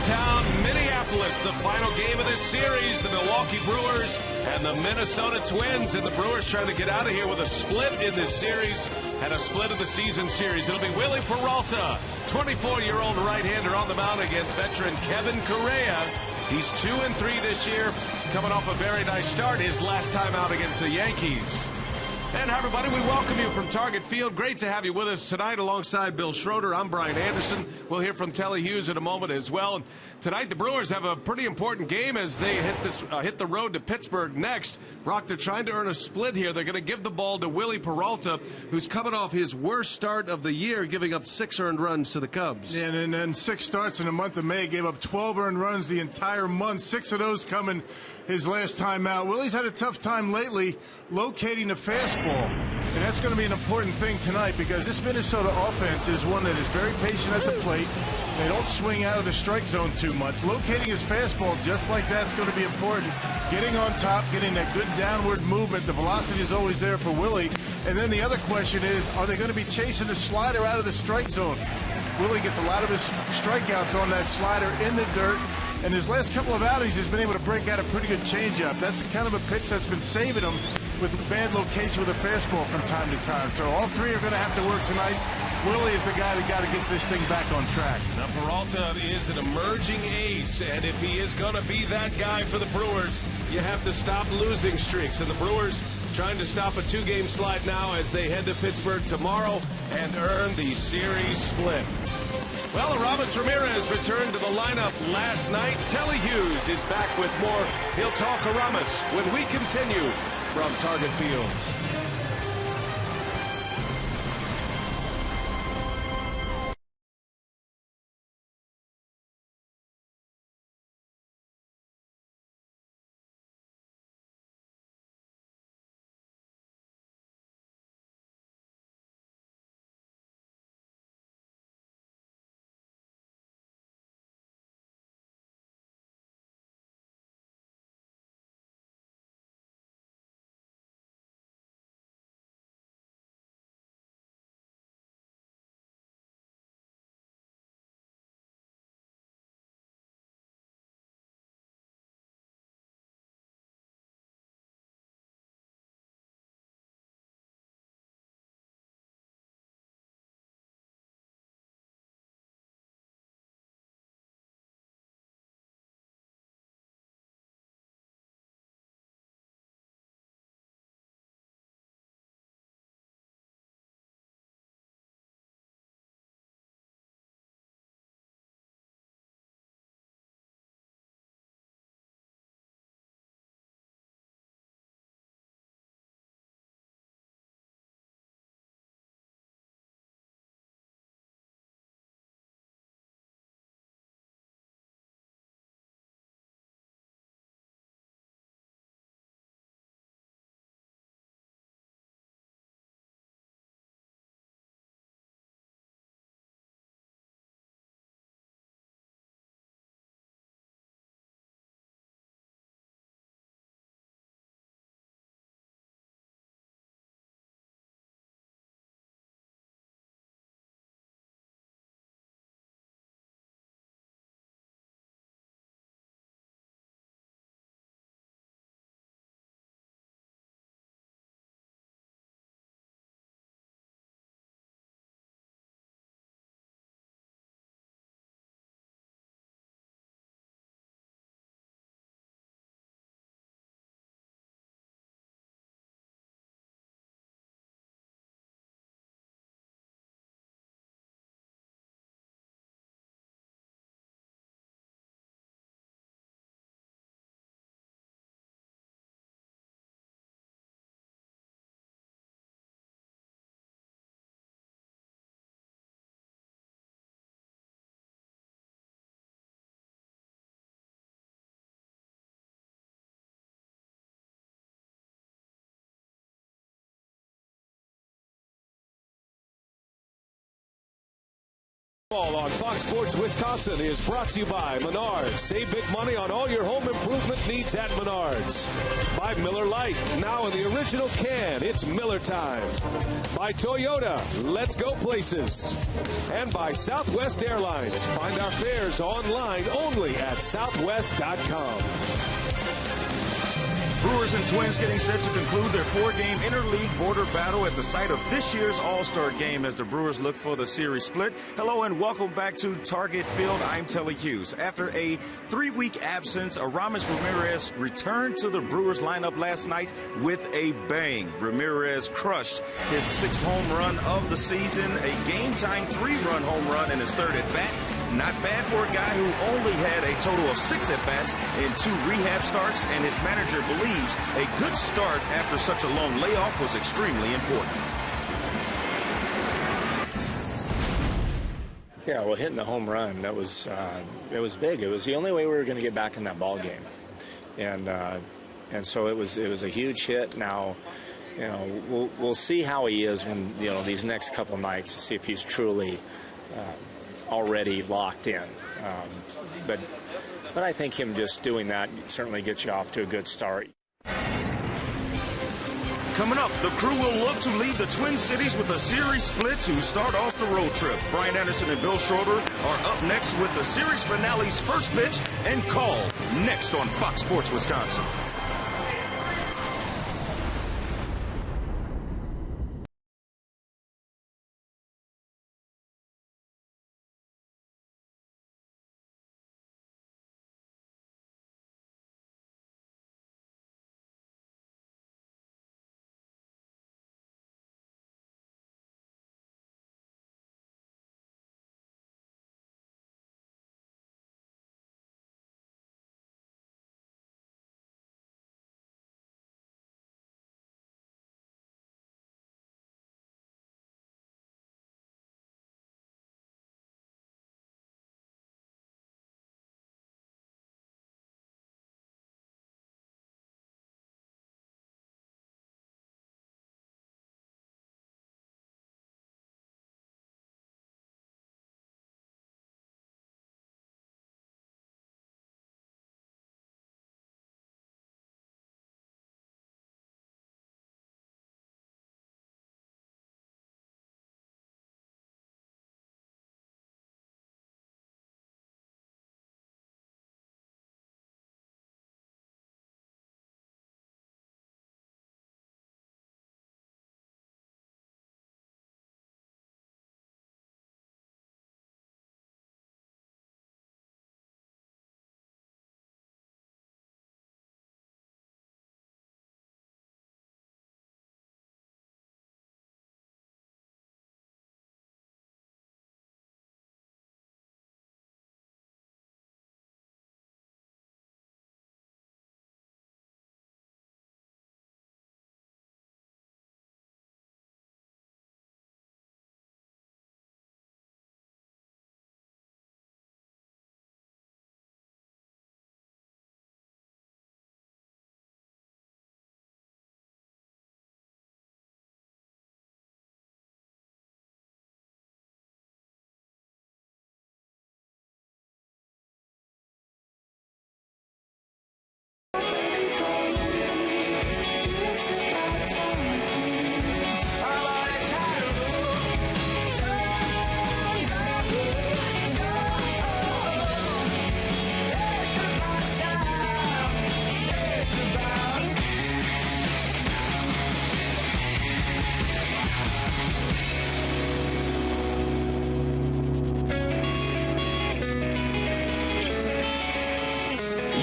downtown Minneapolis. The final game of this series, the Milwaukee Brewers and the Minnesota Twins. And the Brewers trying to get out of here with a split in this series and a split of the season series. It'll be Willie Peralta, 24-year-old right-hander on the mound against veteran Kevin Correa. He's 2-3 this year, coming off a very nice start his last time out against the Yankees. And hi, everybody. We welcome you from Target Field. Great to have you with us tonight alongside Bill Schroeder. I'm Brian Anderson. We'll hear from Telly Hughes in a moment as well. And tonight, the Brewers have a pretty important game as they hit the road to Pittsburgh next. Rock, they're trying to earn a split here. They're going to give the ball to Willie Peralta, who's coming off his worst start of the year, giving up 6 earned runs to the Cubs. Yeah, and then 6 starts in the month of May, gave up 12 earned runs the entire month. 6 of those coming his last time out. Willie's had a tough time lately locating the fastball, and that's going to be an important thing tonight because this Minnesota offense is one that is very patient at the plate. They don't swing out of the strike zone too much. Locating his fastball just like that's going to be important. Getting on top, getting that good downward movement. The velocity is always there for Willie. And then the other question is, are they going to be chasing the slider out of the strike zone? Willie gets a lot of his strikeouts on that slider in the dirt. And his last couple of outings, he's been able to break out a pretty good changeup. That's kind of a pitch that's been saving him with bad location with a fastball from time to time. So all three are going to have to work tonight. Willie is the guy that got to get this thing back on track. Now, Peralta is an emerging ace, and if he is going to be that guy for the Brewers, you have to stop losing streaks. And the Brewers trying to stop a 2-game slide now as they head to Pittsburgh tomorrow and earn the series split. Well, Aramis Ramirez returned to the lineup last night. Telly Hughes is back with more. He'll talk Aramis when we continue from Target Field. On Fox Sports Wisconsin is brought to you by Menards. Save big money on all your home improvement needs at Menards. By Miller Lite, now in the original can, it's Miller time. By Toyota, let's go places. And by Southwest Airlines. Find our fares online only at southwest.com. Brewers and Twins getting set to conclude their four-game interleague border battle at the site of this year's All-Star game as the Brewers look for the series split. Hello and welcome back to Target Field. I'm Telly Hughes. After a 3-week absence, Aramis Ramirez returned to the Brewers lineup last night with a bang. Ramirez crushed his 6th home run of the season, a game-tying 3-run home run in his 3rd at-bat. Not bad for a guy who only had a total of 6 at-bats in 2 rehab starts, and his manager believes a good start after such a long layoff was extremely important. Yeah, well, hitting the home run, that was it was big. It was the only way we were going to get back in that ball game, and so it was a huge hit. Now, we'll see how he is when these next couple nights to see if he's truly already locked in. But I think him just doing that certainly gets you off to a good start. Coming up, the crew will look to lead the Twin Cities with a series split to start off the road trip. Brian Anderson and Bill Schroeder are up next with the series finale's first pitch and call next on Fox Sports Wisconsin.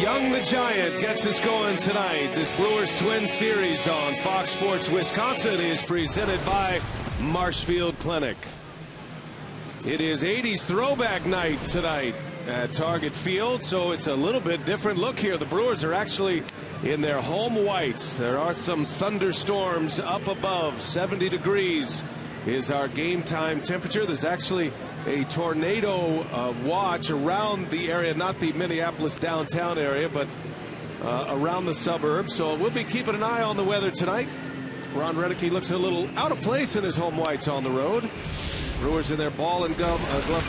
Young the Giant gets us going tonight. This Brewers Twins series on Fox Sports Wisconsin is presented by Marshfield Clinic. It is 80s throwback night tonight at Target Field, so it's a little bit different look here. The Brewers are actually in their home whites. There are some thunderstorms up above. 70 degrees is our game time temperature. There's actually a tornado watch around the area, not the Minneapolis downtown area, but around the suburbs. So we'll be keeping an eye on the weather tonight. Ron Renicky looks a little out of place in his home whites on the road. Brewers in their ball and glove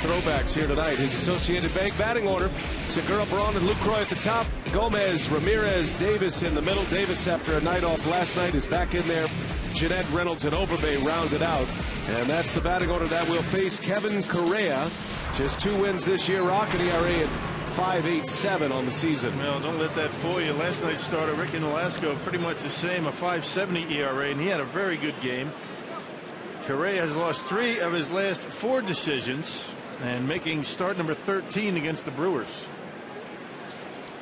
throwbacks here tonight. His Associated Bank batting order: Segura, Braun, and Lucroy at the top. Gomez, Ramirez, Davis in the middle. Davis, after a night off last night, is back in there. Jeanette, Reynolds, and Overbay rounded out. And that's the batting order that will face Kevin Correa. Just 2 wins this year. Rocket ERA at 5.87 on the season. Well, don't let that fool you. Last night's starter, Ricky Nolasco, pretty much the same, a 5.70 ERA, and he had a very good game. Correa has lost 3 of his last 4 decisions and making start number 13 against the Brewers.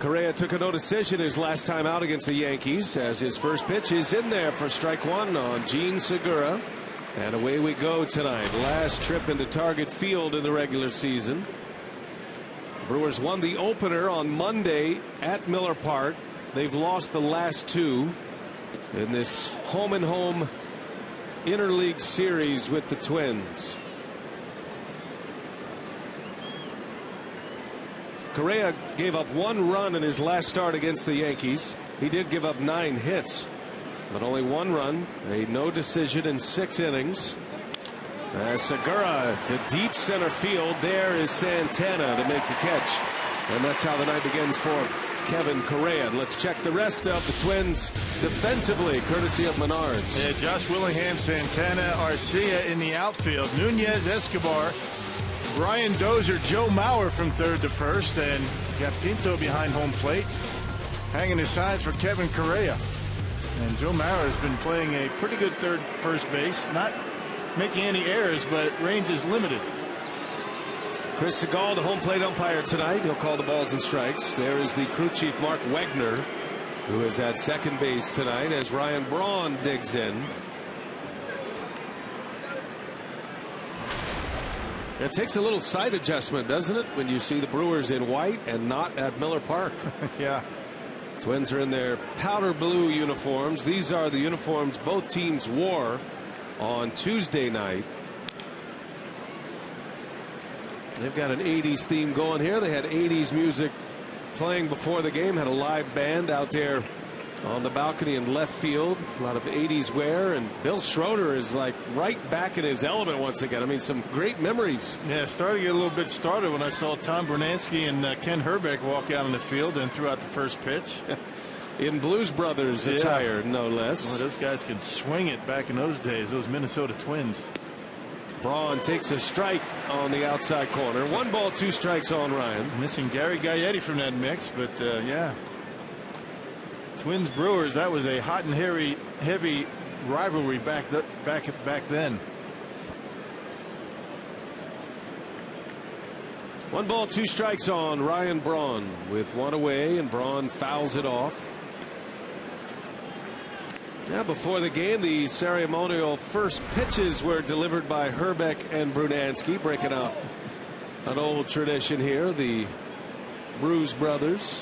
Correa took a no decision his last time out against the Yankees, as his first pitch is in there for strike 1 on Gene Segura. And away we go tonight. Last trip into Target Field in the regular season. Brewers won the opener on Monday at Miller Park. They've lost the last 2 in this home-and-home interleague series with the Twins. Correa gave up 1 run in his last start against the Yankees. He did give up 9 hits, but only 1 run, a no decision in 6 innings. Segura to deep center field. There is Santana to make the catch. And that's how the night begins for Kevin Correa. Let's check the rest of the Twins defensively, courtesy of Menards. Yeah, Josh Willingham, Santana, Arcia in the outfield. Nunez, Escobar, Brian Dozier, Joe Mauer from third to first, and got Pinto behind home plate, hanging his signs for Kevin Correa. And Joe Mauer has been playing a pretty good first base, not making any errors, but range is limited. Chris Segal, the home plate umpire tonight. He'll call the balls and strikes. There is the crew chief, Mark Wegner, who is at second base tonight as Ryan Braun digs in. It takes a little sight adjustment, doesn't it, when you see the Brewers in white and not at Miller Park? Yeah. Twins are in their powder blue uniforms. These are the uniforms both teams wore on Tuesday night. They've got an 80s theme going here. They had 80s music playing before the game, had a live band out there on the balcony in left field. A lot of 80s wear, and Bill Schroeder is like right back in his element once again. I mean, some great memories. Yeah, started to get a little bit started when I saw Tom Bernansky and Ken Herbeck walk out on the field and threw out the first pitch. In Blues Brothers attire, no less. Well, those guys can swing it back in those days, those Minnesota Twins. Braun takes a strike on the outside corner. 1 ball, 2 strikes on Ryan. Missing Gary Gaetti from that mix, but yeah. Twins Brewers, that was a hot and heavy rivalry back then. 1 ball, 2 strikes on Ryan Braun with 1 away, and Braun fouls it off. Yeah, before the game, the ceremonial first pitches were delivered by Herbeck and Brunansky, breaking out an old tradition here. The Bruce brothers,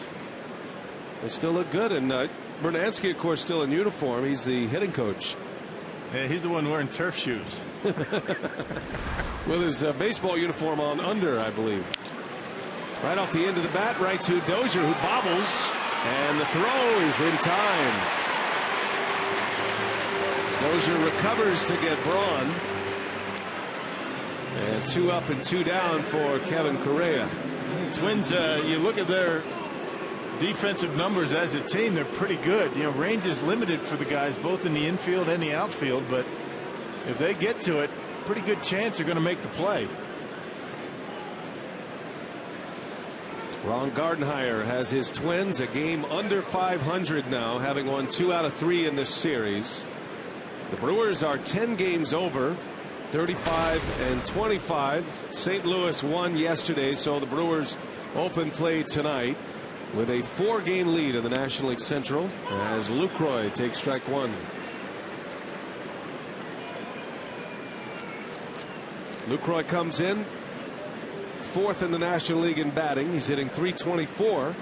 they still look good, and Brunansky, of course, still in uniform. He's the hitting coach. Yeah, he's the one wearing turf shoes. With his baseball uniform on under, I believe. Right off the end of the bat, right to Dozier, who bobbles, and the throw is in time. Dozier recovers to get Braun. And 2 up and 2 down for Kevin Correa. Twins, you look at their defensive numbers as a team, they're pretty good. You know, range is limited for the guys both in the infield and the outfield, but if they get to it, pretty good chance they're going to make the play. Ron Gardenhire has his Twins a game under 500 now, having won 2 out of 3 in this series. The Brewers are 10 games over, 35-25. St. Louis won yesterday, so the Brewers open play tonight with a 4-game lead in the National League Central as Lucroy takes strike 1. Lucroy comes in 4th in the National League in batting. He's hitting .324,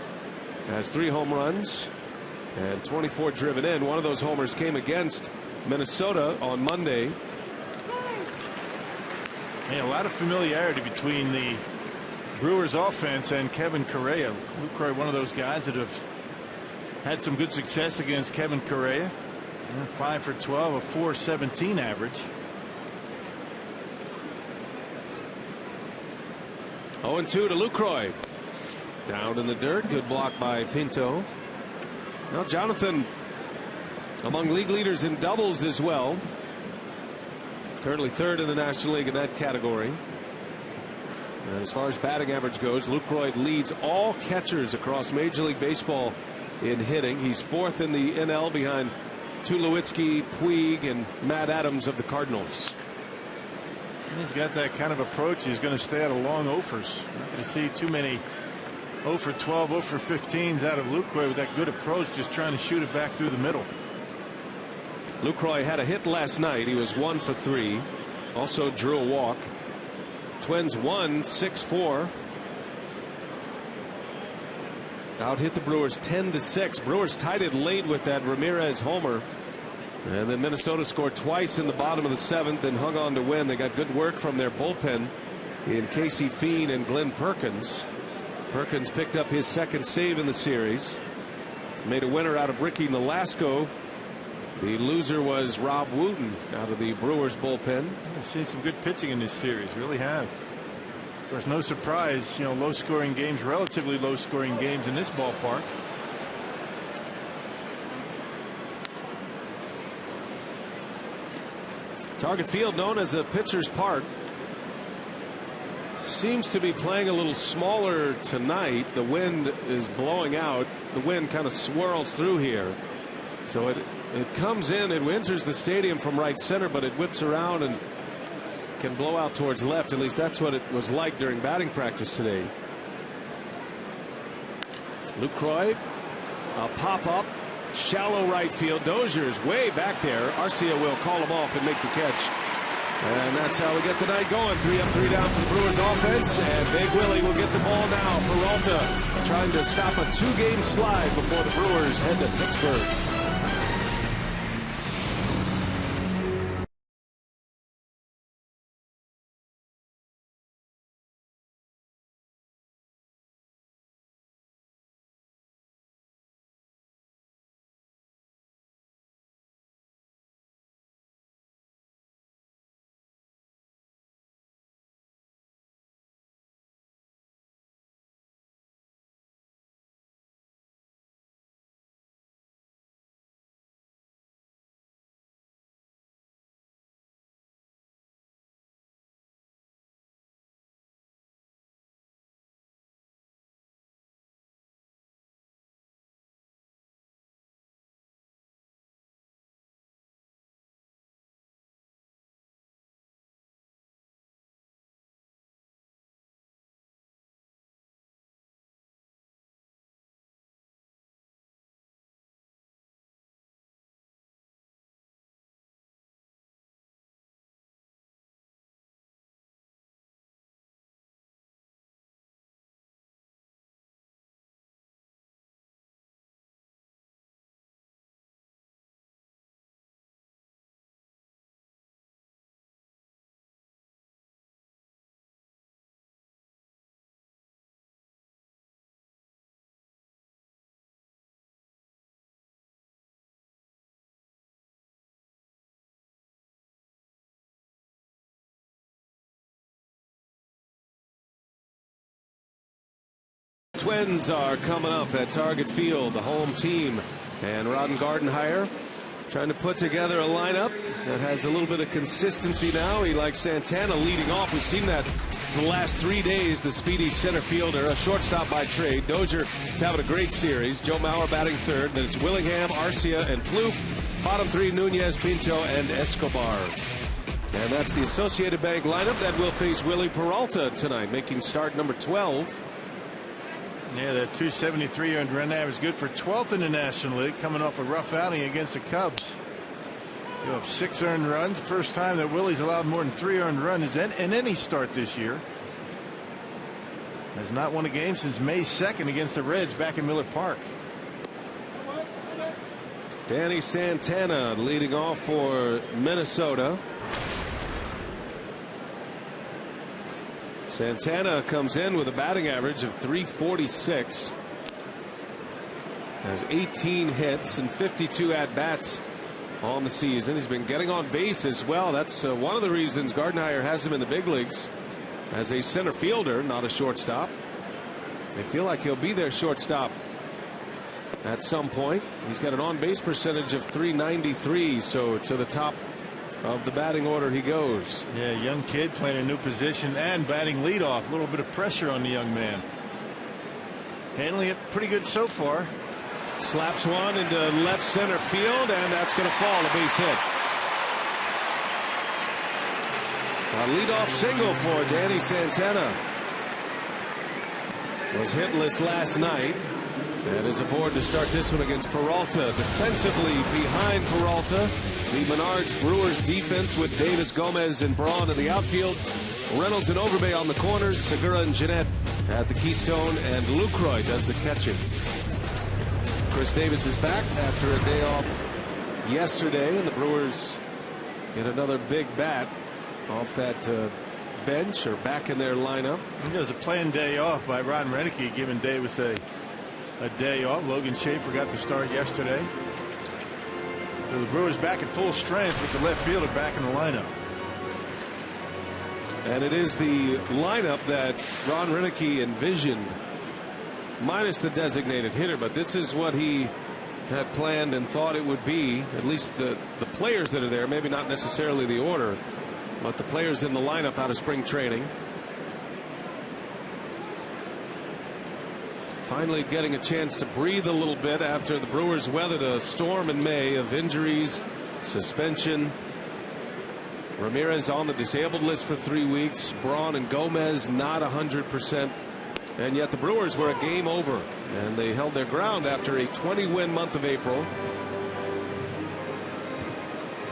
has 3 home runs and 24 driven in. One of those homers came against Minnesota on Monday. A lot of familiarity between the Brewers offense and Kevin Correa. Lucroy, one of those guys that have had some good success against Kevin Correa. 5 for 12, a .417 average. 0-2 to Lucroy. Down in the dirt. Good block by Pinto. Now Jonathan among league leaders in doubles as well. Currently third in the National League in that category. And as far as batting average goes, Lucroy leads all catchers across Major League Baseball in hitting. He's fourth in the NL behind Tulowitzki, Puig, and Matt Adams of the Cardinals. He's got that kind of approach. He's going to stay out of long offers. Not going to see too many 0 for 12, 0 for 15s out of Lucroy with that good approach, just trying to shoot it back through the middle. Lucroy had a hit last night. He was 1 for 3. Also drew a walk. Twins won 6-4. Out hit the Brewers 10-6. Brewers tied it late with that Ramirez homer. And then Minnesota scored twice in the bottom of the 7th and hung on to win. They got good work from their bullpen in Casey Fiend and Glenn Perkins. Perkins picked up his second save in the series. Made a winner out of Ricky Nolasco. The loser was Rob Wooten out of the Brewers bullpen. I've seen some good pitching in this series, really have. Of course, no surprise, low scoring games, relatively low scoring games in this ballpark. Target Field, known as a pitcher's park, seems to be playing a little smaller tonight. The wind is blowing out. The wind kind of swirls through here. So it comes in, it enters the stadium from right center, but it whips around and can blow out towards left. At least that's what it was like during batting practice today. Lucroy, a pop up, shallow right field. Dozier's way back there. Arcia will call him off and make the catch. And that's how we get the night going. 3 up, 3 down for the Brewers offense. And Big Willie will get the ball now. Peralta trying to stop a 2-game slide before the Brewers head to Pittsburgh. Twins are coming up at Target Field, the home team, and Ron Gardenhire trying to put together a lineup that has a little bit of consistency now. He likes Santana leading off. We've seen that in the last 3 days. The speedy center fielder, a shortstop by trade. Dozier is having a great series. Joe Mauer batting third. Then it's Willingham, Arcia, and Plouffe. Bottom 3, Nunez, Pinto, and Escobar. And that's the Associated Bank lineup that will face Willie Peralta tonight, making start number 12. Yeah, that 273 earned run average good for 12th in the National League, coming off a rough outing against the Cubs. You have 6 earned runs. First time that Willie's allowed more than 3 earned runs in any start this year. Has not won a game since May 2nd against the Reds back in Miller Park. Danny Santana leading off for Minnesota. Santana comes in with a batting average of .346. Has 18 hits and 52 at-bats on the season. He's been getting on base as well. That's one of the reasons Gardenhire has him in the big leagues. as a center fielder, not a shortstop. They feel like he'll be their shortstop at some point. He's got an on-base percentage of .393, so to the top of the batting order he goes. Yeah, young kid playing a new position and batting leadoff. A little bit of pressure on the young man. Handling it pretty good so far. Slaps one into left center field, and that's going to fall, a base hit. A leadoff single for Danny Santana. Was hitless last night and is aboard to start this one against Peralta. Defensively behind Peralta, the Menards Brewers defense with Davis, Gomez, and Braun in the outfield. Reynolds and Overbay on the corners. Segura and Jeanette at the keystone, and Lucroy does the catching. Chris Davis is back after a day off yesterday, and the Brewers get another big bat off that bench or back in their lineup. It was a planned day off by Ron Renicky, giving Davis a day off. Logan Schaefer got the start yesterday. So the Brewers back at full strength with the left fielder back in the lineup. And it is the lineup that Ron Renicky envisioned, minus the designated hitter, but this is what he had planned and thought it would be. At least the players that are there, maybe not necessarily the order, but the players in the lineup out of spring training. Finally getting a chance to breathe a little bit after the Brewers weathered a storm in May of injuries, suspension. Ramirez on the disabled list for 3 weeks. Braun and Gomez not 100%. And yet the Brewers were a game over, and they held their ground after a 20-win month of April.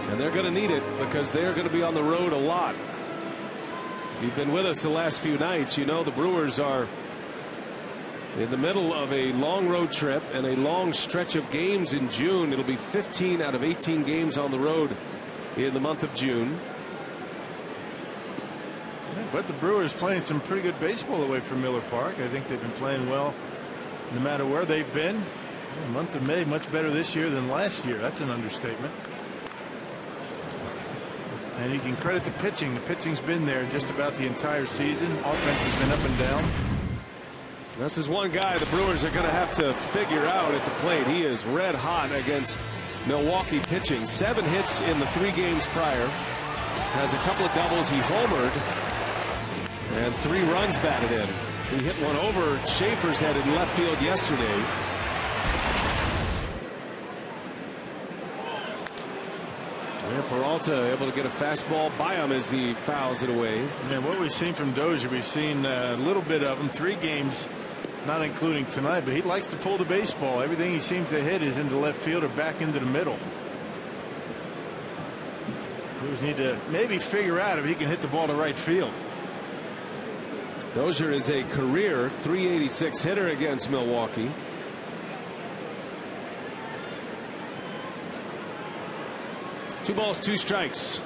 And they're going to need it because they're going to be on the road a lot. If you've been with us the last few nights, you know the Brewers are in the middle of a long road trip and a long stretch of games in June. It'll be 15 out of 18 games on the road in the month of June. Yeah, but the Brewers playing some pretty good baseball away from Miller Park. I think they've been playing well no matter where they've been. The month of May much better this year than last year. That's an understatement. And you can credit the pitching. The pitching's been there just about the entire season. Offense has been up and down. This is one guy the Brewers are going to have to figure out at the plate. He is red hot against Milwaukee pitching. 7 hits in the 3 games prior. Has a couple of doubles. He homered. And 3 runs batted in. He hit one over Schaefer's head in left field yesterday. And Peralta able to get a fastball by him as he fouls it away. And what we've seen from Dozier, we've seen a little bit of him. 3 games, not including tonight, but he likes to pull the baseball. Everything he seems to hit is into left field or back into the middle. Brewers need to maybe figure out if he can hit the ball to right field. Dozier is a career .386 hitter against Milwaukee. Two balls, 2 strikes.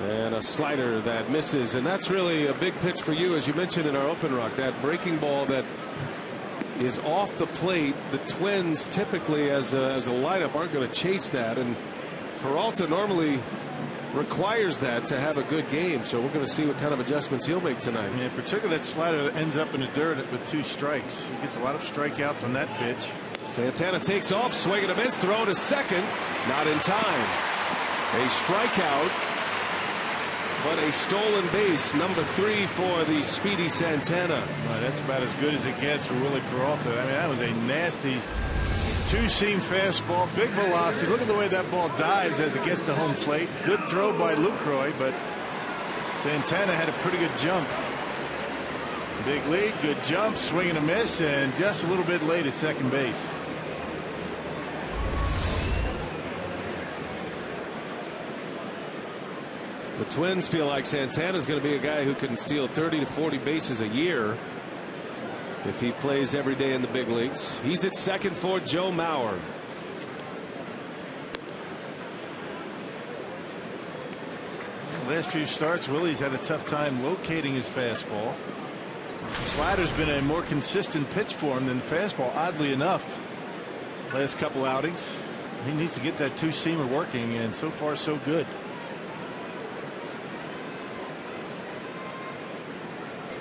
And a slider that misses. And that's really a big pitch for you, as you mentioned in our open rock. That breaking ball that is off the plate. The Twins typically as a lineup aren't going to chase that. And Peralta normally requires that to have a good game. So we're going to see what kind of adjustments he'll make tonight. Yeah, particularly that slider that ends up in the dirt with 2 strikes. He gets a lot of strikeouts on that pitch. Santana takes off, swing and a miss, throw to second. Not in time. A strikeout, but a stolen base, number 3 for the speedy Santana. Well, that's about as good as it gets for Willie Peralta. I mean, that was a nasty 2-seam fastball, big velocity. Look at the way that ball dives as it gets to home plate. Good throw by Lucroy, but Santana had a pretty good jump. Big lead, good jump, swing and a miss, and just a little bit late at second base. The Twins feel like Santana's going to be a guy who can steal 30 to 40 bases a year if he plays every day in the big leagues. He's at second for Joe Mauer. Last few starts, Willie's had a tough time locating his fastball. Slider's been a more consistent pitch for him than fastball, oddly enough. Last couple outings, he needs to get that 2-seamer working, and so far so good.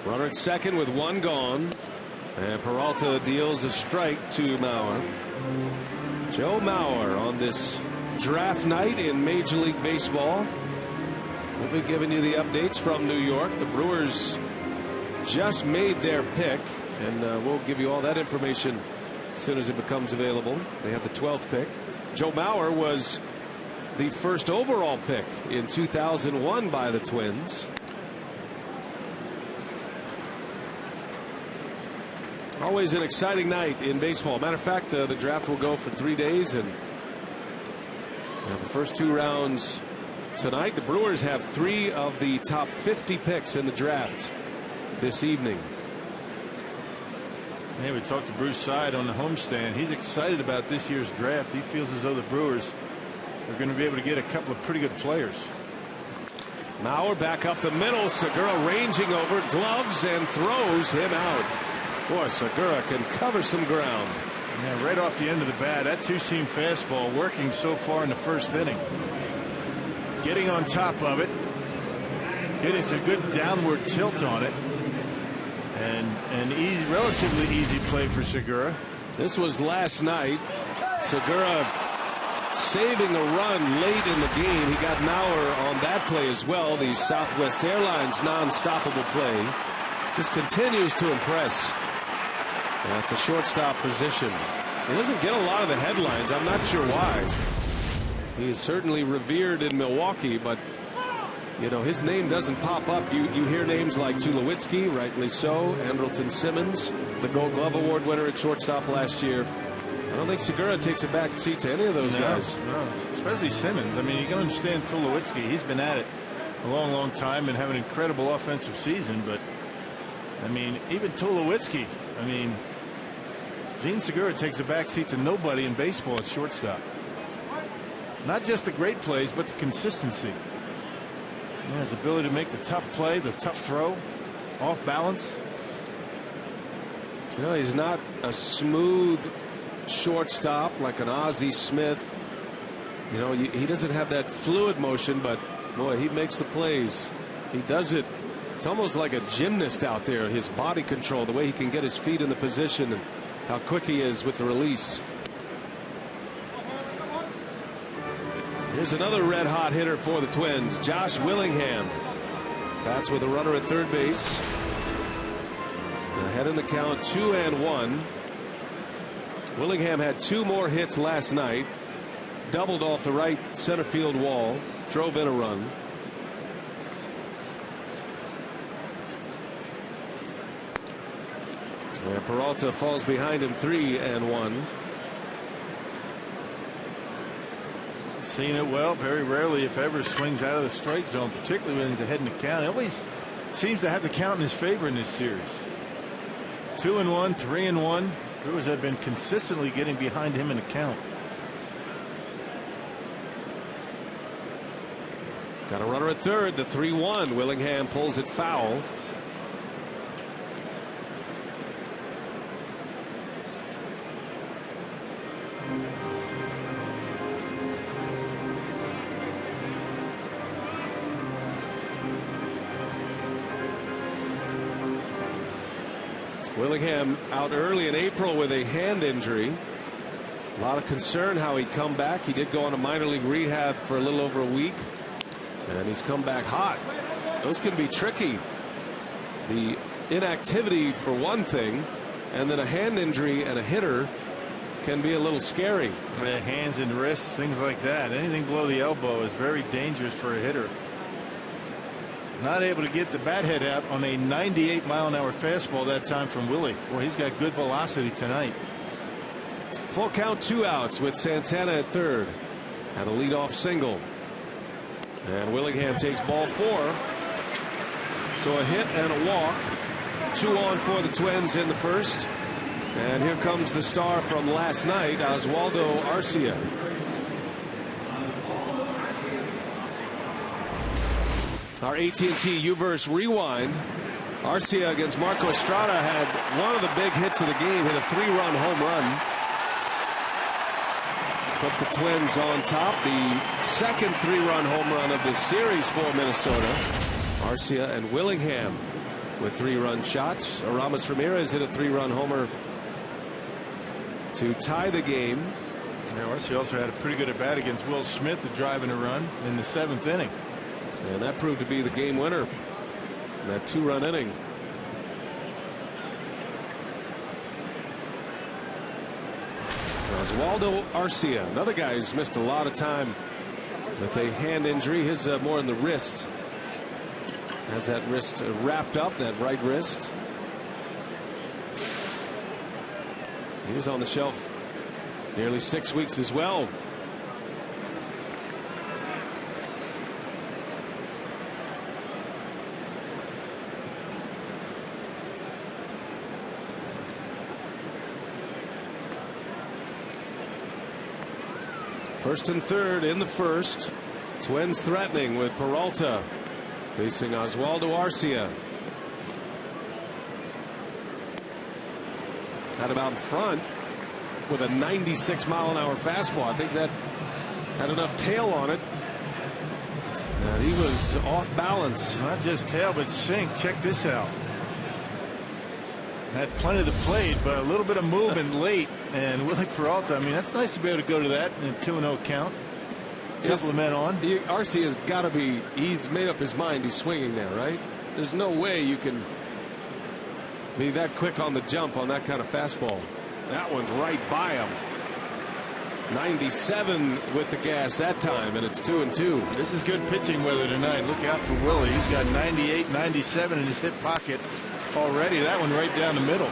Runner at second with one gone. And Peralta deals a strike to Mauer. Joe Mauer on this draft night in Major League Baseball. We'll be giving you the updates from New York. The Brewers just made their pick, and we'll give you all that information as soon as it becomes available. They had the 12th pick. Joe Mauer was the first overall pick in 2001 by the Twins. Always an exciting night in baseball. Matter of fact, the draft will go for 3 days, and the first 2 rounds tonight. The Brewers have 3 of the top 50 picks in the draft this evening. Yeah, we talked to Bruce Side on the homestand. He's excited about this year's draft. He feels as though the Brewers are going to be able to get a couple of pretty good players. Mauer back up the middle. Segura ranging over, gloves, and throws him out. Boy, Segura can cover some ground. Yeah, right off the end of the bat, that two-seam fastball working so far in the first inning. Getting on top of it, getting some good downward tilt on it, and an easy, relatively easy play for Segura. This was last night. Segura saving a run late in the game. He got Mauer on that play as well. The Southwest Airlines non-stoppable play just continues to impress at the shortstop position. He doesn't get a lot of the headlines. I'm not sure why. He is certainly revered in Milwaukee, but you know, his name doesn't pop up. You hear names like Tulowitzki, rightly so, Andrelton Simmons, the Gold Glove Award winner at shortstop last year. I don't think Segura takes a back seat to any of those guys. No, especially Simmons. I mean, you can understand Tulowitzki. He's been at it a long time and have an incredible offensive season. But I mean, even Tulowitzki. I mean, Gene Segura takes a back seat to nobody in baseball at shortstop. Not just the great plays, but the consistency. Yeah, his ability to make the tough play, the tough throw, off balance. You know, he's not a smooth shortstop like an Ozzie Smith. You know, he doesn't have that fluid motion, but boy, he makes the plays. He does it. It's almost like a gymnast out there. His body control, the way he can get his feet in the position, and how quick he is with the release. Here's another red hot hitter for the Twins, Josh Willingham. Bats with a runner at third base. Ahead in the count, 2-1. Willingham had 2 more hits last night. Doubled off the right center field wall. Drove in a run. And Peralta falls behind him, 3-1. Seen it well. Very rarely, if ever, swings out of the strike zone, particularly when he's ahead in the count. He always seems to have the count in his favor in this series. 2-1, 3-1. Brewers have been consistently getting behind him in the count. Got a runner at third, the 3-1. Willingham pulls it foul. Willingham out early in April with a hand injury. A lot of concern how he'd come back. He did go on a minor league rehab for a little over a week, and he's come back hot. Those can be tricky. The inactivity for one thing, and then a hand injury and a hitter can be a little scary. Hands and wrists, things like that. Anything below the elbow is very dangerous for a hitter. Not able to get the bat head out on a 98-mile-an-hour fastball that time from Willie. Boy, he's got good velocity tonight. Full count, 2 outs with Santana at third. Had a leadoff single. And Willingham takes ball 4. So a hit and a walk. 2 on for the Twins in the first. And here comes the star from last night, Oswaldo Arcia. Our AT&T U-verse rewind. Arcia against Marco Estrada had one of the big hits of the game, hit a 3-run home run. Put the Twins on top. The second 3-run home run of this series for Minnesota. Arcia and Willingham with 3-run shots. Aramis Ramirez hit a 3-run homer to tie the game. Yeah, Arcia also had a pretty good at bat against Will Smith at driving a run in the 7th inning. And that proved to be the game winner in that 2-run inning. Oswaldo Arcia, another guy who's missed a lot of time with a hand injury. His more in the wrist. Has that wrist wrapped up, that right wrist. He was on the shelf nearly 6 weeks as well. First and third in the first. Twins threatening with Peralta facing Oswaldo Arcia. Had him out in front with a 96-mile-an-hour fastball. I think that had enough tail on it. And he was off balance. Not just tail, but sink. Check this out. Had plenty of the plate, but a little bit of movement late. And Willie Peralta, I mean, that's nice to be able to go to that in a 2-0 count. Couple of men on. Arcia's got to be, he's made up his mind he's swinging there, right? There's no way you can be that quick on the jump on that kind of fastball. That one's right by him. 97 with the gas that time, and it's 2-2. This is good pitching weather tonight. Look out for Willie. He's got 98, 97 in his hip pocket already. That one right down the middle.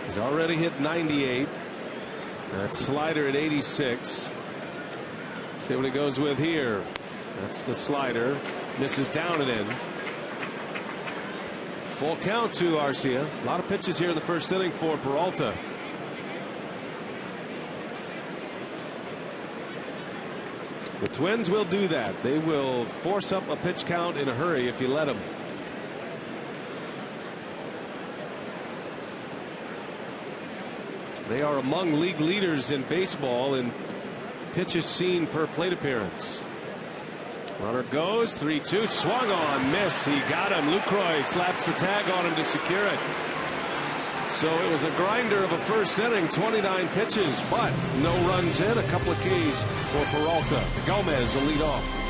He's already hit 98. That slider at 86. See what he goes with here. That's the slider. Misses down and in. Full count to Arcia. A lot of pitches here in the first inning for Peralta. The Twins will do that. They will force up a pitch count in a hurry if you let them. They are among league leaders in baseball in pitches seen per plate appearance. Runner goes 3-2, swung on, missed. He got him. Lucroy slaps the tag on him to secure it. So it was a grinder of a first inning, 29 pitches, but no runs in. A couple of Ks for Peralta. Gomez will lead off.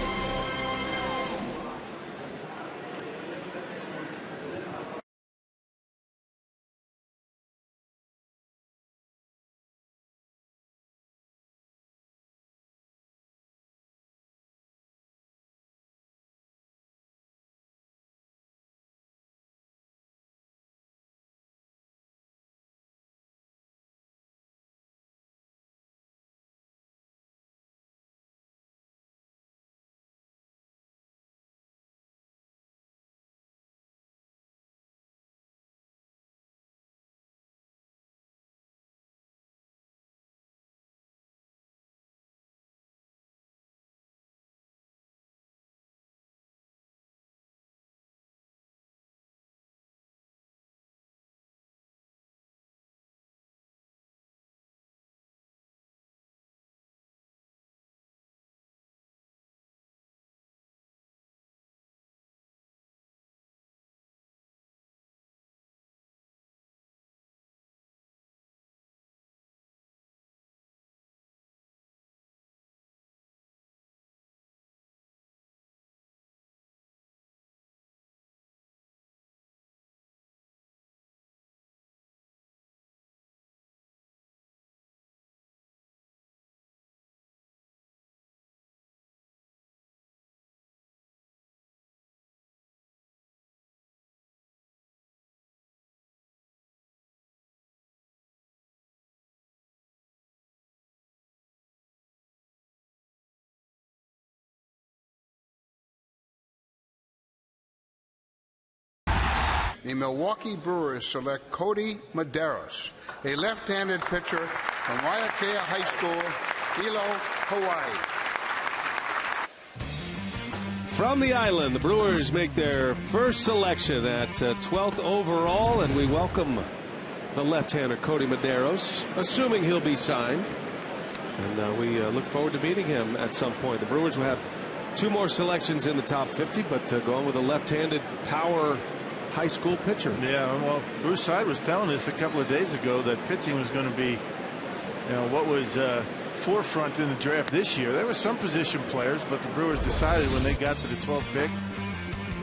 The Milwaukee Brewers select Cody Medeiros, a left-handed pitcher from Waiakea High School, Hilo, Hawaii. From the island, the Brewers make their first selection at 12th overall, and we welcome the left-hander Cody Medeiros, assuming he'll be signed. And we look forward to meeting him at some point. The Brewers will have 2 more selections in the top 50, but going with a left-handed power high school pitcher. Yeah, well, Bruce Side was telling us a couple of days ago that pitching was going to be, what was forefront in the draft this year. There were some position players, but the Brewers decided when they got to the 12th pick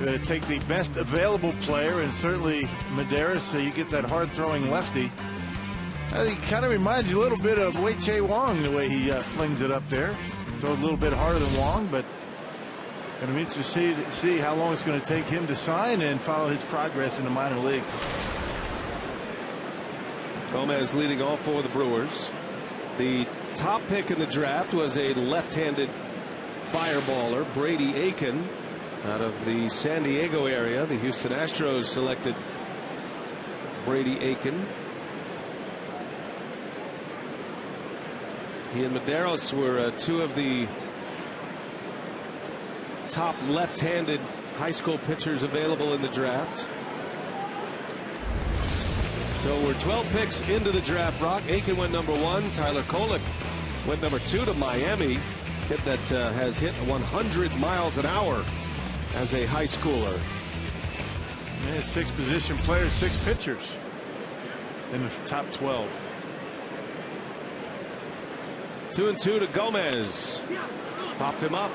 to take the best available player, and certainly Medeiros, so you get that hard-throwing lefty. I think he kind of reminds you a little bit of Wei-Che Wong, the way he flings it up there. Throws a little bit harder than Wong, but going to be interesting to see how long it's going to take him to sign and follow his progress in the minor leagues. Gomez leading all 4 of the Brewers. The top pick in the draft was a left-handed fireballer, Brady Aiken, out of the San Diego area. The Houston Astros selected Brady Aiken. He and Medeiros were 2 of the top left-handed high school pitchers available in the draft. So we're 12 picks into the draft, Rock. Aiken went number 1. Tyler Kolek went number 2 to Miami. Kid that has hit 100 miles an hour as a high schooler. Yeah, 6 position players, 6 pitchers in the top 12. 2-2 to Gomez. Popped him up.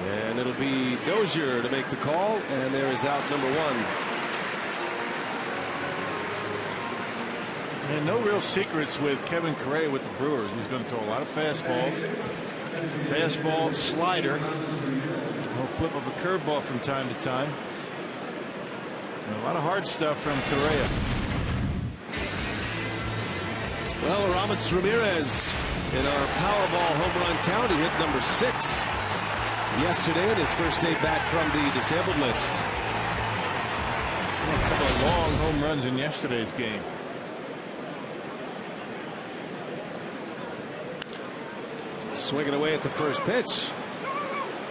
And it'll be Dozier to make the call. And there is out number 1. And no real secrets with Kevin Correa with the Brewers. He's going to throw a lot of fastballs. Fastball, slider. He'll flip up a curveball from time to time. And a lot of hard stuff from Correa. Well, Aramis Ramirez in our Powerball home run count. He hit number 6 yesterday in his first day back from the disabled list. A couple of long home runs in yesterday's game. Swinging away at the first pitch.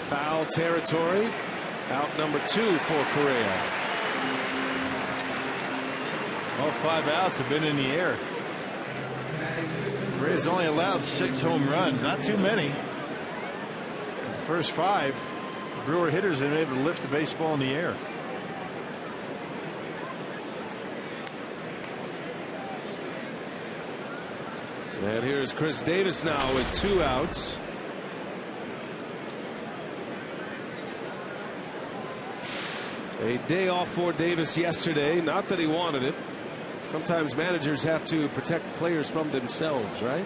Foul territory. Out number 2 for Correa. All 5 outs have been in the air. Correa's only allowed 6 home runs, not too many. The first 5, Brewer hitters have been able to lift the baseball in the air. And here's Chris Davis now with 2 outs. A day off for Davis yesterday. Not that he wanted it. Sometimes managers have to protect players from themselves, right?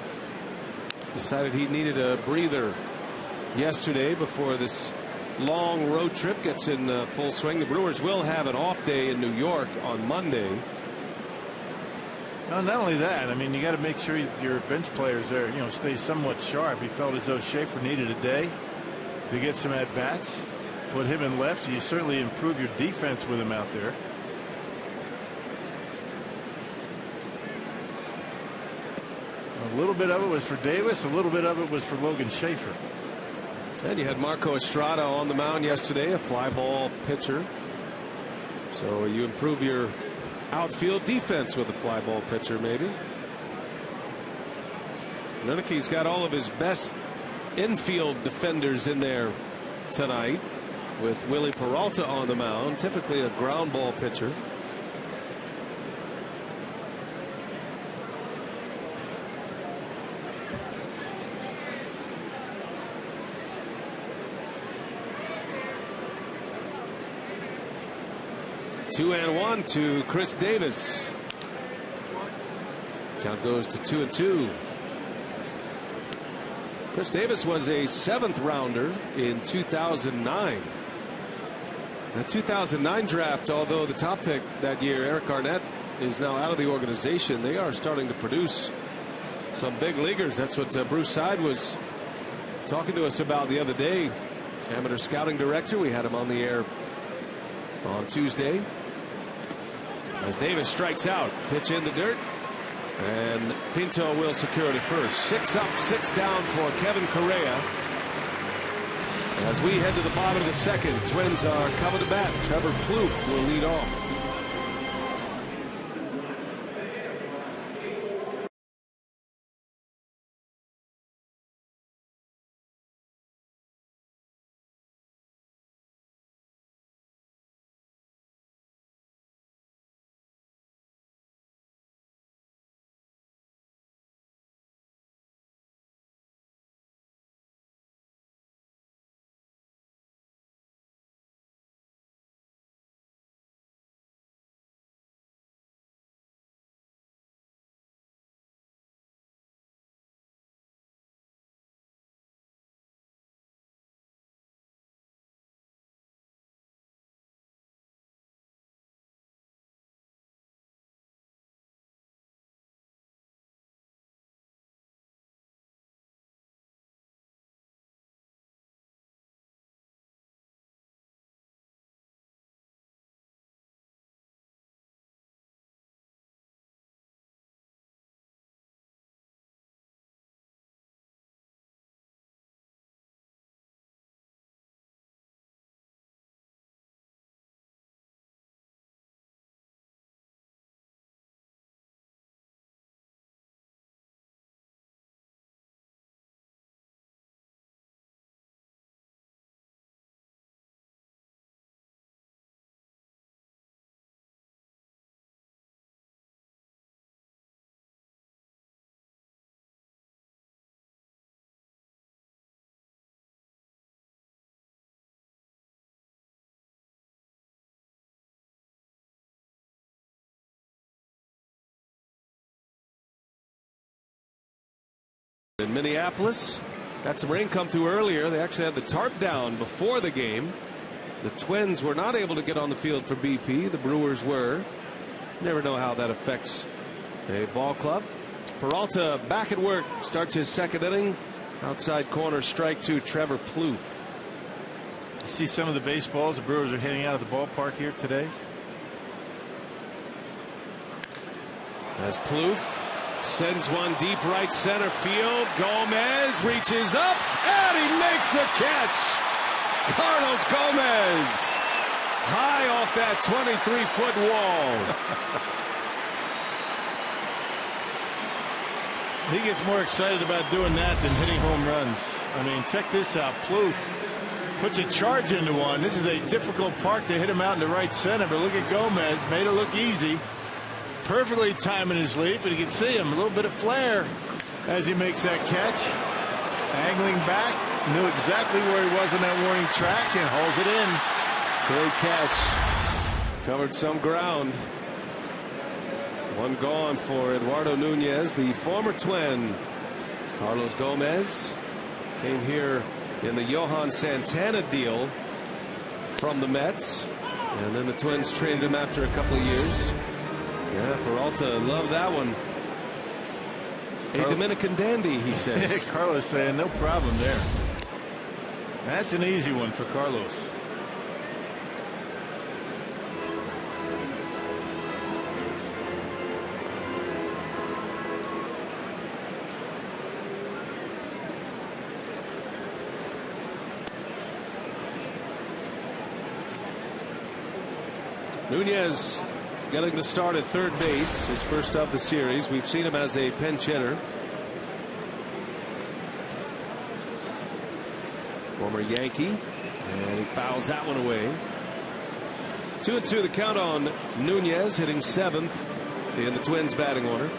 Decided he needed a breather yesterday before this long road trip gets in full swing. The Brewers will have an off day in New York on Monday. Well, not only that, I mean, you got to make sure your bench players there, stay somewhat sharp. He felt as though Schaefer needed a day to get some at bats. Put him in left. You certainly improve your defense with him out there. A little bit of it was for Davis. A little bit of it was for Logan Schaefer. And you had Marco Estrada on the mound yesterday, a fly ball pitcher. So you improve your outfield defense with a fly ball pitcher, maybe. Nunneke's got all of his best infield defenders in there tonight, with Willie Peralta on the mound, typically a ground ball pitcher. Two and 1 to Chris Davis. Count goes to 2-2. Chris Davis was a 7th rounder in 2009. The 2009 draft, although the top pick that year, Eric Arnett, is now out of the organization, they are starting to produce some big leaguers. That's what Bruce Side was talking to us about the other day. Amateur scouting director. We had him on the air on Tuesday. As Davis strikes out, pitch in the dirt, and Pinto will secure it at first. 6 up, 6 down for Kevin Correa. As we head to the bottom of the second, Twins are coming to bat. Trevor Plouffe will lead off. In Minneapolis, got some rain come through earlier. They actually had the tarp down before the game. The Twins were not able to get on the field for BP. The Brewers were. Never know how that affects a ball club. Peralta back at work, starts his second inning. Outside corner, strike two, Trevor Plouffe. You see some of the baseballs the Brewers are hitting out of the ballpark here today. As Plouffe sends one deep right center field. Gomez reaches up and he makes the catch. Carlos Gomez high off that 23-foot wall. He gets more excited about doing that than hitting home runs. I mean, check this out. Plouffe puts a charge into one. This is a difficult park to hit him out in the right center, but look at Gomez. Made it look easy. Perfectly timing his leap, and you can see him. A little bit of flair as he makes that catch. Angling back. Knew exactly where he was on that warning track and holds it in. Great catch. Covered some ground. One gone for Eduardo Nunez, the former Twin. Carlos Gomez came here in the Johan Santana deal from the Mets, and then the Twins traded him after a couple of years. Yeah, Peralta loved that one. A Dominican dandy, he says. Carlos saying no problem there. That's an easy one for Carlos. Nunez getting the start at third base, his first of the series. We've seen him as a pinch hitter. Former Yankee, and he fouls that one away. 2-2 the count on Nunez, hitting seventh in the Twins batting order.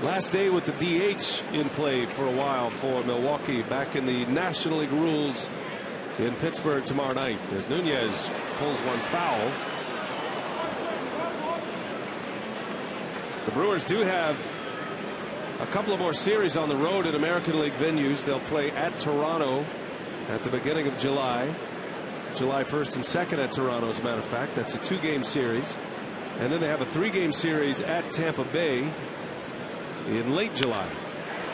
Last day with the DH in play for a while for Milwaukee, back in the National League rules in Pittsburgh tomorrow night, as Nunez pulls one foul. The Brewers do have a couple of more series on the road in American League venues. They'll play at Toronto at the beginning of July. July 1st and 2nd at Toronto, as a matter of fact. That's a 2-game series. And then they have a 3-game series at Tampa Bay in late July.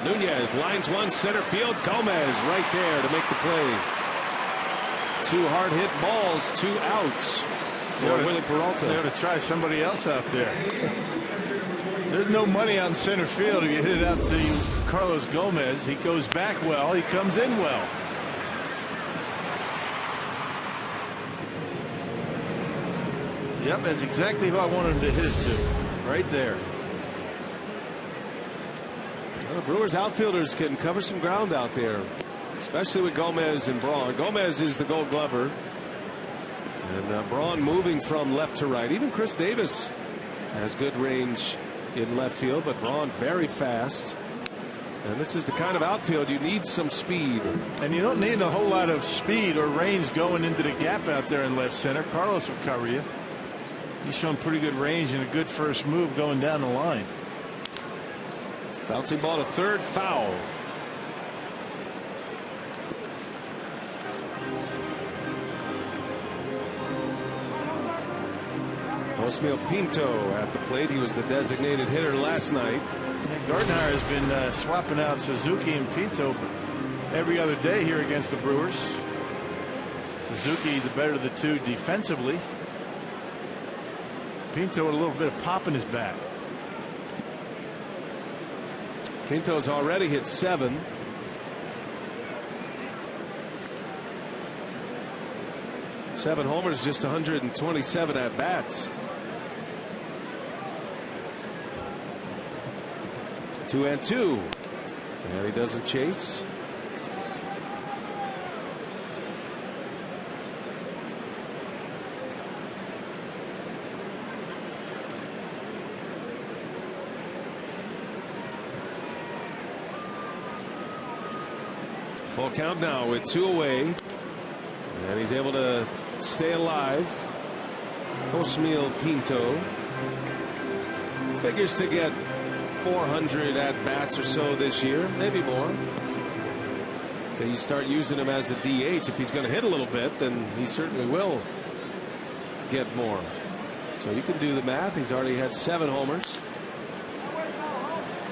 Nunez lines one center field. Gomez right there to make the play. Two hard hit balls, 2 outs for Willie Peralta. They ought to try somebody else out there. There's no money on center field if you hit it out to Carlos Gomez. He goes back well. He comes in well. Yep, that's exactly who I wanted him to hit it to. Right there. Well, the Brewers outfielders can cover some ground out there, especially with Gomez and Braun. Gomez is the Gold Glover, and Braun moving from left to right. Even Chris Davis has good range in left field, but Braun very fast. And this is the kind of outfield you need some speed. And you don't need a whole lot of speed or range going into the gap out there in left center. Carlos will cover you. He's shown pretty good range and a good first move going down the line. Bouncing ball to third, foul. Osmil Pinto at the plate. He was the designated hitter last night. Yeah, Gardner has been swapping out Suzuki and Pinto every other day here against the Brewers. Suzuki the better of the two defensively. Pinto with a little bit of pop in his bat. Pinto's already hit 7. Seven homers, just 127 at bats. 2-2, and he doesn't chase. Full count now with 2 away, and he's able to stay alive. Josmiel Pinto figures to get 400 at-bats or so this year, maybe more. Then you start using him as a DH. If he's going to hit a little bit, then he certainly will get more. So you can do the math. He's already had 7 homers.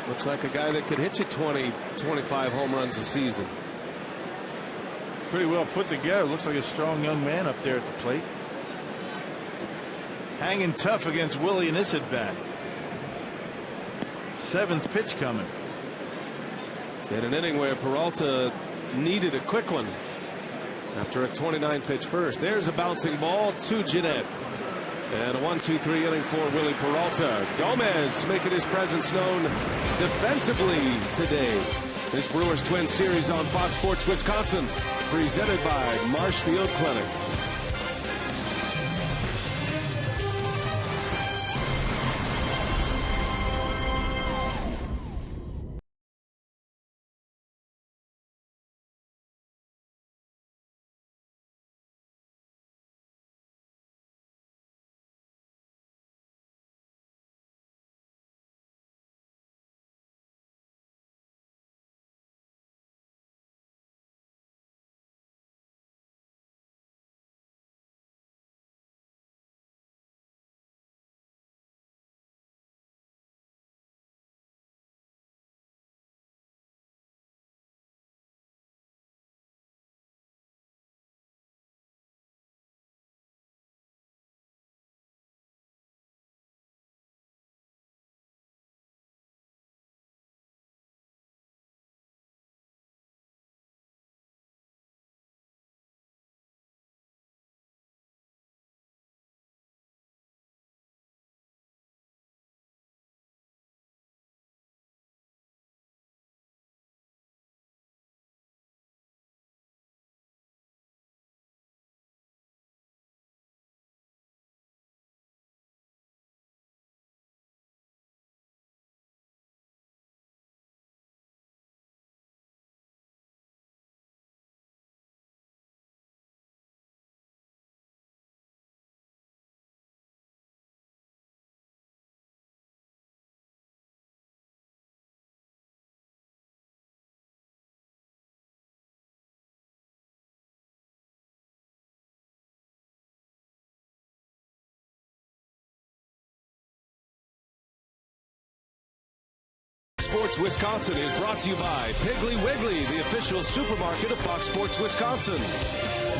Looks like a guy that could hit you 20, 25 home runs a season. Pretty well put together. Looks like a strong young man up there at the plate. Hanging tough against Willie in this at bat. 7th pitch coming. In an inning where Peralta needed a quick one after a 29-pitch first. There's a bouncing ball to Jeanette. And a 1-2-3 inning for Willie Peralta. Gomez making his presence known defensively today. This Brewers Twins series on Fox Sports Wisconsin, presented by Marshfield Clinic. Sports Wisconsin is brought to you by Piggly Wiggly, the official supermarket of Fox Sports Wisconsin.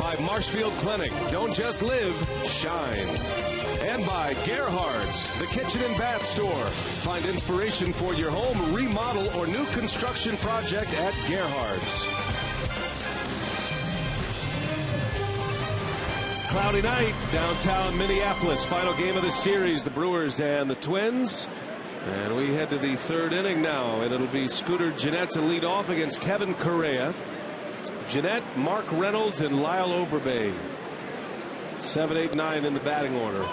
By Marshfield Clinic, don't just live, shine. And by Gerhard's, the kitchen and bath store. Find inspiration for your home, remodel, or new construction project at Gerhard's. Cloudy night, downtown Minneapolis. Final game of the series, the Brewers and the Twins. And we head to the 3rd inning now, and it'll be Scooter Gennett to lead off against Kevin Correa. Gennett, Mark Reynolds, and Lyle Overbay. 7, 8, 9 in the batting order.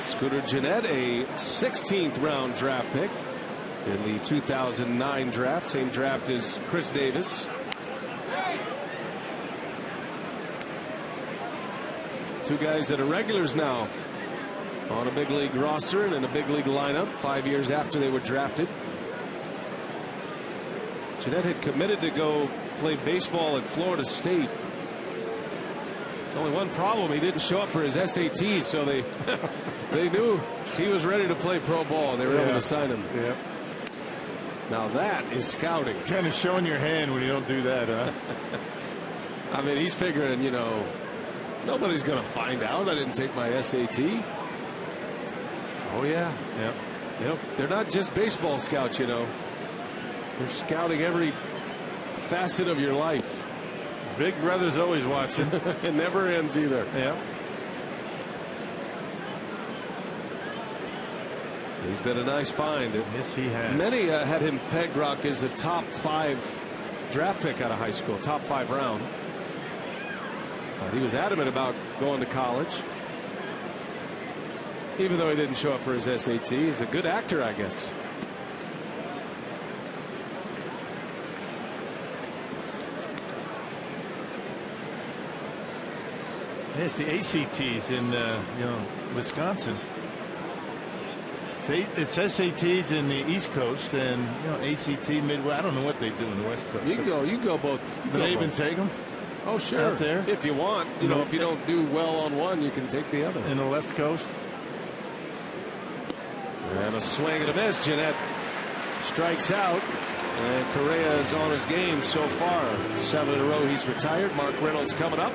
Scooter Gennett, a 16th round draft pick in the 2009 draft, same draft as Chris Davis. Two guys that are regulars now on a big league roster and in a big league lineup 5 years after they were drafted. Gennett had committed to go play baseball at Florida State. There's only one problem: he didn't show up for his SATs, so they knew he was ready to play pro ball, and they were able to sign him. Yep. Now that is scouting. Kind of showing your hand when you don't do that, huh? I mean, he's figuring, you know, nobody's going to find out I didn't take my SAT. Oh, yeah. Yep. Yep. They're not just baseball scouts, you know. They're scouting every facet of your life. Big Brother's always watching. It never ends either. Yep. He's been a nice find. Yes, he has. Many had him pegged, Rock, as a top 5 draft pick out of high school, top 5 round. He was adamant about going to college. Even though he didn't show up for his SAT, he's a good actor, I guess. It's the ACTs in Wisconsin. It's SATs in the East Coast and ACT Midwest. I don't know what they do in the West Coast. You can go both. Do they even take them? Oh, sure. Out there, if you want. If you don't do well on one, you can take the other. In the left coast. And a swing and a miss. Jeanette strikes out. And Correa is on his game so far. 7 in a row he's retired. Mark Reynolds coming up.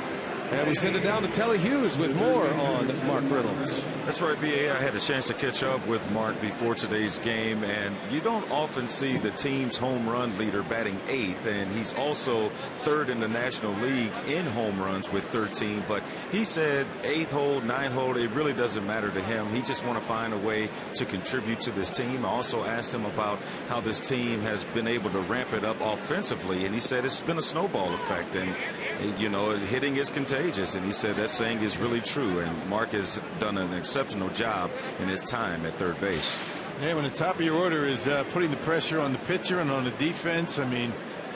And we send it down to Telly Hughes with more on Mark Reynolds. That's right, B.A. I had a chance to catch up with Mark before today's game, and you don't often see the team's home run leader batting 8th, and he's also 3rd in the National League in home runs with 13. But he said 8th hole, 9th hole, it really doesn't matter to him. He just want to find a way to contribute to this team. I also asked him about how this team has been able to ramp it up offensively, and he said it's been a snowball effect, and hitting is contagious, and he said that saying is really true, and Mark has done an exceptional job in his time at 3rd base. Yeah, when the top of your order is putting the pressure on the pitcher and on the defense, I mean,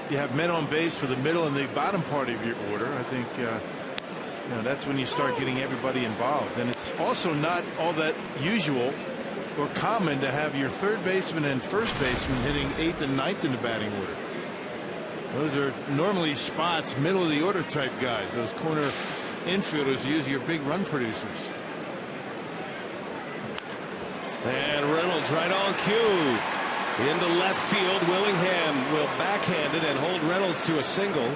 you have men on base for the middle and the bottom part of your order. I think that's when you start getting everybody involved, and it's also not all that usual or common to have your 3rd baseman and 1st baseman hitting 8th and 9th in the batting order. Those are normally spots, middle of the order type guys. Those corner infielders use your big run producers. And Reynolds right on cue. Into left field. Willingham will backhand it and hold Reynolds to a single.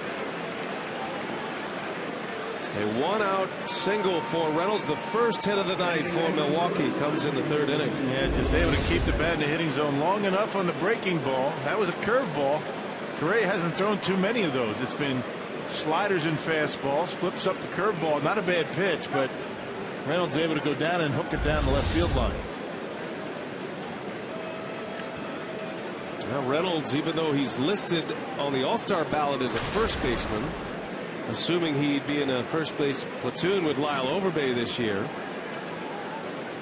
A 1-out single for Reynolds. The first hit of the night for Milwaukee comes in the 3rd inning. Yeah, just able to keep the bat in the hitting zone long enough on the breaking ball. That was a curveball. Correa hasn't thrown too many of those. It's been sliders and fastballs. Flips up the curveball. Not a bad pitch, but Reynolds able to go down and hook it down the left field line. Now Reynolds, even though he's listed on the All-Star ballot as a 1st baseman, assuming he'd be in a 1st base platoon with Lyle Overbay this year,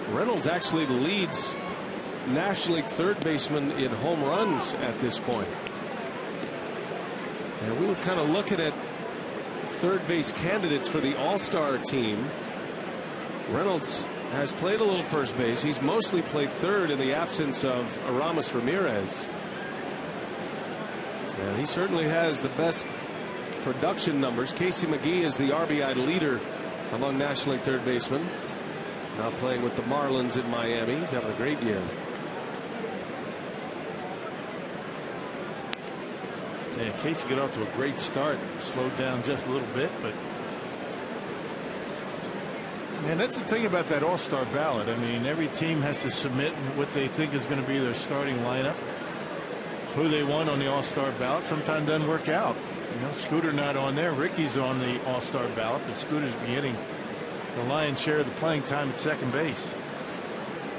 Reynolds actually leads National League 3rd baseman in home runs at this point. And we were kind of looking at 3rd base candidates for the All-Star team. Reynolds has played a little 1st base. He's mostly played 3rd in the absence of Aramis Ramirez. And he certainly has the best production numbers. Casey McGee is the RBI leader among National League 3rd basemen. Now playing with the Marlins in Miami. He's having a great year. Yeah, Casey got off to a great start. Slowed down just a little bit, but man, that's the thing about that All-Star ballot. I mean, every team has to submit what they think is going to be their starting lineup, who they want on the All-Star ballot. Sometimes doesn't work out. Scooter not on there. Ricky's on the All-Star ballot, but Scooter's getting the lion's share of the playing time at 2nd base.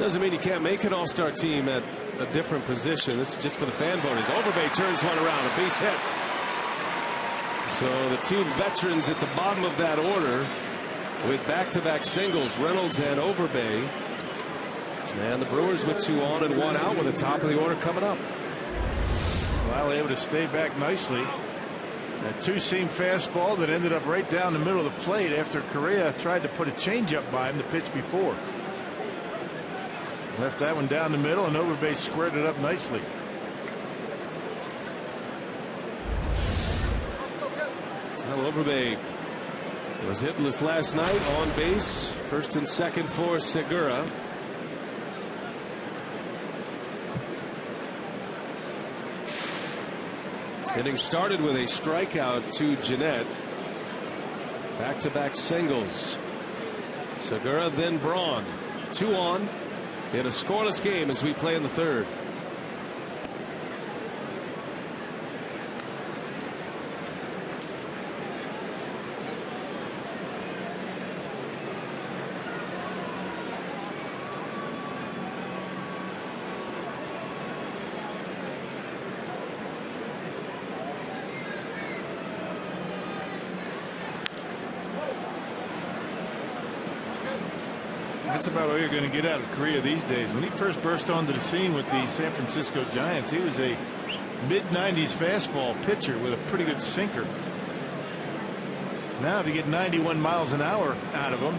Doesn't mean you can't make an All-Star team at a different position. This is just for the fan voters. Overbay turns one around, a base hit. So the 2 veterans at the bottom of that order with back-to-back singles, Reynolds and Overbay. And the Brewers with 2 on and 1 out with the top of the order coming up. Well, able to stay back nicely. That 2-seam fastball that ended up right down the middle of the plate after Correa tried to put a changeup by him the pitch before. Left that one down the middle, and Overbay squared it up nicely. Well, Overbay was hitless last night on base. 1st and 2nd for Segura. Inning started with a strikeout to Jeanette. Back-to-back singles. Segura, then Braun. 2 on in a scoreless game as we play in the 3rd. That's about all you're going to get out of Correa these days. When he first burst onto the scene with the San Francisco Giants, he was a mid-90s fastball pitcher with a pretty good sinker. Now if you get 91 miles an hour out of him,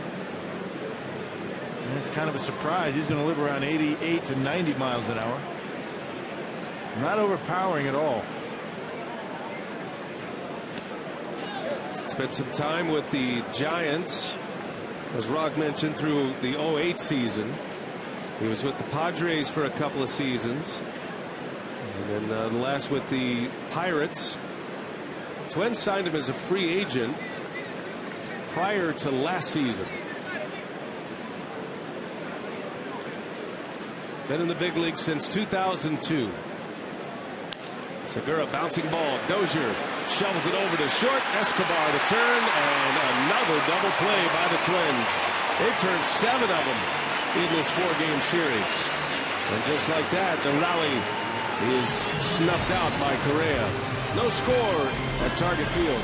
that's kind of a surprise. He's going to live around 88 to 90 miles an hour. Not overpowering at all. Spent some time with the Giants, as Rog mentioned, through the 08 season. He was with the Padres for a couple of seasons, and then the last with the Pirates. Twins signed him as a free agent prior to last season. Been in the big league since 2002. Segura bouncing ball. Dozier shovels it over to short. Escobar the turn, and another double play by the Twins. They've turned 7 of them in this 4-game series. And just like that, the rally is snuffed out by Correa. No score at Target Field.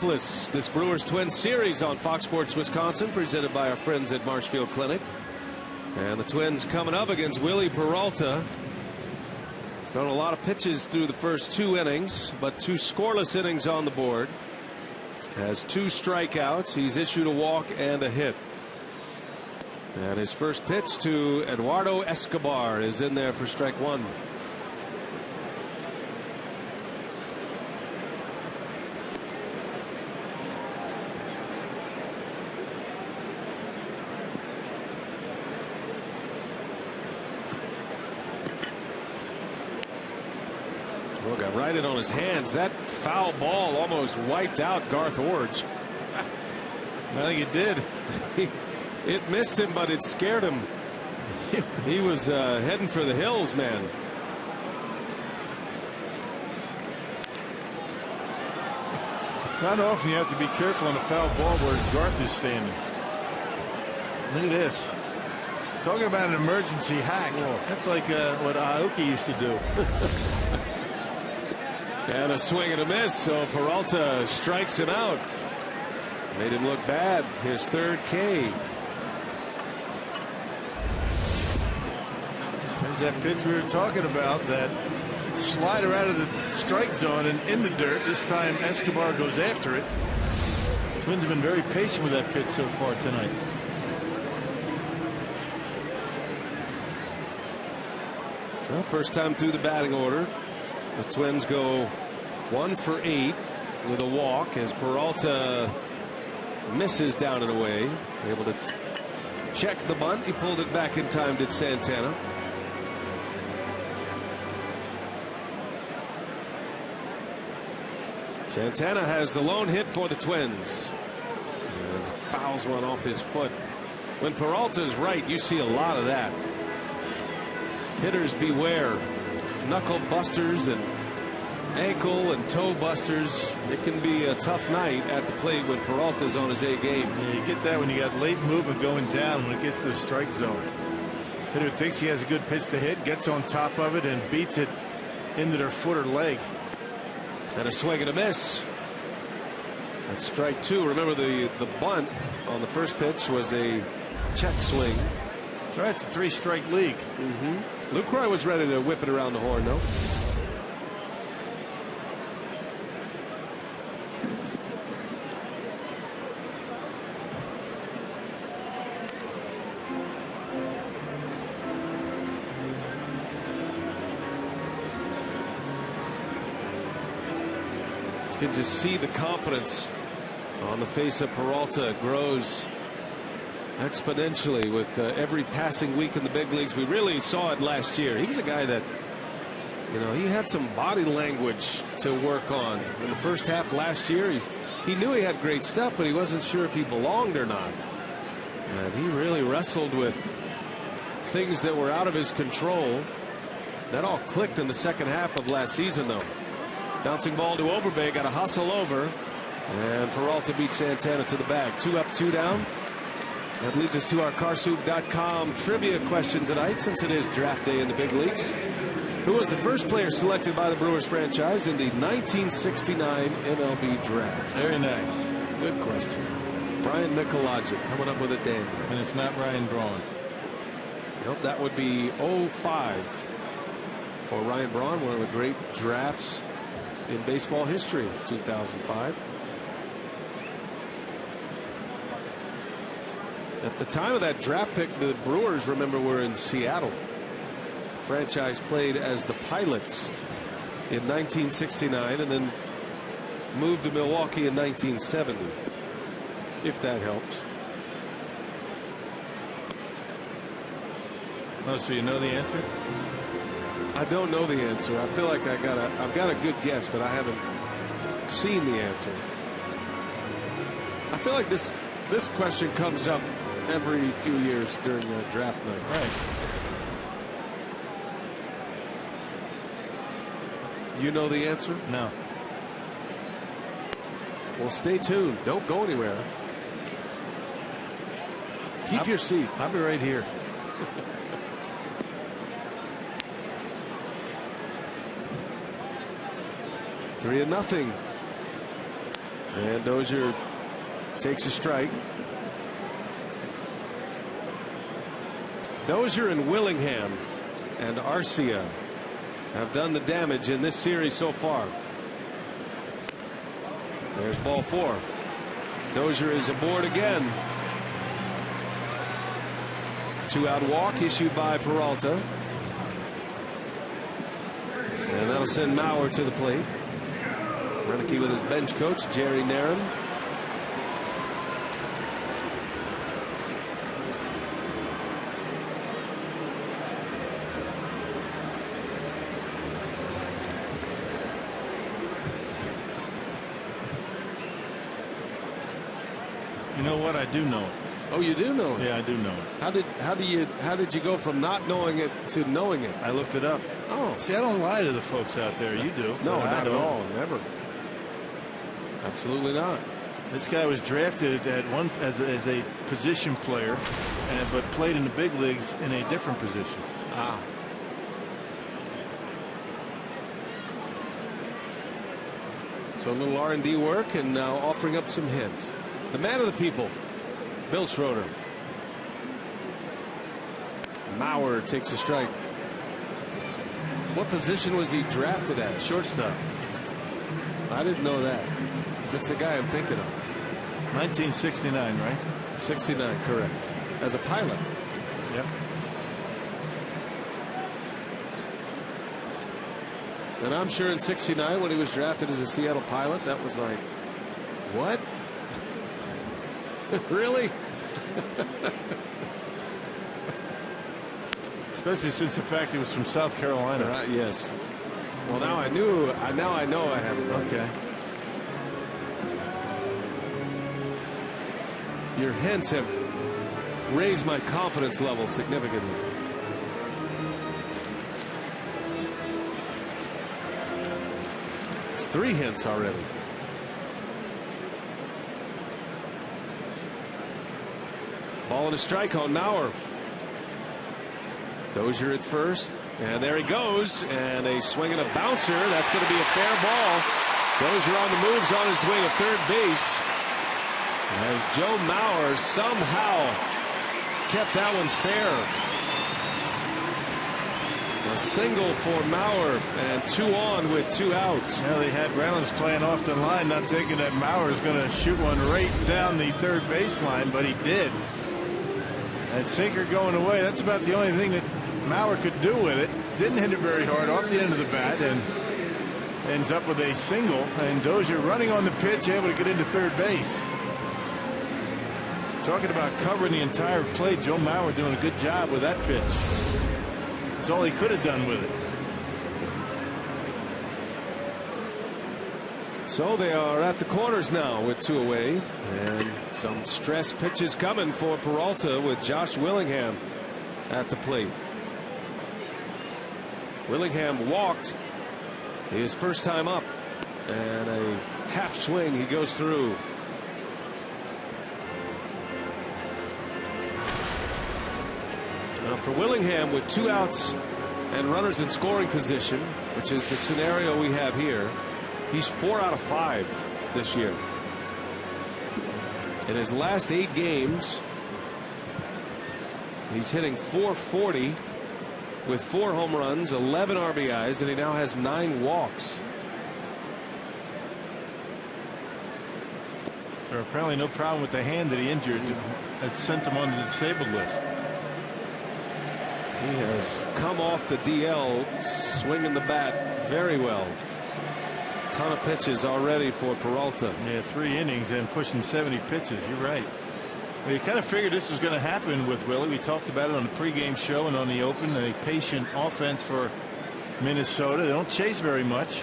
This Brewers Twins series on Fox Sports Wisconsin, presented by our friends at Marshfield Clinic. And the Twins coming up against Willie Peralta. He's thrown a lot of pitches through the first 2 innings, but 2 scoreless innings on the board. Has 2 strikeouts. He's issued a walk and a hit. And his first pitch to Eduardo Escobar is in there for strike 1. Well, got right in on his hands. That foul ball almost wiped out Garth Orge. I think it did. It missed him, but it scared him. He was heading for the hills, man. It's not often you have to be careful on a foul ball where Garth is standing. Look at this. Talking about an emergency hack. Whoa. That's like what Aoki used to do. And a swing and a miss, so Peralta strikes him out. Made him look bad. His 3rd K. There's that pitch we were talking about, that slider out of the strike zone and in the dirt. This time Escobar goes after it. Twins have been very patient with that pitch so far tonight. Well, first time through the batting order. The Twins go 1 for 8 with a walk as Peralta misses down and away. Able to check the bunt. He pulled it back in time, did Santana. Santana has the lone hit for the Twins. And fouls one off his foot. When Peralta's right, you see a lot of that. Hitters beware. Knuckle busters and ankle and toe busters. It can be a tough night at the plate when Peralta's on his A game. Yeah, you get that when you got late movement going down when it gets to the strike zone. Hitter thinks he has a good pitch to hit, gets on top of it, and beats it into their foot or leg. And a swing and a miss. That's strike 2. Remember, the bunt on the first pitch was a check swing. That's right. It's a 3-strike league. Lucroy was ready to whip it around the horn, though. You can just see the confidence on the face of Peralta grows exponentially with every passing week in the big leagues. We really saw it last year. He was a guy that, you know, he had some body language to work on in the first half last year. He knew he had great stuff, but he wasn't sure if he belonged or not. And he really wrestled with things that were out of his control. That all clicked in the second half of last season, though. Bouncing ball to Overbay, got a hustle over, and Peralta beats Santana to the bag. 2 up, 2 down. That leads us to our carsoup.com trivia question tonight, since it is draft day in the big leagues. Who was the first player selected by the Brewers franchise in the 1969 MLB draft? Very nice. Good question. Brian Mikulajic coming up with a dandy. And it's not Ryan Braun. Nope, that would be 05 for Ryan Braun, one of the great drafts in baseball history, 2005. At the time of that draft pick, the Brewers, remember, were in Seattle. The franchise played as the Pilots in 1969 and then moved to Milwaukee in 1970, if that helps. Oh, so you know the answer? I don't know the answer. I feel like I've got a good guess, but I haven't seen the answer. I feel like this question comes up every few years during the draft night. Right. You know the answer? No. Well, stay tuned. Don't go anywhere. Keep your seat. I'll be right here. 3-0. And Dozier takes a strike. Dozier and Willingham and Arcia have done the damage in this series so far. There's ball 4. Dozier is aboard again. 2-out walk issued by Peralta. And that'll send Mauer to the plate. Renicky with his bench coach, Jerry Naron. You know what? I do know it. Oh, you do know it? Yeah, I do know it. How did you go from not knowing it to knowing it? I looked it up. Oh. See, I don't lie to the folks out there. You do. No, not at all. Never. Absolutely not. This guy was drafted at one as a position player, but played in the big leagues in a different position. Ah. So a little R&D work and now offering up some hints. The man of the people, Bill Schroeder. Mauer takes a strike. What position was he drafted at? Shortstop. I didn't know that. That's the guy I'm thinking of. 1969, right? 69, correct. As a pilot. Yep. And I'm sure in 69 when he was drafted as a Seattle Pilot, that was like, what? Really? Especially since the fact he was from South Carolina. Right, yes. Well, now I knew. Now I know I have it right. Okay. Your hints have raised my confidence level significantly. 3 hits already. Ball and a strike on Mauer. Dozier at first, and there he goes, and a swing and a bouncer. That's going to be a fair ball. Dozier on the moves on his way to third base, as Joe Mauer somehow kept that one fair. A single for Mauer, and 2 on with 2 outs. Well, they had Reynolds playing off the line, not thinking that Mauer was going to shoot one right down the third baseline, but he did. That sinker going away, that's about the only thing that Mauer could do with it. Didn't hit it very hard off the end of the bat, and ends up with a single. And Dozier running on the pitch, able to get into third base. Talking about covering the entire plate, Joe Mauer doing a good job with that pitch. That's all he could have done with it. So they are at the corners now with 2 away, and some stress pitches coming for Peralta with Josh Willingham at the plate. Willingham walked his first time up, and a half swing, he goes through. Now for Willingham, with 2 outs and runners in scoring position, which is the scenario we have here, he's 4 out of 5 this year. In his last 8 games, he's hitting .440 with 4 home runs, 11 RBIs, and he now has 9 walks. So apparently no problem with the hand that he injured that sent him on the disabled list. He has come off the DL swinging the bat very well. Ton of pitches already for Peralta. Yeah, 3 innings and pushing 70 pitches. You're right. Well, you kind of figured this was going to happen with Willie. We talked about it on the pregame show and on the open. A patient offense for Minnesota. They don't chase very much.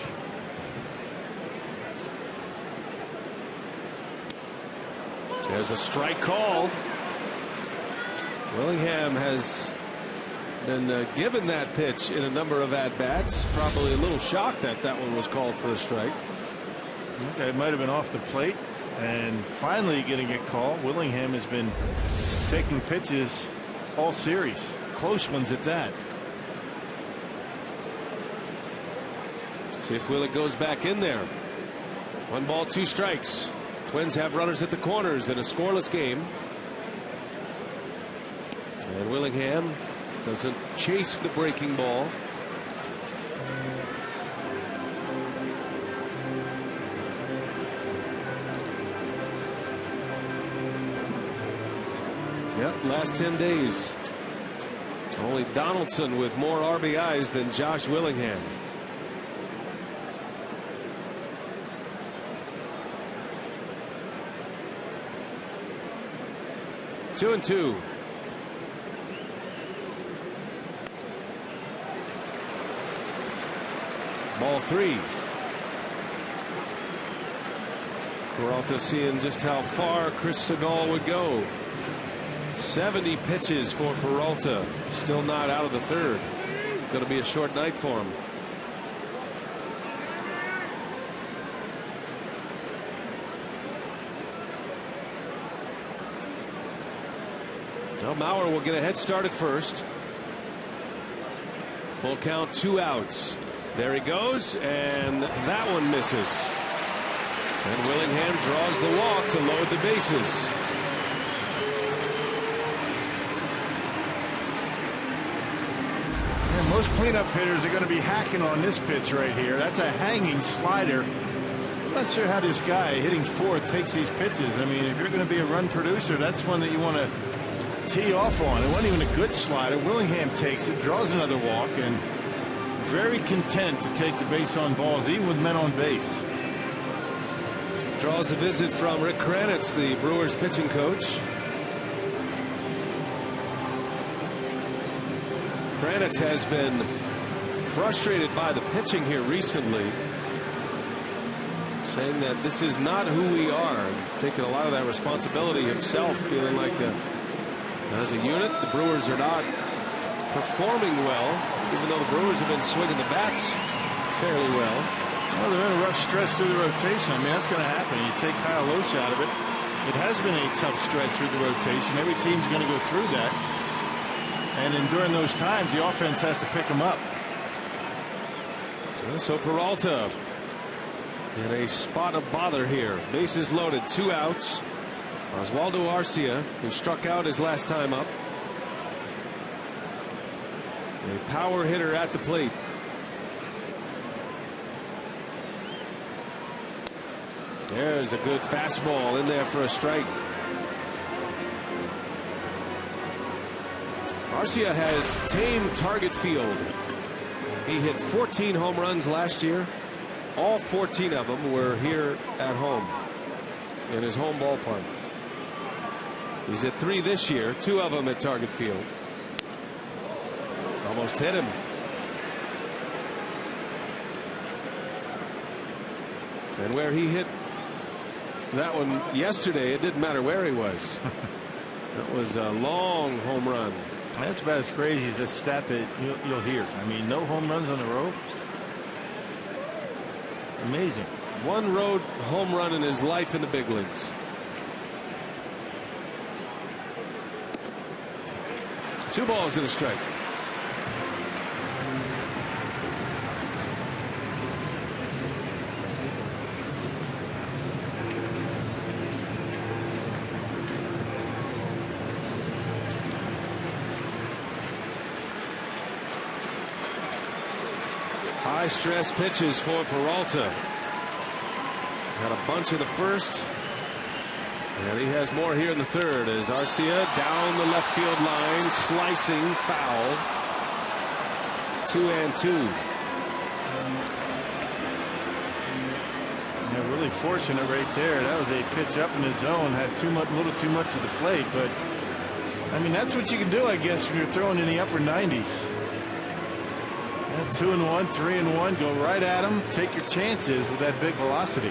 There's a strike call. Willingham has been given that pitch in a number of at-bats. Probably a little shocked that that one was called for a strike. Okay, it might have been off the plate, and finally getting a call. Willingham has been taking pitches all series, close ones at that. See if Willie goes back in there. 1 ball, 2 strikes. Twins have runners at the corners in a scoreless game, and Willingham doesn't chase the breaking ball. Yep, last 10 days. Only Donaldson with more RBIs than Josh Willingham. Two and 2. Ball 3. Peralta seeing just how far Chris Segal would go. 70 pitches for Peralta. Still not out of the third. Going to be a short night for him. Well, Mauer will get a head start at first. Full count, 2 outs. There he goes, and that one misses. And Willingham draws the walk to load the bases. Yeah, most cleanup hitters are going to be hacking on this pitch right here. That's a hanging slider. I'm not sure how this guy hitting 4th takes these pitches. I mean, if you're going to be a run producer, that's one that you want to tee off on. It wasn't even a good slider. Willingham takes it, draws another walk, and very content to take the base on balls, even with men on base. Draws a visit from Rick Kranitz, the Brewers pitching coach. Kranitz has been frustrated by the pitching here recently, saying that this is not who we are, taking a lot of that responsibility himself, feeling like as a unit the Brewers are not performing well, even though the Brewers have been swinging the bats fairly well. Well, they're in a rough stretch through the rotation. I mean, that's going to happen. You take Kyle Loesch out of it. It has been a tough stretch through the rotation. Every team's going to go through that. And during those times, the offense has to pick them up. So Peralta in a spot of bother here. Bases loaded, 2 outs. Oswaldo Arcia, who struck out his last time up. A power hitter at the plate. There's a good fastball in there for a strike. Arcia has tamed Target Field. He hit 14 home runs last year. All 14 of them were here at home in his home ballpark. He's hit 3 this year, 2 of them at Target Field. Almost hit him. And where he hit that one yesterday, it didn't matter where he was. That was a long home run. That's about as crazy as a stat that you'll hear. I mean, no home runs on the road. Amazing. 1 road home run in his life in the big leagues. 2 balls and a strike. High stress pitches for Peralta. Got a bunch in the first. And he has more here in the third as Arcia down the left field line, slicing foul. 2-2. Yeah, really fortunate right there. That was a pitch up in the zone. Had a little too much of the plate, but I mean that's what you can do, I guess, when you're throwing in the upper 90s. 2-1, 3-1, go right at him. Take your chances with that big velocity.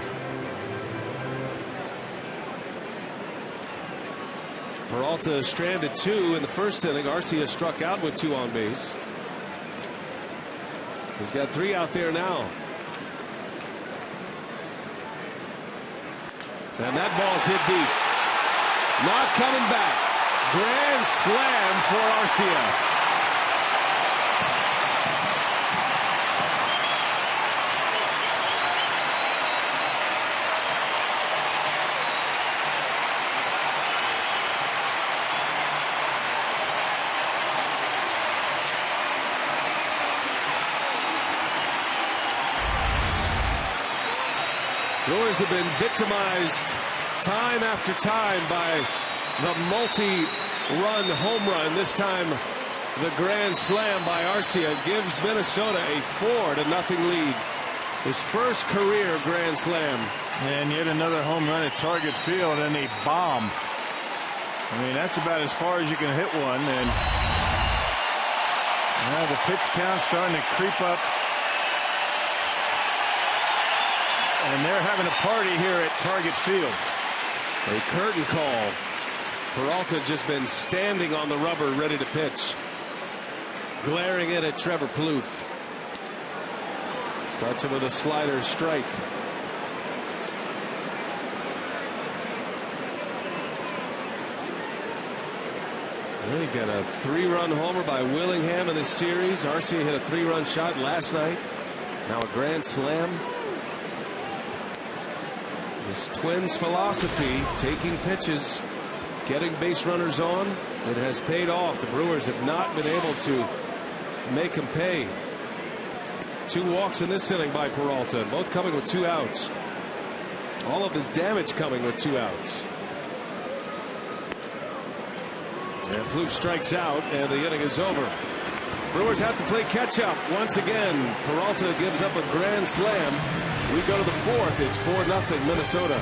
Peralta stranded 2 in the first inning. Arcia struck out with 2 on base. He's got 3 out there now. And that ball's hit deep. Not coming back. Grand slam for Arcia. Brewers have been victimized time after time by the multi-run home run. This time the grand slam by Arcia gives Minnesota a 4-0 lead. His first career grand slam. And yet another home run at Target Field and a bomb. I mean, that's about as far as you can hit one. And now the pitch count's starting to creep up. And they're having a party here at Target Field. A curtain call. Peralta just been standing on the rubber ready to pitch. Glaring in at Trevor Plouffe. Starts him with a slider strike. He got a 3-run homer by Willingham in this series. Arcia hit a 3-run shot last night. Now a grand slam. This Twins philosophy, taking pitches, getting base runners on, it has paid off. The Brewers have not been able to make them pay. 2 walks in this inning by Peralta, both coming with 2 outs. All of his damage coming with 2 outs. And Plouffe strikes out, and the inning is over. Brewers have to play catch up once again. Peralta gives up a grand slam. We go to the 4th. It's 4-0 Minnesota.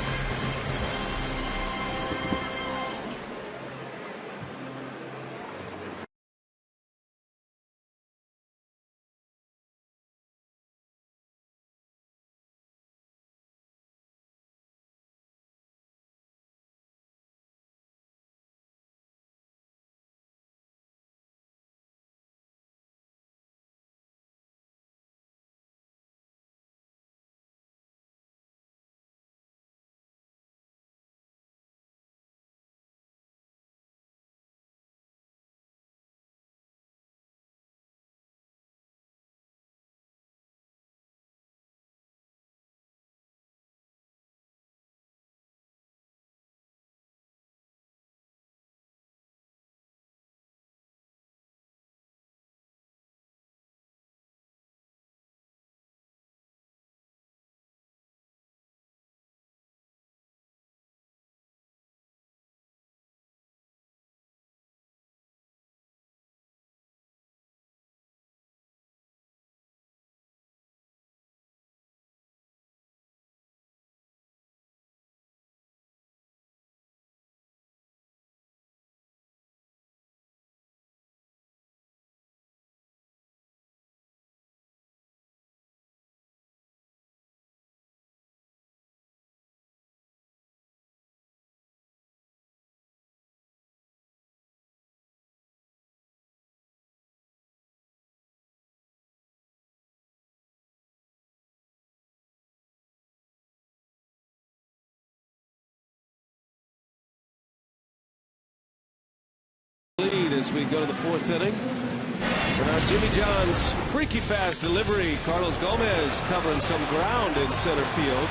as we go to the fourth inning. And now Jimmy John's freaky fast delivery. Carlos Gomez covering some ground in center field,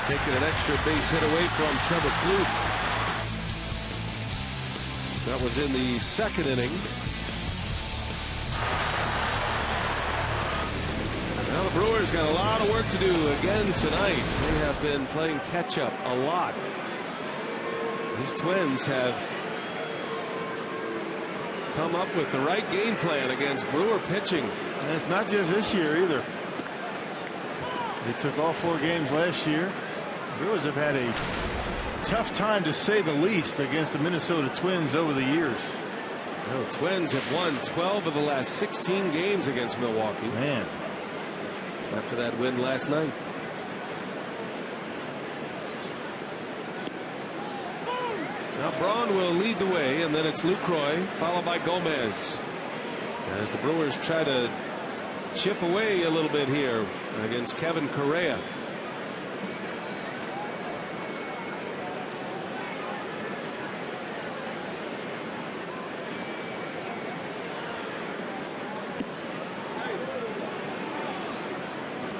taking an extra base hit away from Trevor Plouffe. That was in the second inning. Now the Brewers got a lot of work to do again tonight. They have been playing catch up a lot. These Twins have come up with the right game plan against Brewer pitching. And it's not just this year either. They took all 4 games last year. The Brewers have had a tough time, to say the least, against the Minnesota Twins over the years. The Twins have won 12 of the last 16 games against Milwaukee. Man. After that win last night. Now Braun will lead the way, and then it's Lucroy followed by Gomez as the Brewers try to chip away a little bit here against Kevin Correa.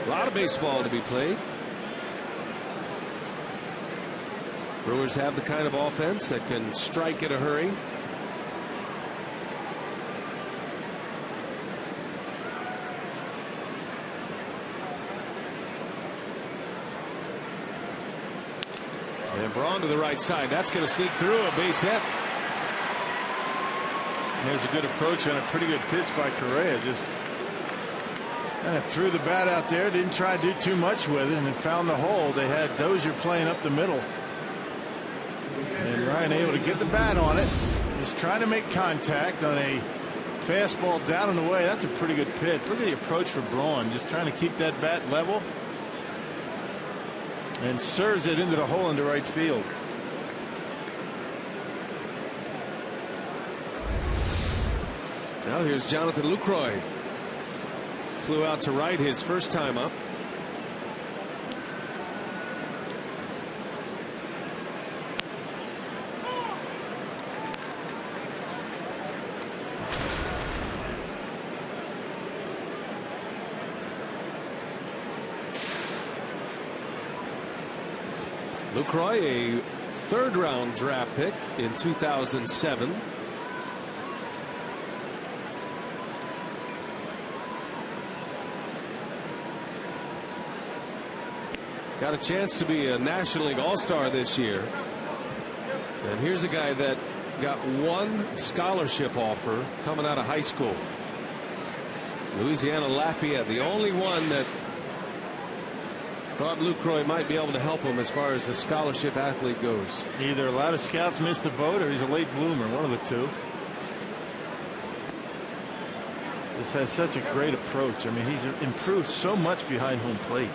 A lot of baseball to be played. Brewers have the kind of offense that can strike in a hurry. And Braun to the right side. That's going to sneak through a base hit. There's a good approach on a pretty good pitch by Correa. Just kind of threw the bat out there. Didn't try to do too much with it, and then found the hole. They had Dozier playing up the middle. And Ryan able to get the bat on it. Just trying to make contact on a fastball down and away. That's a pretty good pitch. Look at the approach for Braun. Just trying to keep that bat level. And serves it into the hole into right field. Now here's Jonathan Lucroy. Flew out to right his first time up. Lucroy, a third-round draft pick in 2007. Got a chance to be a National League All-Star this year. And here's a guy that got one scholarship offer coming out of high school. Louisiana Lafayette, the only one that thought Lucroy might be able to help him as far as the scholarship athlete goes. Either a lot of scouts missed the boat or he's a late bloomer, one of the two. This has such a great approach. I mean, he's improved so much behind home plate.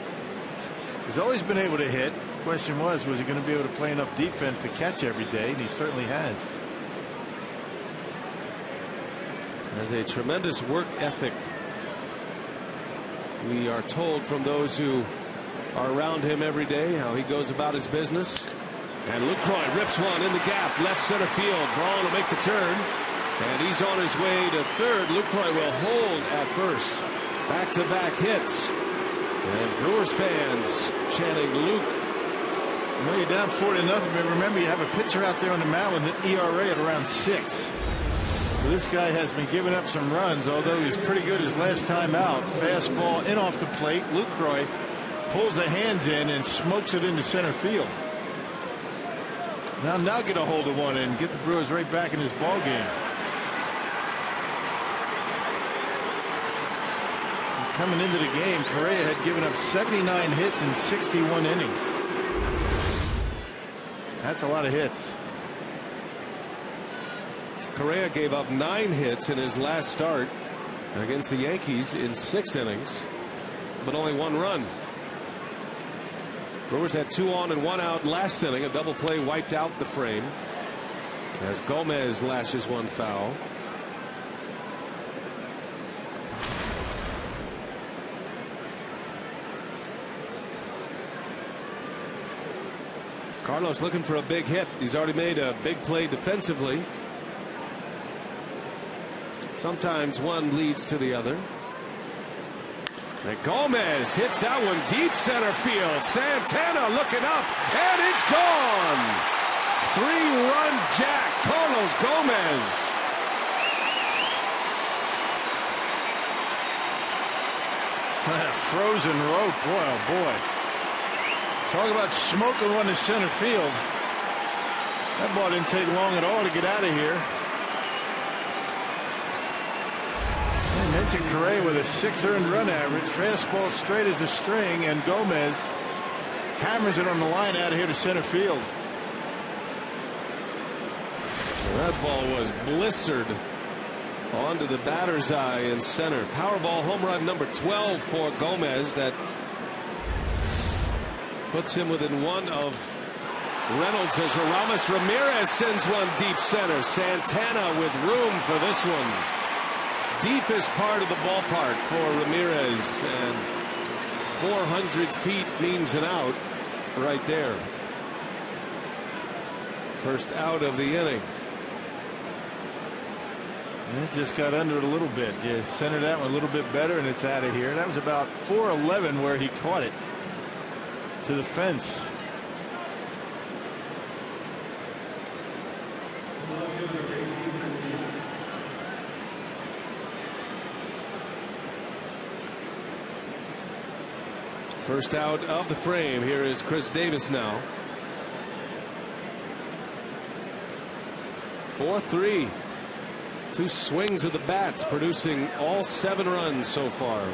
He's always been able to hit. The question was he going to be able to play enough defense to catch every day, and he certainly has. Has a tremendous work ethic, we are told from those who are around him every day, how he goes about his business. And Lucroy rips one in the gap, left center field. Braun will make the turn, and he's on his way to third. Lucroy will hold at first. Back-to-back hits, and Brewers fans chanting Luke. Well, you're down 4-0, but remember you have a pitcher out there on the mound with an ERA at around 6. So this guy has been giving up some runs, although he was pretty good his last time out. Fastball in off the plate. Lucroy pulls the hands in and smokes it into center field. Now get a hold of one and get the Brewers right back in this ball game. Coming into the game, Correa had given up 79 hits in 61 innings. That's a lot of hits. Correa gave up 9 hits in his last start against the Yankees in 6 innings, but only 1 run. Brewers had 2 on and 1 out last inning. A double play wiped out the frame as Gomez lashes one foul. Carlos looking for a big hit. He's already made a big play defensively. Sometimes one leads to the other. And Gomez hits that one deep center field. Santana looking up, and it's gone. 3-run jack, Carlos Gomez. Frozen rope, boy, oh boy. Talk about smoking one to center field. That ball didn't take long at all to get out of here. Mention Correa with a 6 earned run average. Fastball straight as a string, and Gomez hammers it on the line out of here to center field. That ball was blistered onto the batter's eye in center. Powerball home run number 12 for Gomez. That puts him within one of Reynolds as Ramos Ramirez sends one deep center. Santana with room for this one. Deepest part of the ballpark for Ramirez, and 400 feet means an out right there. First out of the inning. And it just got under it a little bit. You center that one a little bit better, and it's out of here. That was about 411 where he caught it to the fence. First out of the frame. Here is Chris Davis now. 4-3. 2 swings of the bats, producing all 7 runs so far.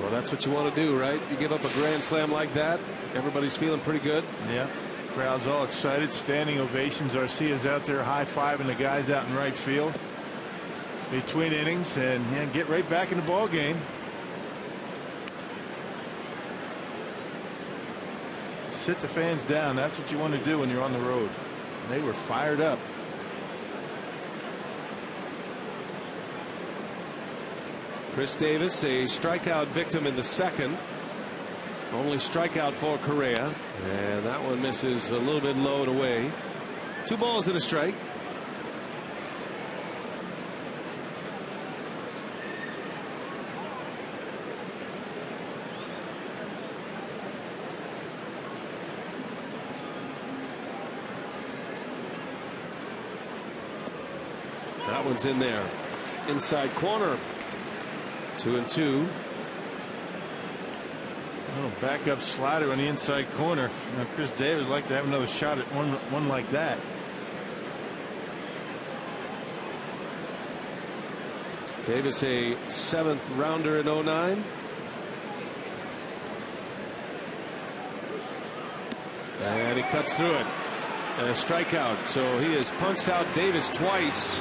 Well, that's what you want to do, right? You give up a grand slam like that, everybody's feeling pretty good. Yeah. Crowd's all excited. Standing ovations. Arcia's out there high-fiving the guys out in right field between innings, and get right back in the ball game. Sit the fans down. That's what you want to do when you're on the road. They were fired up. Chris Davis, a strikeout victim in the second. Only strikeout for Correa, and that one misses a little bit low and away. 2 balls and a strike. That one's in there. Inside corner. 2-2. Oh, backup slider on the inside corner. Now, Chris Davis would like to have another shot at one like that. Davis, a 7th rounder in 09. And he cuts through it. And a strikeout. So he has punched out Davis twice.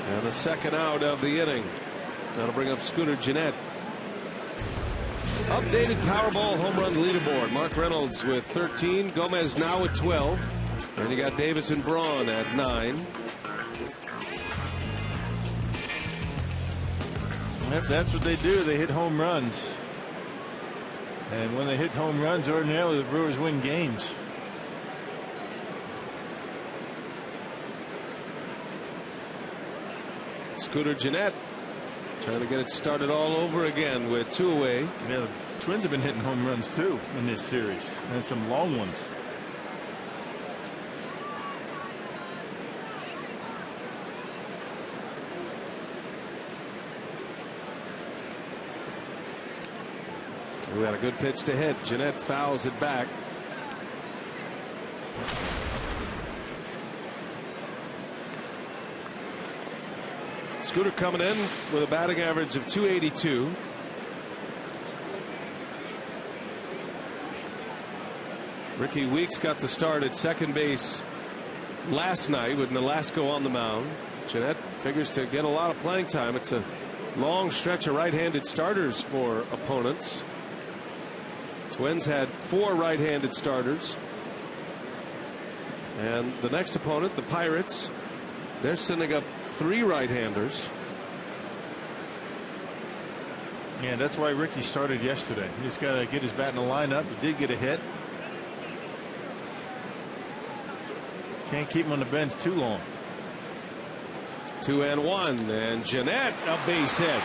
And the second out of the inning. That'll bring up Scooter Gennett. Updated Powerball home run leaderboard. Mark Reynolds with 13. Gomez now at 12. And you got Davis and Braun at 9. Yep, that's what they do. They hit home runs. And when they hit home runs, ordinarily the Brewers win games. Scooter Gennett trying to get it started all over again with 2 away. Yeah, the Twins have been hitting home runs too in this series, and some long ones. We had a good pitch to hit. Gennett fouls it back. Scooter coming in with a batting average of .282. Ricky Weeks got the start at second base last night with Nolasco on the mound. Gennett figures to get a lot of playing time. It's a long stretch of right-handed starters for opponents. Twins had 4 right-handed starters. And the next opponent, the Pirates, they're sending up 3 right-handers. Yeah, that's why Ricky started yesterday. He just got to get his bat in the lineup. He did get a hit. Can't keep him on the bench too long. 2-1, and Jeanette a base hit.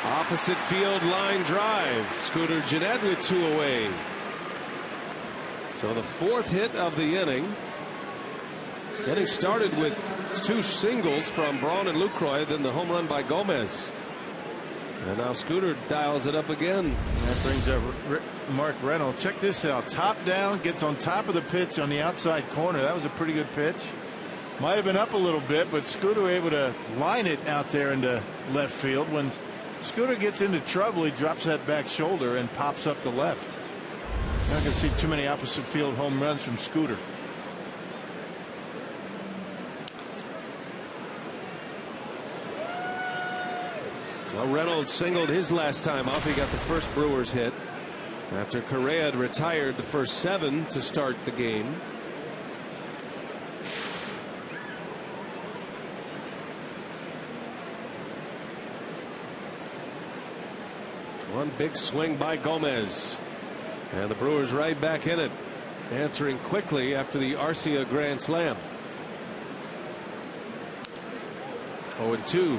Opposite field line drive. Scooter Jeanette with 2 away. So the 4th hit of the inning. Inning started with 2 singles from Braun and Lucroy, then the home run by Gomez. And now Scooter dials it up again. That brings up Mark Reynolds. Check this out. Top down, gets on top of the pitch on the outside corner. That was a pretty good pitch. Might have been up a little bit, but Scooter able to line it out there into left field. When Scooter gets into trouble, he drops that back shoulder and pops up the left. You're not going to see too many opposite field home runs from Scooter. Well, Reynolds singled his last time up. He got the first Brewers hit after Correa had retired the first 7 to start the game. One big swing by Gomez, and the Brewers right back in it, answering quickly after the Arcia grand slam. 0-2.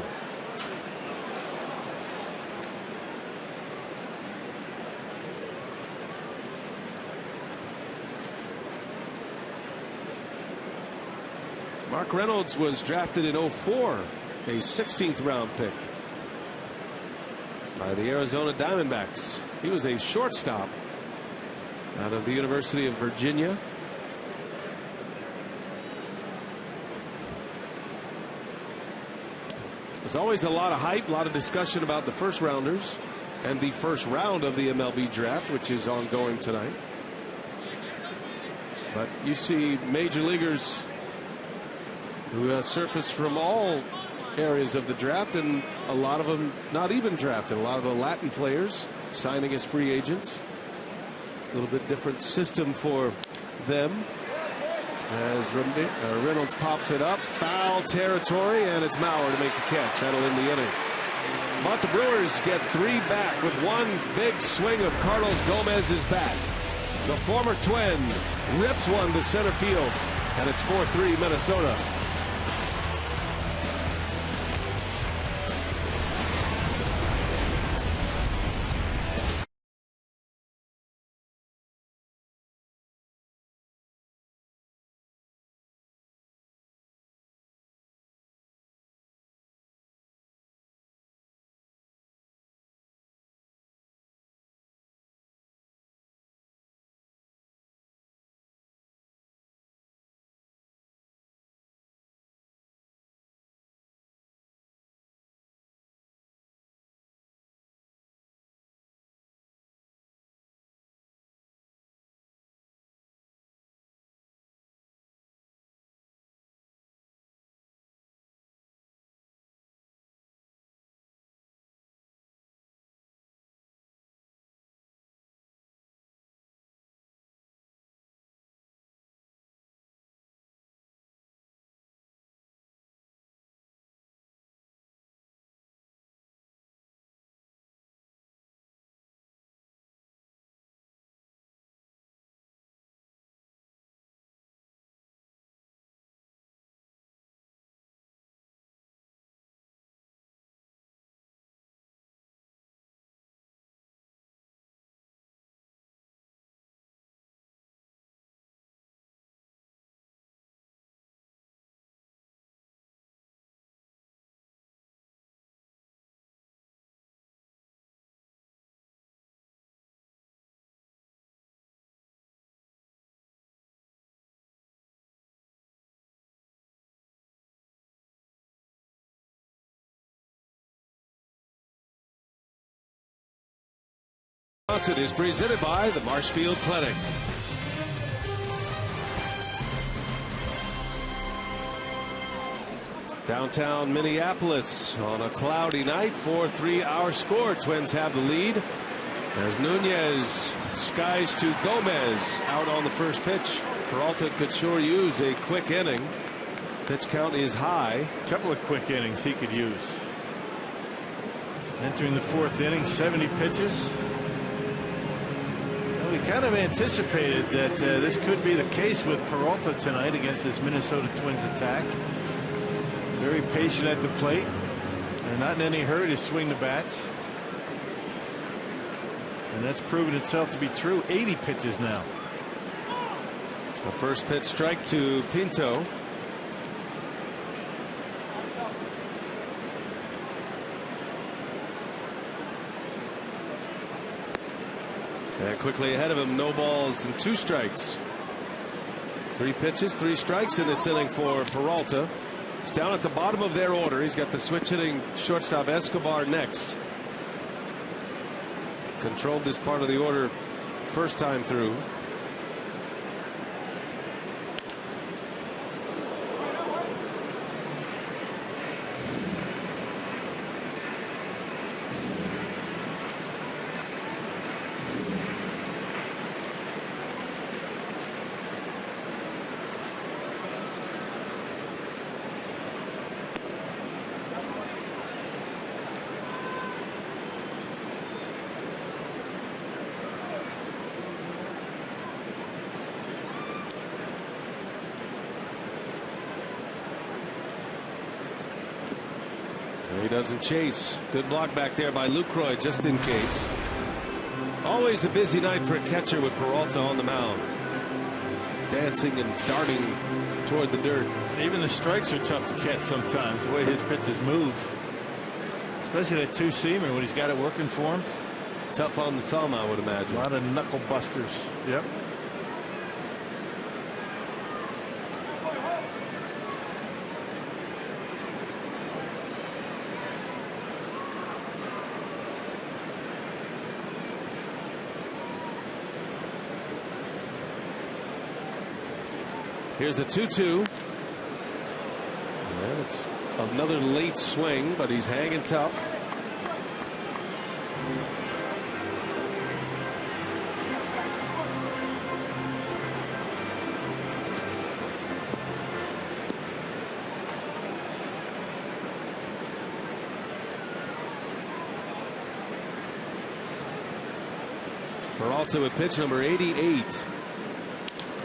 Mark Reynolds was drafted in 2004, a 16th round pick by the Arizona Diamondbacks. He was a shortstop out of the University of Virginia. There's always a lot of hype, a lot of discussion about the first rounders and the first round of the MLB draft, which is ongoing tonight. But you see major leaguers who surface from all areas of the draft, and a lot of them not even drafted. A lot of the Latin players signing as free agents. A little bit different system for them. As Reynolds pops it up, foul territory, and it's Mauer to make the catch. That'll end the inning. But the Brewers get 3 back with one big swing of Carlos Gomez's bat. The former Twin rips one to center field, and it's 4-3 Minnesota. It is presented by the Marshfield Clinic. Downtown Minneapolis on a cloudy night. 4-3 our score. Twins have the lead as Nunez skies to Gomez out on the first pitch. Peralta could sure use a quick inning. Pitch count is high. A couple of quick innings he could use. Entering the fourth inning, 70 pitches. Well, we kind of anticipated that this could be the case with Peralta tonight against this Minnesota Twins attack. Very patient at the plate. They're not in any hurry to swing the bats. And that's proven itself to be true. 80 pitches now. A first pitch strike to Pinto. And quickly ahead of him, no balls and 2 strikes. 3 pitches, 3 strikes in this inning for Peralta. He's down at the bottom of their order. He's got the switch hitting shortstop Escobar next. Controlled this part of the order first time through. He doesn't chase. Good block back there by Lucroy just in case. Always a busy night for a catcher with Peralta on the mound. Dancing and darting toward the dirt. Even the strikes are tough to catch sometimes, the way his pitches move. Especially that two-seamer when he's got it working for him. Tough on the thumb, I would imagine. A lot of knuckle busters. Yep. Here's a 2-2. And it's another late swing, but he's hanging tough. Peralta with pitch number 88.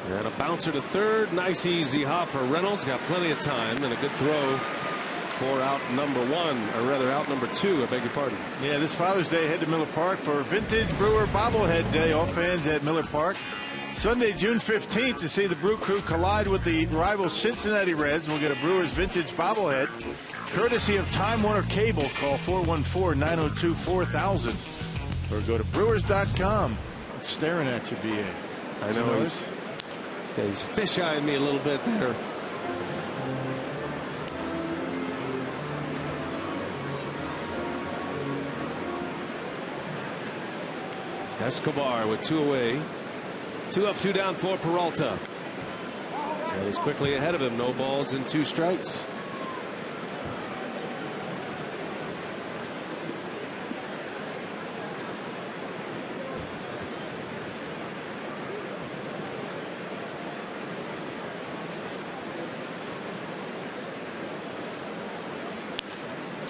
And a bouncer to third. Nice easy hop for Reynolds. Got plenty of time and a good throw for out number 1, or rather out number 2. I beg your pardon. Yeah, this Father's Day, head to Miller Park for Vintage Brewer Bobblehead Day. All fans at Miller Park. Sunday, June 15th, to see the Brew Crew collide with the rival Cincinnati Reds. We'll get a Brewers vintage bobblehead courtesy of Time Warner Cable. Call 414-902-4000 or go to brewers.com. It's staring at you, B.A. I know he's fish-eyeing me a little bit there. Escobar with 2 away. 2 up, 2 down for Peralta. And he's quickly ahead of him. No balls and 2 strikes.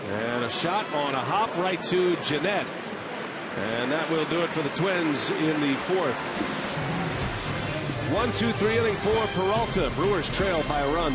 And a shot on a hop right to Jeanette. And that will do it for the Twins in the 4th. 1-2-3 inning for Peralta. Brewers trail by a run.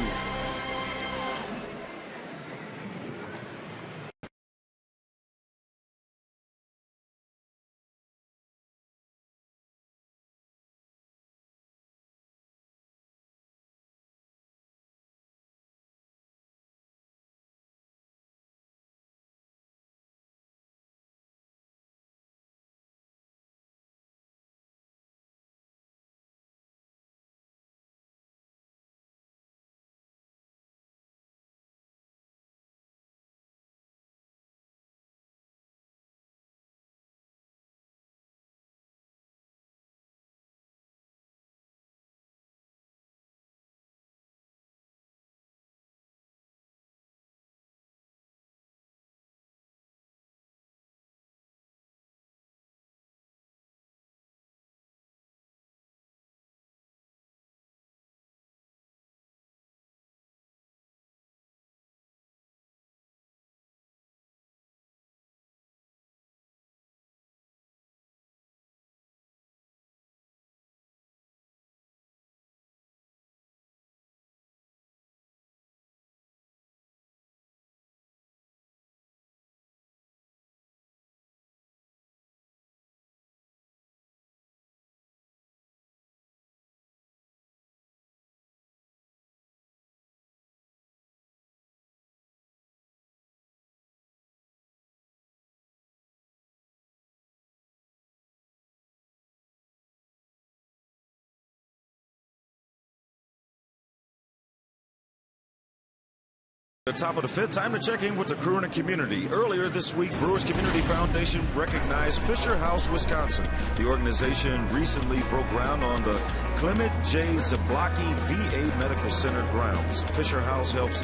The top of the fifth, time to check in with the crew and the community. Earlier this week, Brewers Community Foundation recognized Fisher House, Wisconsin. The organization recently broke ground on the Clement J. Zablocki VA Medical Center grounds. Fisher House helps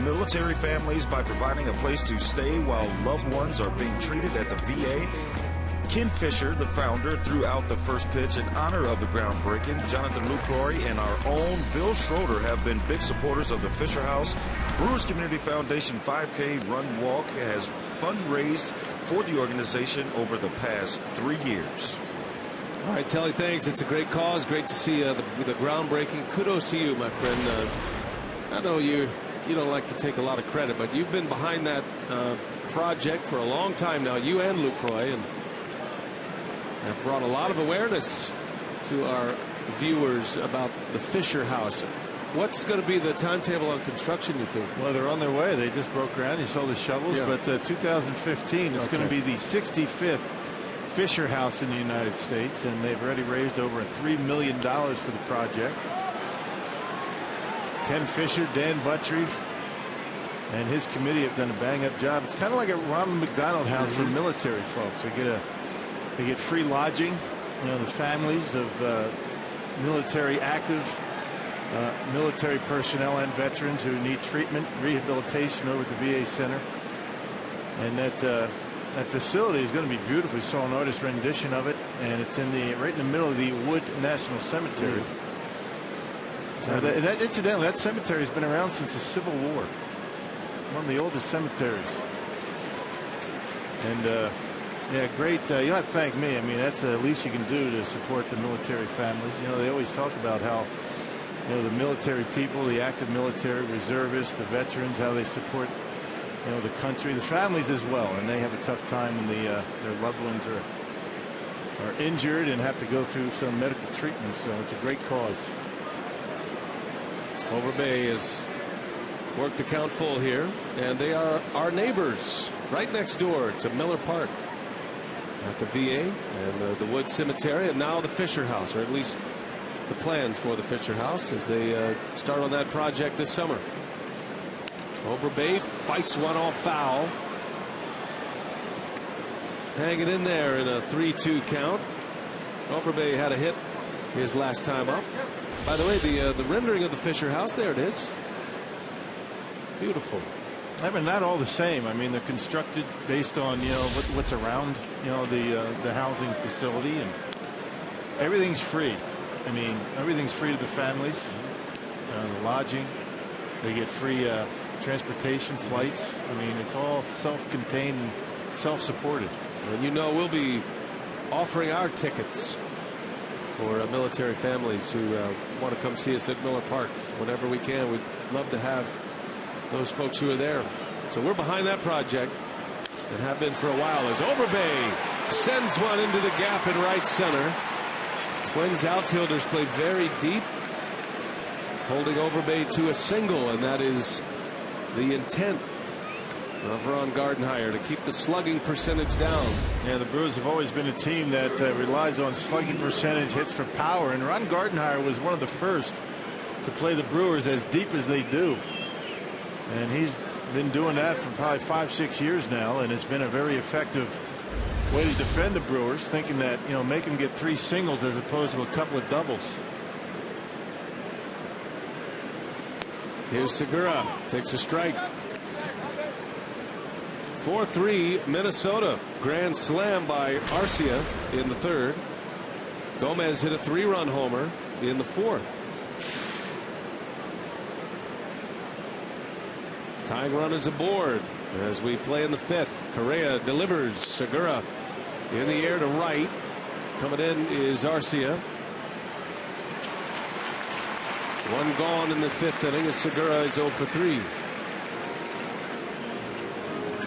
military families by providing a place to stay while loved ones are being treated at the VA. Ken Fisher, the founder, threw out the first pitch in honor of the groundbreaking. Jonathan Lucroy and our own Bill Schroeder have been big supporters of the Fisher House. Brewers Community Foundation 5K Run Walk has fundraised for the organization over the past 3 years. All right, Telly, thanks. It's a great cause. Great to see the groundbreaking. Kudos to you, my friend. I know you don't like to take a lot of credit, but you've been behind that project for a long time now, you and Lucroy, and have brought a lot of awareness to our viewers about the Fisher House. What's going to be the timetable on construction, you think? Well, they're on their way. They just broke ground. You saw the shovels. Yeah. But 2015, it's going to be the 65th Fisher House in the United States, and they've already raised over $3 million for the project. Ken Fisher, Dan Buttry, and his committee have done a bang-up job. It's kind of like a Ronald McDonald House for military folks. They get free lodging. You know, the families of military active military personnel and veterans who need treatment, rehabilitation over at the VA Center. And that facility is going to be beautiful. We saw an artist rendition of it, and it's right in the middle of the Wood National Cemetery. Incidentally, that cemetery has been around since the Civil War. One of the oldest cemeteries. And yeah, great. You don't have to thank me. I mean, that's the least you can do to support the military families. You know, they always talk about how, you know, the military people, the active military, reservists, the veterans, how they support, you know, the country, the families as well. And they have a tough time when their loved ones are injured and have to go through some medical treatment. So it's a great cause. Overbay has worked the count full here, and they are our neighbors right next door to Miller Park at the VA and the Wood Cemetery, and now the Fisher House, or at least the plans for the Fisher House as they start on that project this summer. Overbay fights one off foul. Hanging in there in a 3-2 count. Overbay had a hit his last time up. By the way, the rendering of the Fisher House, there it is. Beautiful. I mean, not all the same. I mean, they're constructed based on, you know, what's around, you know, the housing facility, and everything's free. I mean, everything's free to the families. The lodging, they get free transportation, flights. I mean, it's all self-contained and self-supported. And you know, we'll be offering our tickets for military families who want to come see us at Miller Park whenever we can. We'd love to have those folks who are there. So we're behind that project and have been for a while as Overbay sends one into the gap in right center. Twins outfielders play very deep, holding Overbay to a single, and that is the intent of Ron Gardenhire, to keep the slugging percentage down. Yeah, the Brewers have always been a team that relies on slugging percentage, hits for power, and Ron Gardenhire was one of the first to play the Brewers as deep as they do. And he's been doing that for probably 5-6 years now, and it's been a very effective way to defend the Brewers, thinking that, you know, make them get 3 singles as opposed to a couple of doubles. Here's Segura, takes a strike. 4-3 Minnesota. Grand slam by Arcia in the third. Gomez hit a 3-run homer in the fourth. Tying run is aboard as we play in the fifth. Correa delivers. Segura in the air to right. Coming in is Arcia. One gone in the fifth inning as Segura is 0 for 3.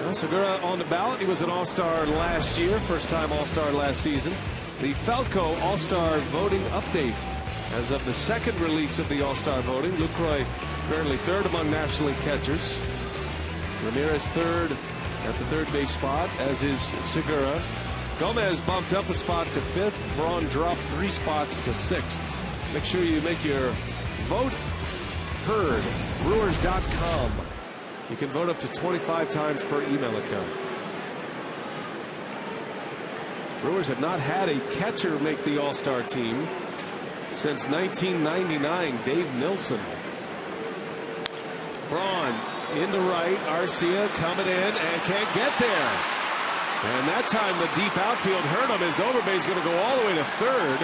Well, Segura on the ballot. He was an All-Star last year, first time All-Star last season. The Falco All-Star voting update. As of the second release of the All-Star voting, Lucroy currently third among National League catchers. Ramirez third at the third base spot, as is Segura. Gomez bumped up a spot to fifth. Braun dropped 3 spots to sixth. Make sure you make your vote heard. Brewers.com. You can vote up to 25 times per email account. Brewers have not had a catcher make the All-Star team since 1999, Dave Nilsson. Braun into right, Arcia coming in and can't get there. And that time the deep outfield hurt him. His overbay is going to go all the way to third.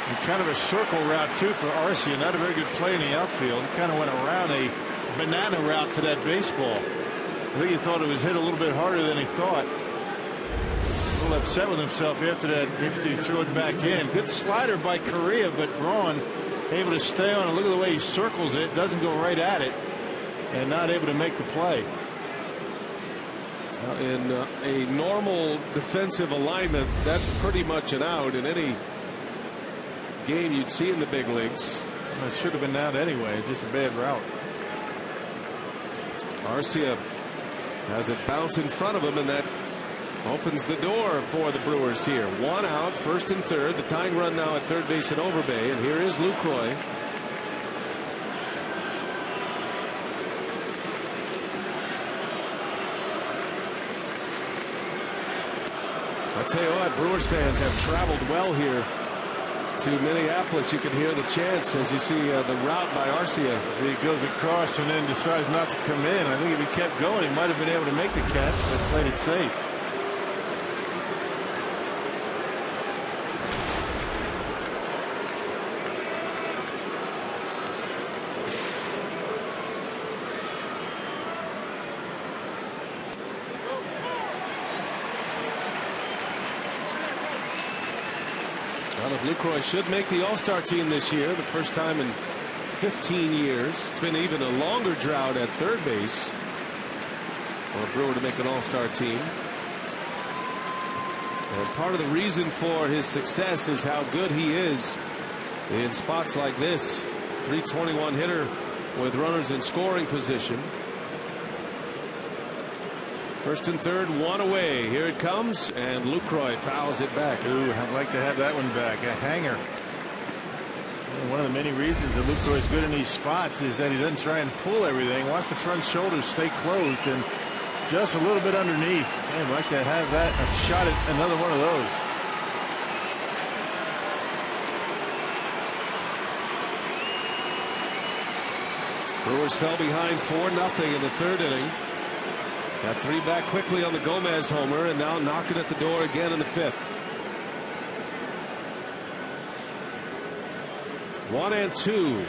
And kind of a circle route too for Arcia. Not a very good play in the outfield. He kind of went around a banana route to that baseball. I think he thought it was hit a little bit harder than he thought. A little upset with himself after that, after he threw it back in. Good slider by Correa, but Braun able to stay on it. Look at the way he circles it. Doesn't go right at it, and not able to make the play. In a normal defensive alignment, that's pretty much an out in any game you'd see in the big leagues. Well, it should have been out anyway. It's just a bad route. Arcia has it bounce in front of him, and that opens the door for the Brewers here. One out, first and third. The tying run now at third base at Overbay, and here is Lucroy. I tell you what, Brewers fans have traveled well here to Minneapolis. You can hear the chants as you see the route by Arcia. He goes across and then decides not to come in. I think if he kept going, he might have been able to make the catch, but played it safe. Lucroy should make the All-Star team this year, the first time in 15 years. It's been even a longer drought at third base for a Brewer to make an All-Star team. And part of the reason for his success is how good he is in spots like this. 321 hitter with runners in scoring position. First and third, one away. Here it comes, and Lucroy fouls it back. Ooh, I'd like to have that one back. A hanger. One of the many reasons that Lucroy is good in these spots is that he doesn't try and pull everything. Wants the front shoulders stay closed and just a little bit underneath. I'd like to have that, a shot at another one of those. Brewers fell behind 4-0 in the third inning. Got three back quickly on the Gomez homer, and now knocking at the door again in the fifth. 1-2.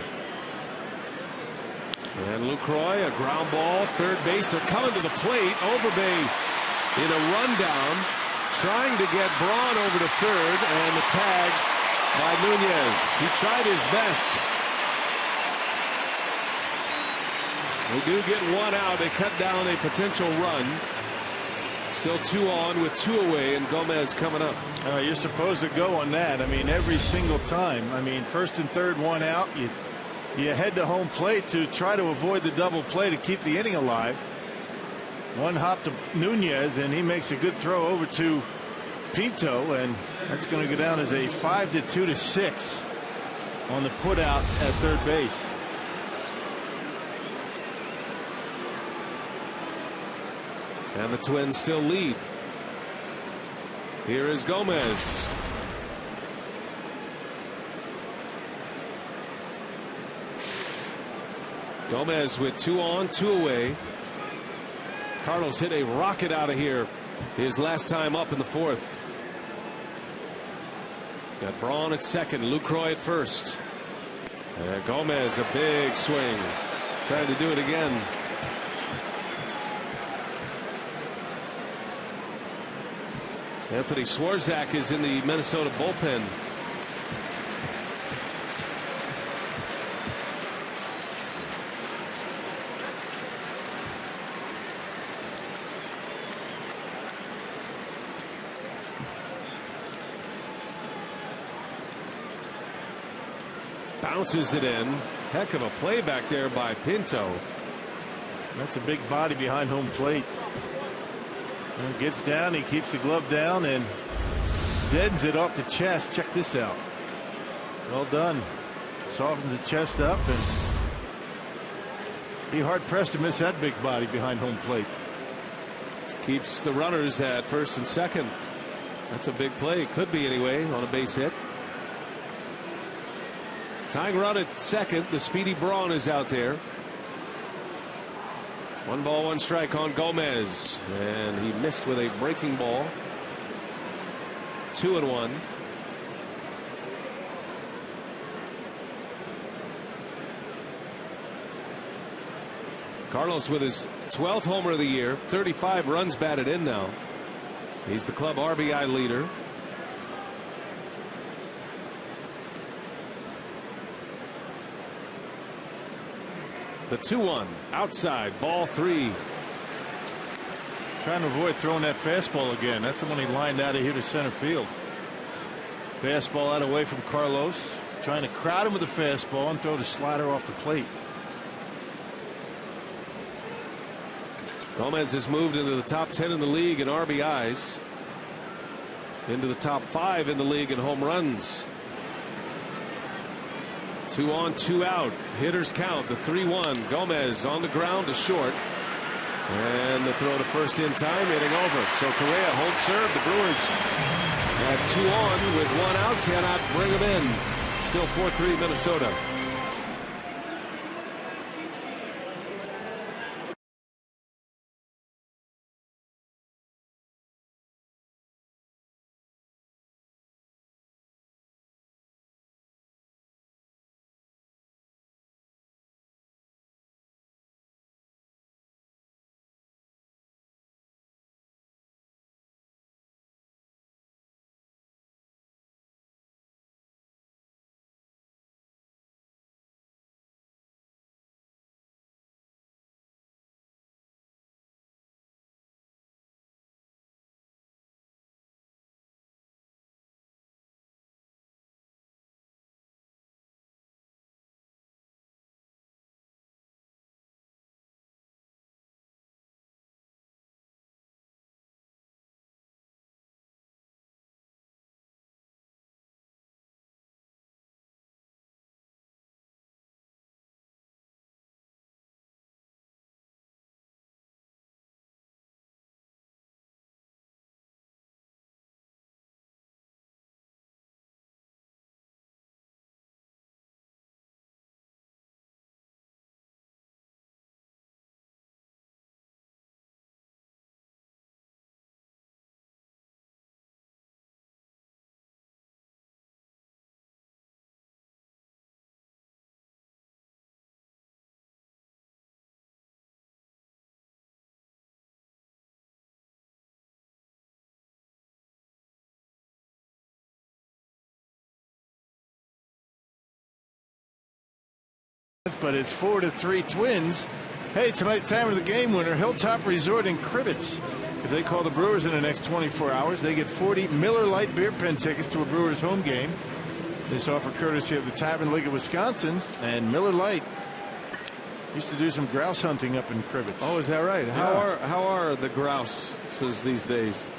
And Lucroy, a ground ball, third base. They're coming to the plate. Overbay in a rundown, trying to get Braun over to third, and the tag by Nunez. He tried his best. They do get one out. They cut down a potential run. Still 2 on with 2 away, and Gomez coming up. You're supposed to go on that. I mean, every single time. I mean, first and third, 1 out. You head to home plate to try to avoid the double play to keep the inning alive. One hop to Nunez, and he makes a good throw over to Pinto, and that's going to go down as a 5-2-6 on the put out at third base. And the Twins still lead. Here is Gomez. Gomez with 2 on, 2 away. Cardinals hit a rocket out of here his last time up in the fourth. Got Braun at second, Lucroy at first. And Gomez, a big swing. Trying to do it again. Anthony Swarzak is in the Minnesota bullpen. Bounces it in. Heck of a play back there by Pinto. That's a big body behind home plate. And gets down, he keeps the glove down and deadens it off the chest. Check this out. Well done. Softens the chest up and He hard-pressed to miss that big body behind home plate. Keeps the runners at first and second. That's a big play. Could be anyway on a base hit. Tying run at second. The speedy Braun is out there. 1 ball, 1 strike on Gomez, and he missed with a breaking ball. 2-1. Carlos with his 12th homer of the year, 35 runs batted in now. He's the club RBI leader. The 2-1 outside, ball 3. Trying to avoid throwing that fastball again. That's the one he lined out of here to center field. Fastball out away from Carlos. Trying to crowd him with the fastball and throw the slider off the plate. Gomez has moved into the top 10 in the league in RBIs. Into the top 5 in the league in home runs. 2 on, 2 out. Hitters count. The 3-1. Gomez on the ground to short. And the throw to first in time, hitting over. So Correa holds serve. The Brewers at 2 on with 1 out. Cannot bring them in. Still 4-3 Minnesota. But it's 4-3 Twins. Hey, tonight's time of the game winner, Hilltop Resort in Crivets. If they call the Brewers in the next 24 hours, they get 40 Miller Lite beer pen tickets to a Brewers home game. This offer courtesy of the Tavern League of Wisconsin. And Miller Lite used to do some grouse hunting up in Crivets. Oh, is that right? Yeah. How are the grouses these days?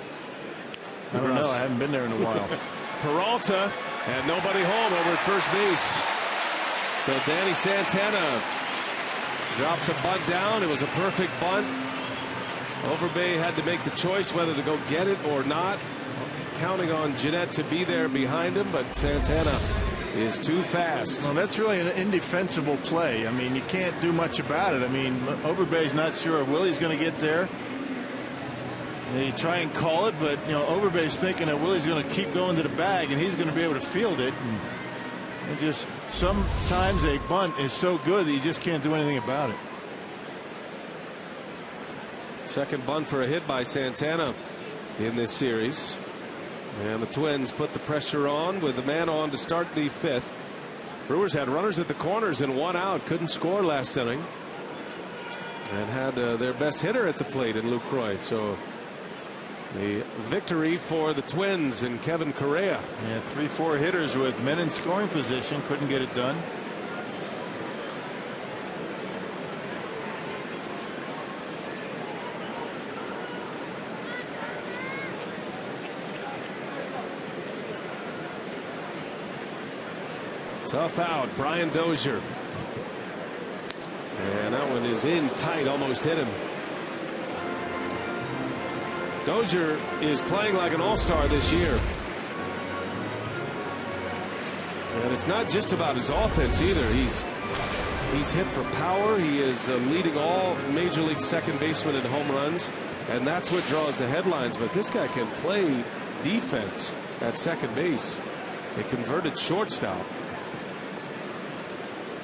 I don't know. I haven't been there in a while. Peralta and nobody home over at first base. So Danny Santana drops a bunt down. It was a perfect bunt. Overbay had to make the choice whether to go get it or not, counting on Jeanette to be there behind him, but Santana is too fast. Well, that's really an indefensible play. I mean, you can't do much about it. I mean, Overbay's not sure Willie's going to get there. They try and call it, but Overbay's thinking that Willie's going to keep going to the bag and he's going to be able to field it. And just sometimes a bunt is so good that you just can't do anything about it. Second bunt for a hit by Santana in this series. And the Twins put the pressure on with the man on to start the 5th. Brewers had runners at the corners and 1 out. Couldn't score last inning. And had their best hitter at the plate in Lucroy. So the victory for the Twins and Kevin Correa. Yeah, 3-4 hitters with men in scoring position. Couldn't get it done. Tough out, Brian Dozier. And that one is in tight, almost hit him. Dozier is playing like an all-star this year. And it's not just about his offense either. He's hit for power. He is leading all Major League second basemen in home runs, and that's what draws the headlines. But this guy can play defense at second base. A converted shortstop.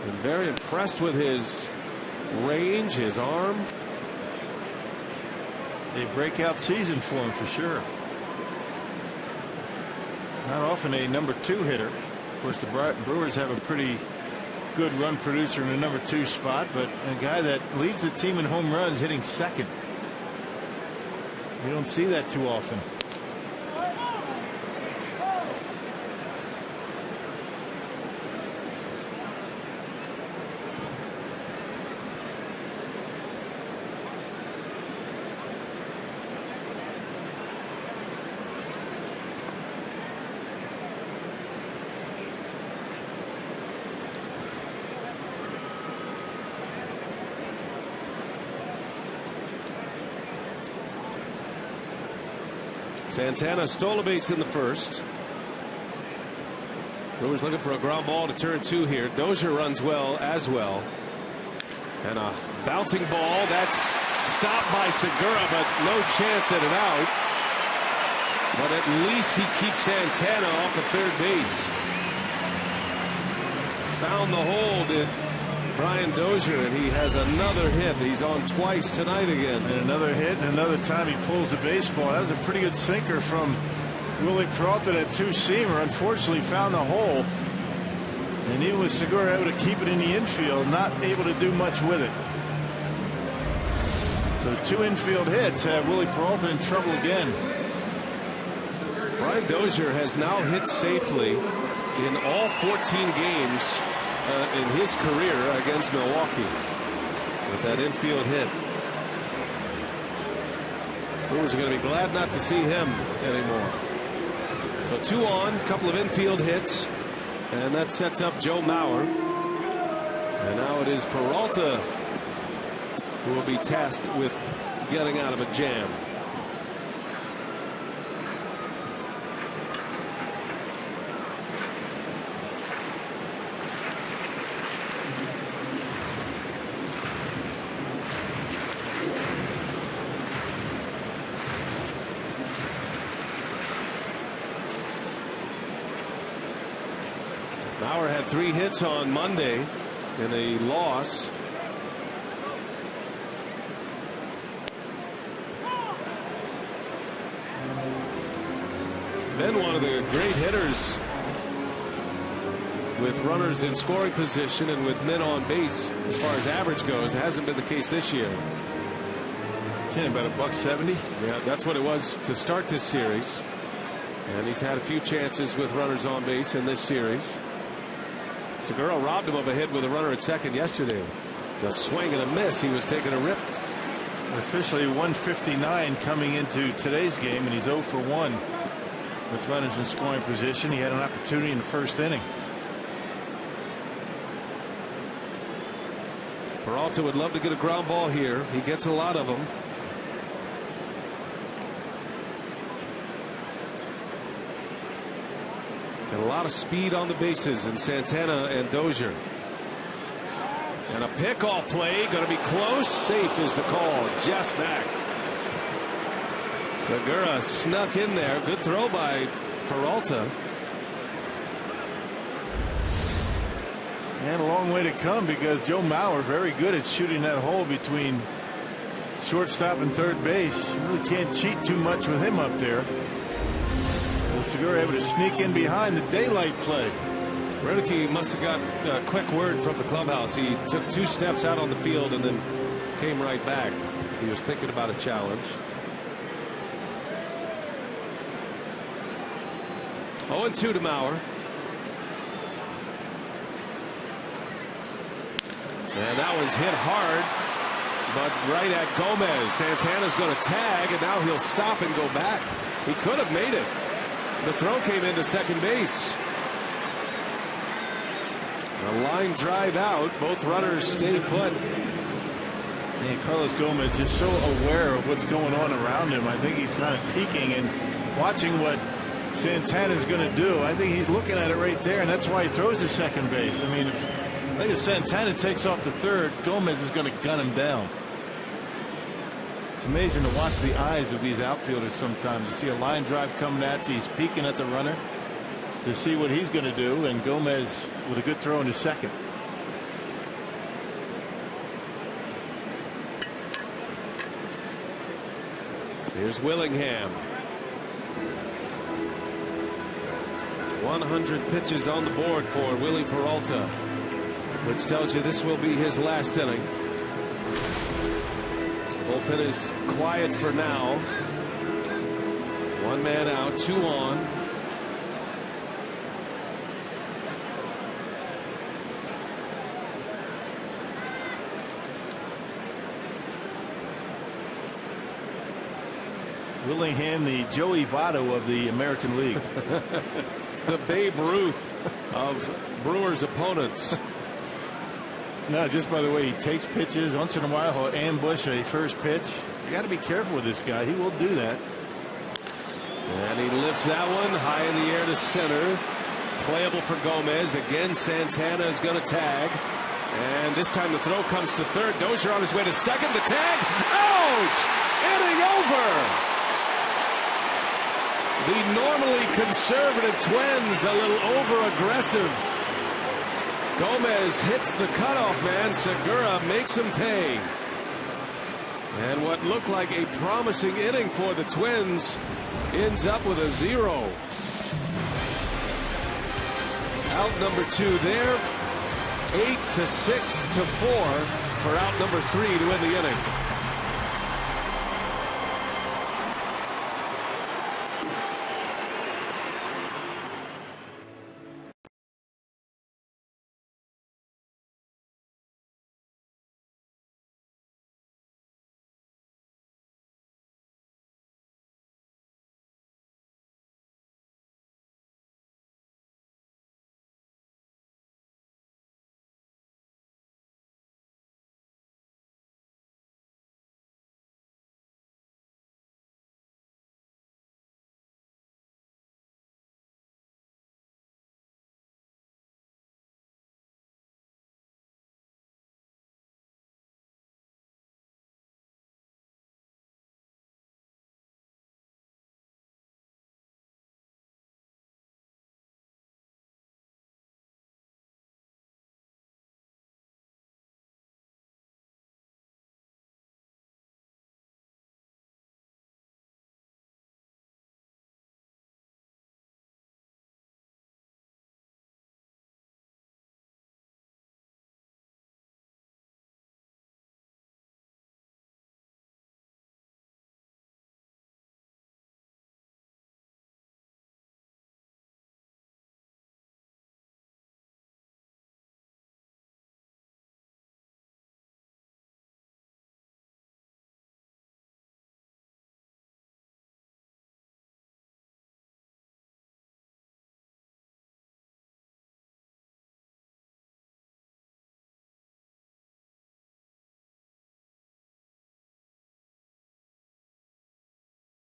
And very impressed with his range, his arm. A breakout season for him for sure. Not often a number 2 hitter. Of course, the Brewers have a pretty good run producer in the number 2 spot, but a guy that leads the team in home runs hitting second. You don't see that too often. Santana stole a base in the first. Brewers looking for a ground ball to turn 2 here. Dozier runs well as well. And a bouncing ball that's stopped by Segura, but no chance at an out. But at least he keeps Santana off of third base. Found the hole, did Brian Dozier, and he has another hit. He's on twice tonight again. And another hit, and another time he pulls the baseball. That was a pretty good sinker from Willie Peralta, that 2-seamer. Unfortunately found the hole. And even with Segura able to keep it in the infield, not able to do much with it. So 2 infield hits have Willie Peralta in trouble again. Brian Dozier has now hit safely in all 14 games in his career against Milwaukee with that infield hit. Brewers are going to be glad not to see him anymore. So 2 on, a couple of infield hits, and that sets up Joe Mauer. And now it is Peralta who will be tasked with getting out of a jam. Mauer had 3 hits on Monday in a loss. Been one of the great hitters with runners in scoring position and with men on base as far as average goes. It hasn't been the case this year. About $170. Yeah, that's what it was to start this series. And he's had a few chances with runners on base in this series. Segura robbed him of a hit with a runner at second yesterday. Just swing and a miss. He was taking a rip. Officially 159 coming into today's game, and he's 0 for 1 with runners in scoring position. He had an opportunity in the first inning. Peralta would love to get a ground ball here. He gets a lot of them. Got a lot of speed on the bases in Santana and Dozier. And a pickoff play, going to be close. Safe is the call. Just back. Segura snuck in there. Good throw by Peralta. And a long way to come, because Joe Mauer very good at shooting that hole between shortstop and third base. Really can't cheat too much with him up there. Segura able to sneak in behind the daylight play. Redicky must have got a quick word from the clubhouse. He took 2 steps out on the field and then came right back. He was thinking about a challenge. 0-2 to Mauer. And that one's hit hard, but right at Gomez. Santana's going to tag, and now he'll stop and go back. He could have made it. The throw came into second base. A line drive out. Both runners stay put. And Carlos Gomez just so aware of what's going on around him. I think he's kind of peeking and watching what Santana's going to do. I think he's looking at it right there, and that's why he throws to second base. I mean, I think if Santana takes off to third, Gomez is going to gun him down. It's amazing to watch the eyes of these outfielders sometimes. You see a line drive coming at you, he's peeking at the runner to see what he's going to do, and Gomez with a good throw into second. Here's Willingham. 100 pitches on the board for Willie Peralta, which tells you this will be his last inning. Bullpen is quiet for now. One man out, 2 on. Willingham, the Joey Votto of the American League. The Babe Ruth of Brewers opponents. No, just by the way, he takes pitches. Once in a while, he'll ambush a first pitch. You got to be careful with this guy. He will do that. And he lifts that one high in the air to center. Playable for Gomez. Again, Santana is going to tag. And this time the throw comes to third. Dozier on his way to second. The tag. Ouch! Inning over. The normally conservative Twins a little over-aggressive. Gomez hits the cutoff man. Segura makes him pay. And what looked like a promising inning for the Twins ends up with a 0. Out number 2 there. 8-6-4 for out number 3 to win the inning.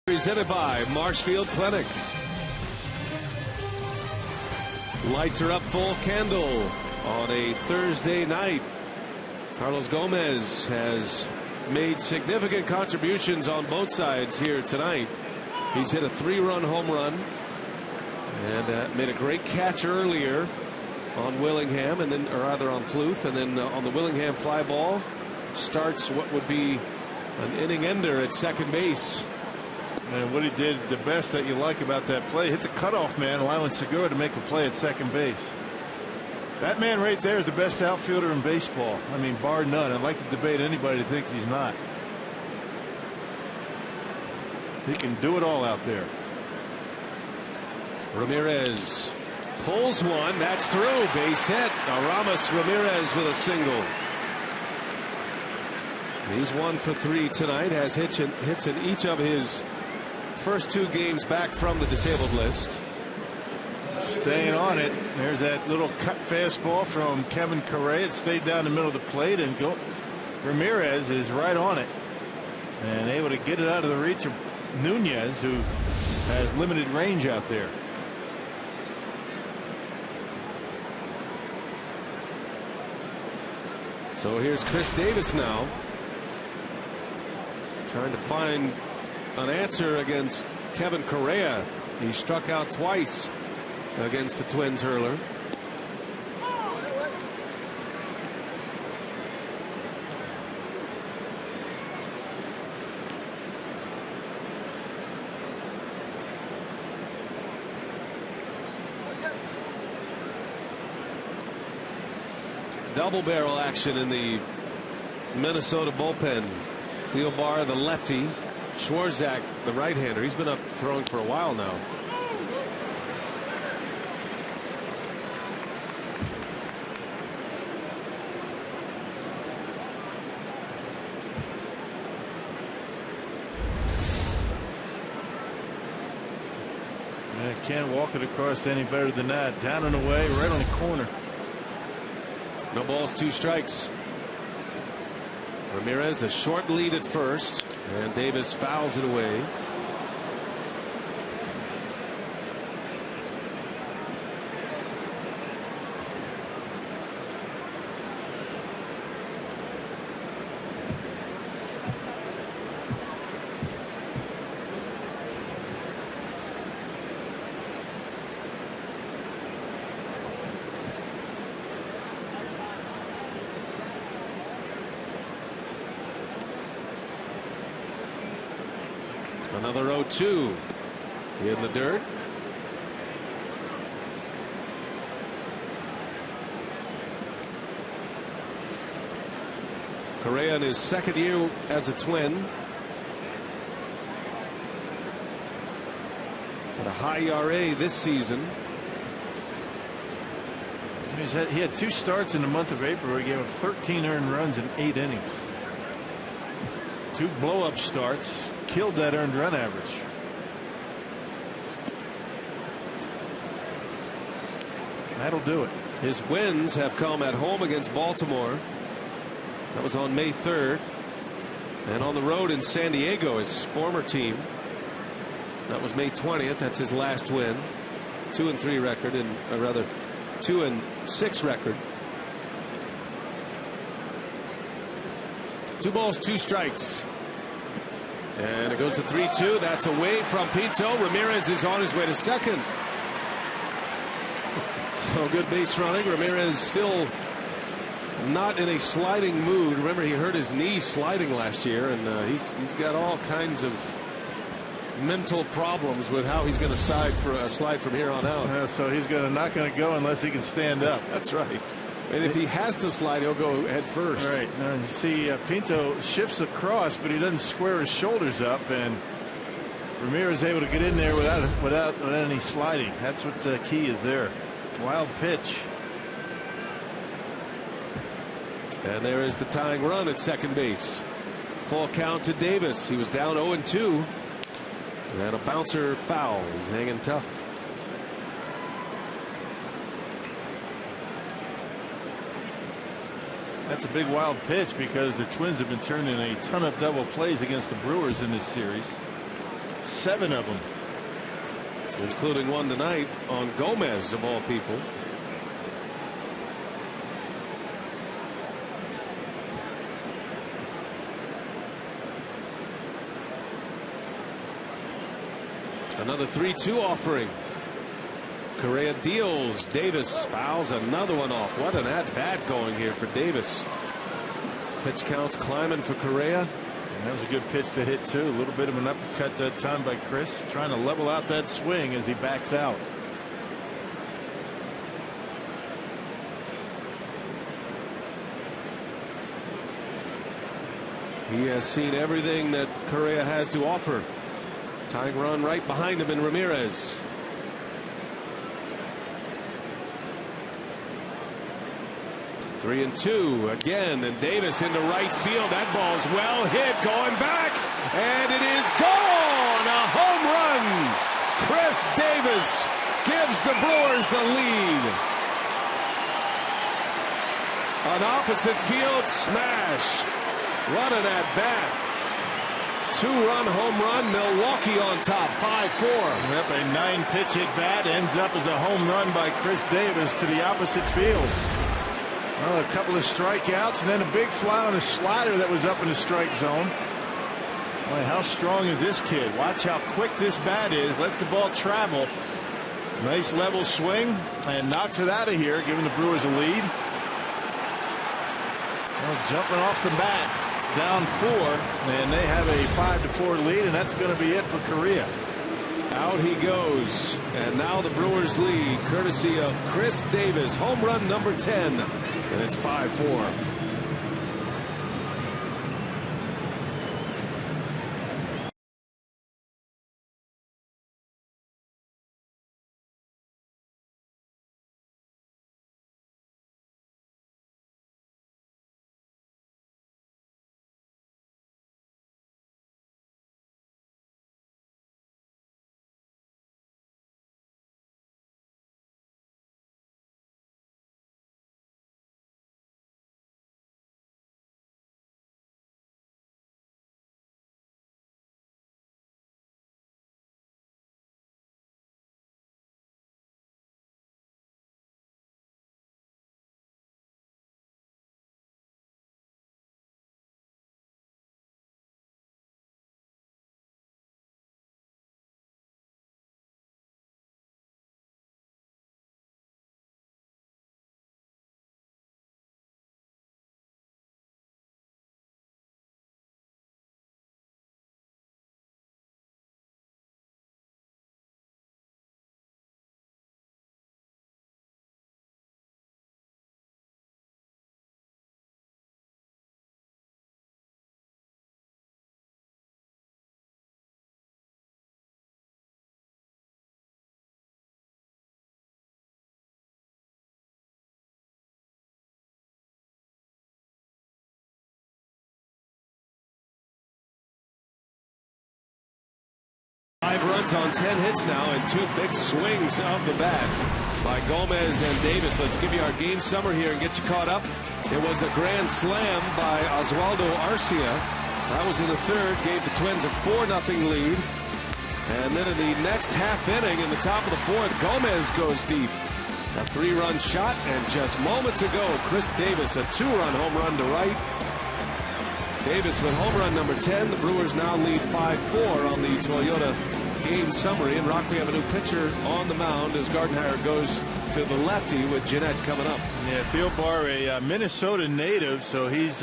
Presented by Marshfield Clinic. Lights are up full candle on a Thursday night. Carlos Gomez has made significant contributions on both sides here tonight. He's hit a 3-run home run and made a great catch earlier on Willingham, and then, or rather on Plouffe, and then on the Willingham fly ball starts what would be an inning ender at second base. And what he did, the best that you like about that play, hit the cutoff man, allowing Segura to make a play at second base. That man right there is the best outfielder in baseball. I mean, bar none. I'd like to debate anybody that thinks he's not. He can do it all out there. Ramirez pulls one. That's through. Base hit. Aramis Ramirez with a single. He's 1 for 3 tonight. Has hits in each of his first 2 games back from the disabled list. Staying on it. There's that little cut fastball from Kevin Correa. It stayed down the middle of the plate, and Ramirez is right on it and able to get it out of the reach of Nunez, who has limited range out there. So here's Chris Davis now, trying to find an answer against Kevin Correa. He struck out twice against the Twins hurler. Double barrel action in the Minnesota bullpen. Thielbar, the lefty, Schwarzak, the right-hander. He's been up throwing for a while now. Yeah, can't walk it across any better than that. Down and away, right on the corner. No balls, 2 strikes. Ramirez a short lead at first, and Davis fouls it away. Another 0-2 in the dirt. Correa in his second year as a Twin. At a high ERA this season. He had 2 starts in the month of April where he gave up 13 earned runs in 8 innings. 2 blow-up starts. Killed that earned run average. That'll do it. His wins have come at home against Baltimore. That was on May 3rd. And on the road in San Diego, his former team. That was May 20th. That's his last win. 2-3 record, and or rather 2-6 record. 2 balls, 2 strikes. And it goes to 3-2. That's away from Pinto. Ramirez is on his way to second. So good base running. Ramirez still not in a sliding mood. Remember, he hurt his knee sliding last year, and he's got all kinds of mental problems with how he's going to slide from here on out. So he's not going to go unless he can stand up. That's right. And if he has to slide, he'll go head first. Right. Now, you see, Pinto shifts across, but he doesn't square his shoulders up, and Ramirez is able to get in there without any sliding. That's what the key is there. Wild pitch. And there is the tying run at second base. Full count to Davis. He was down 0-2. And a bouncer foul. He's hanging tough. That's a big wild pitch because the Twins have been turning a ton of double plays against the Brewers in this series. 7 of them. Including one tonight on Gomez, of all people. Another 3-2 offering. Correa deals. Davis fouls another one off. What an at-bat going here for Davis. Pitch counts climbing for Correa. And that was a good pitch to hit, too. A little bit of an uppercut that time by Chris, trying to level out that swing as he backs out. He has seen everything that Correa has to offer. Tying run right behind him in Ramirez. Three and two again, and Davis into right field. That ball's well hit, going back, and it is gone. A home run. Chris Davis gives the Brewers the lead. An opposite field smash. Running at bat. 2-run home run. Milwaukee on top. 5-4. Yep, a 9-pitch at bat ends up as a home run by Chris Davis to the opposite field. Well, a couple of strikeouts and then a big fly on a slider that was up in the strike zone. Boy, how strong is this kid? Watch how quick this bat is. Lets the ball travel. Nice level swing and knocks it out of here, giving the Brewers a lead. Well, jumping off the bat, down 4, and they have a 5-4 lead, and that's going to be it for Correa. Out he goes, and now the Brewers lead, courtesy of Chris Davis, home run number 10, and it's 5-4. Five runs on 10 hits now, and 2 big swings of the bat by Gomez and Davis. Let's give you our game summary here and get you caught up. It was a grand slam by Oswaldo Arcia. That was in the 3rd, gave the Twins a 4-0 lead. And then in the next half inning, in the top of the 4th, Gomez goes deep. A 3-run shot, and just moments ago, Chris Davis, a 2-run home run to right. Davis with home run number 10. The Brewers now lead 5-4 on the Toyota game summary. And Rock, we have a new pitcher on the mound as Gardenhire goes to the lefty with Jeanette coming up. Yeah, Thielbar, a Minnesota native, so he's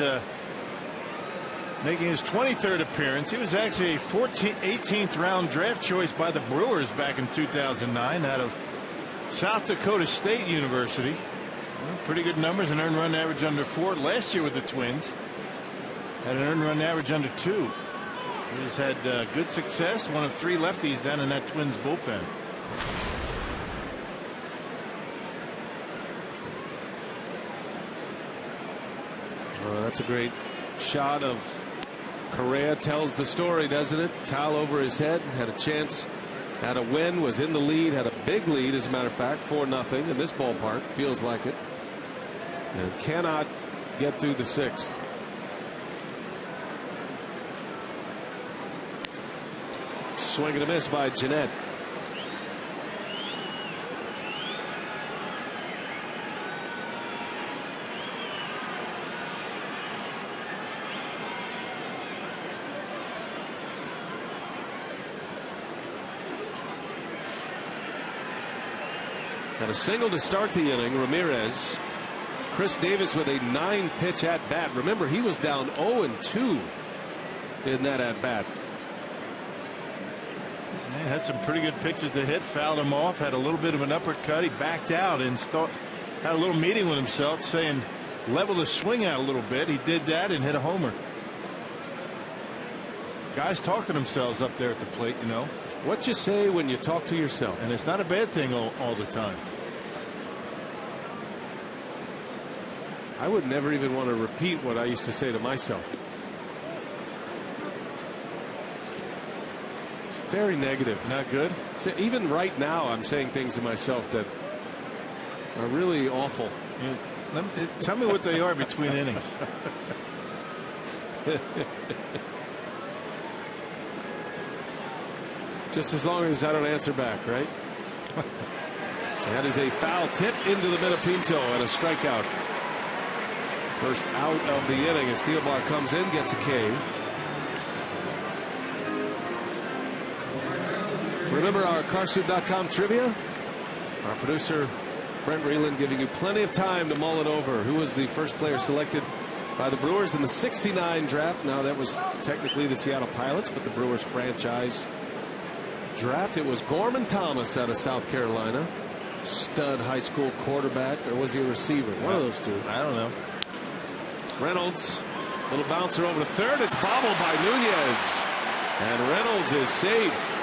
making his 23rd appearance. He was actually a 18th round draft choice by the Brewers back in 2009 out of South Dakota State University. Well, pretty good numbers, an earned run average under 4 last year with the Twins. Had an earned run average under 2. He's had good success. One of 3 lefties down in that Twins bullpen. That's a great shot of Correa. Tells the story, doesn't it? Towel over his head. Had a chance. Had a win. Was in the lead. Had a big lead, as a matter of fact. 4-0 in this ballpark. Feels like it. And cannot get through the 6th. Swing and a miss by Jeanette. Had a single to start the inning. Ramirez. Chris Davis with a 9-pitch at bat. Remember, he was down 0-2 in that at bat. Yeah, had some pretty good pitches to hit, fouled him off, had a little bit of an uppercut. He backed out and had a little meeting with himself saying level the swing out a little bit. He did that and hit a homer. Guys talk to themselves up there at the plate, you know. What you say when you talk to yourself. And it's not a bad thing all the time. I would never even want to repeat what I used to say to myself. Very negative. Not good. So even right now, I'm saying things to myself that are really awful. Tell me what they are between innings. Just as long as I don't answer back, right? That is a foul tip into the middle Pinto and a strikeout. First out of the inning as Thielbar comes in, gets a K. Remember our Carsoup.com trivia? Our producer Brent Reeland giving you plenty of time to mull it over. Who was the first player selected by the Brewers in the '69 draft? Now that was technically the Seattle Pilots, but the Brewers franchise draft. It was Gorman Thomas out of South Carolina. Stud high school quarterback, or was he a receiver? One of those two. I don't know. Reynolds, little bouncer over to third. It's bobbled by Nunez, and Reynolds is safe.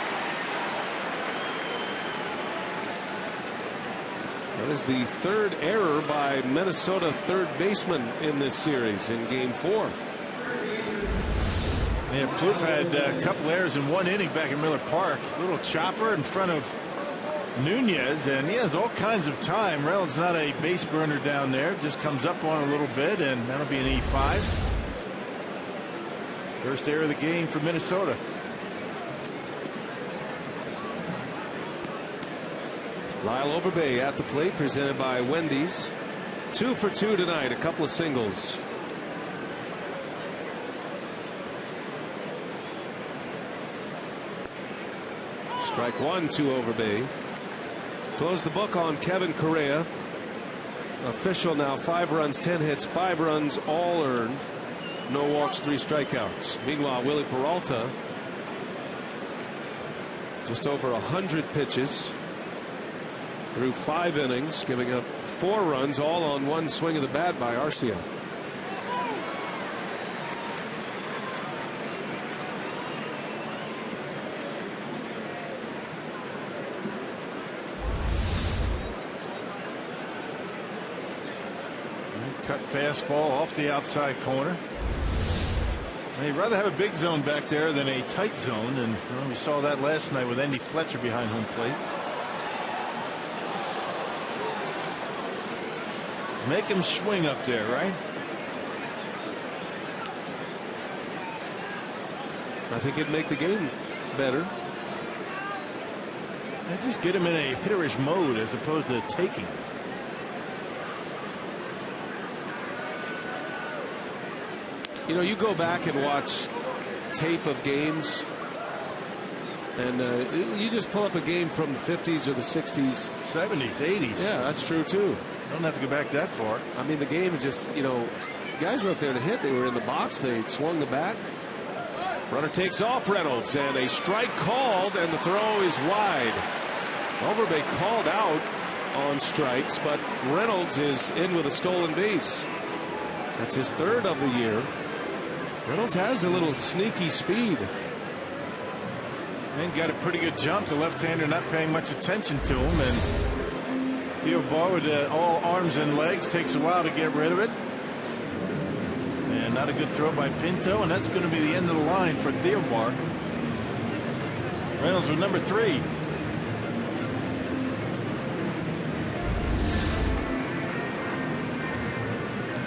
That is the third error by Minnesota third baseman in this series in Game 4. Yeah, Plouffe had a couple errors in one inning back in Miller Park. Little chopper in front of Nunez, and he has all kinds of time. Reynolds not a base burner down there. Just comes up on a little bit, and that'll be an E5. First error of the game for Minnesota. Lyle Overbay at the plate, presented by Wendy's. 2 for 2 tonight, a couple of singles. Strike one to Overbay. Close the book on Kevin Correa. Official now, 5 runs, 10 hits, 5 runs, all earned. No walks, 3 strikeouts. Meanwhile, Willie Peralta, just over 100 pitches through 5 innings, giving up 4 runs, all on one swing of the bat by Arcia. Cut fastball off the outside corner. You'd rather have a big zone back there than a tight zone, and we saw that last night with Andy Fletcher behind home plate. Make him swing up there, right? I think it'd make the game better. Just get him in a hitterish mode as opposed to taking. You know, you go back and watch tape of games, and you just pull up a game from the 50s or the 60s. 70s, 80s. Yeah, that's true, too. Don't have to go back that far. I mean, the game is just, you know, guys were up there to hit. They were in the box. They swung the bat. Runner takes off Reynolds, and a strike called, and the throw is wide. Overbay called out on strikes, but Reynolds is in with a stolen base. That's his 3rd of the year. Reynolds has a little sneaky speed. And got a pretty good jump. The left-hander not paying much attention to him. And Thielbar with all arms and legs. Takes a while to get rid of it. And not a good throw by Pinto. And that's going to be the end of the line for Thielbar. Reynolds with number 3.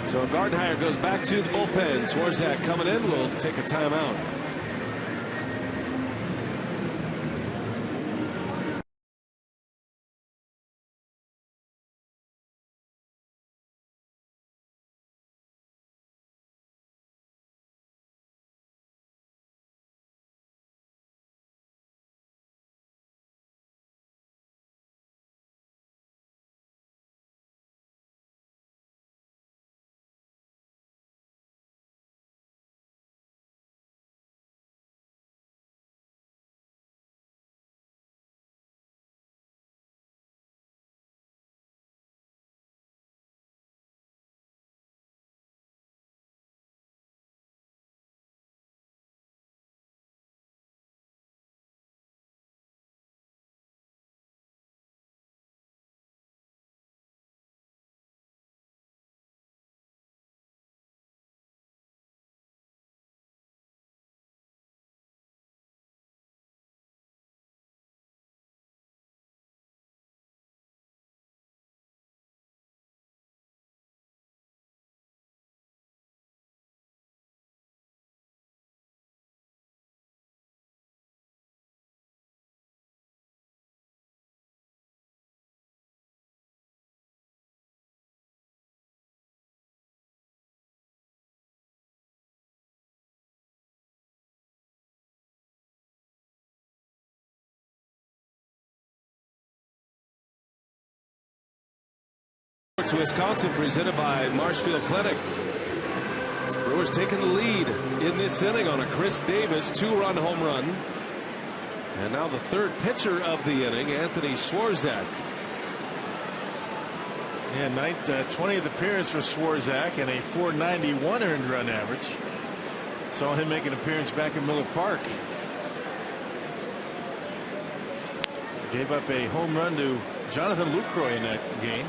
So Gardenhire goes back to the bullpen. Swarzak coming in. Will take a timeout. It's Wisconsin, presented by Marshfield Clinic. Brewers taking the lead in this inning on a Chris Davis 2-run home run. And now the third pitcher of the inning, Anthony Swarzak. Yeah, 20th appearance for Swarzak and a .491 earned run average. Saw him make an appearance back in Miller Park. Gave up a home run to Jonathan Lucroy in that game.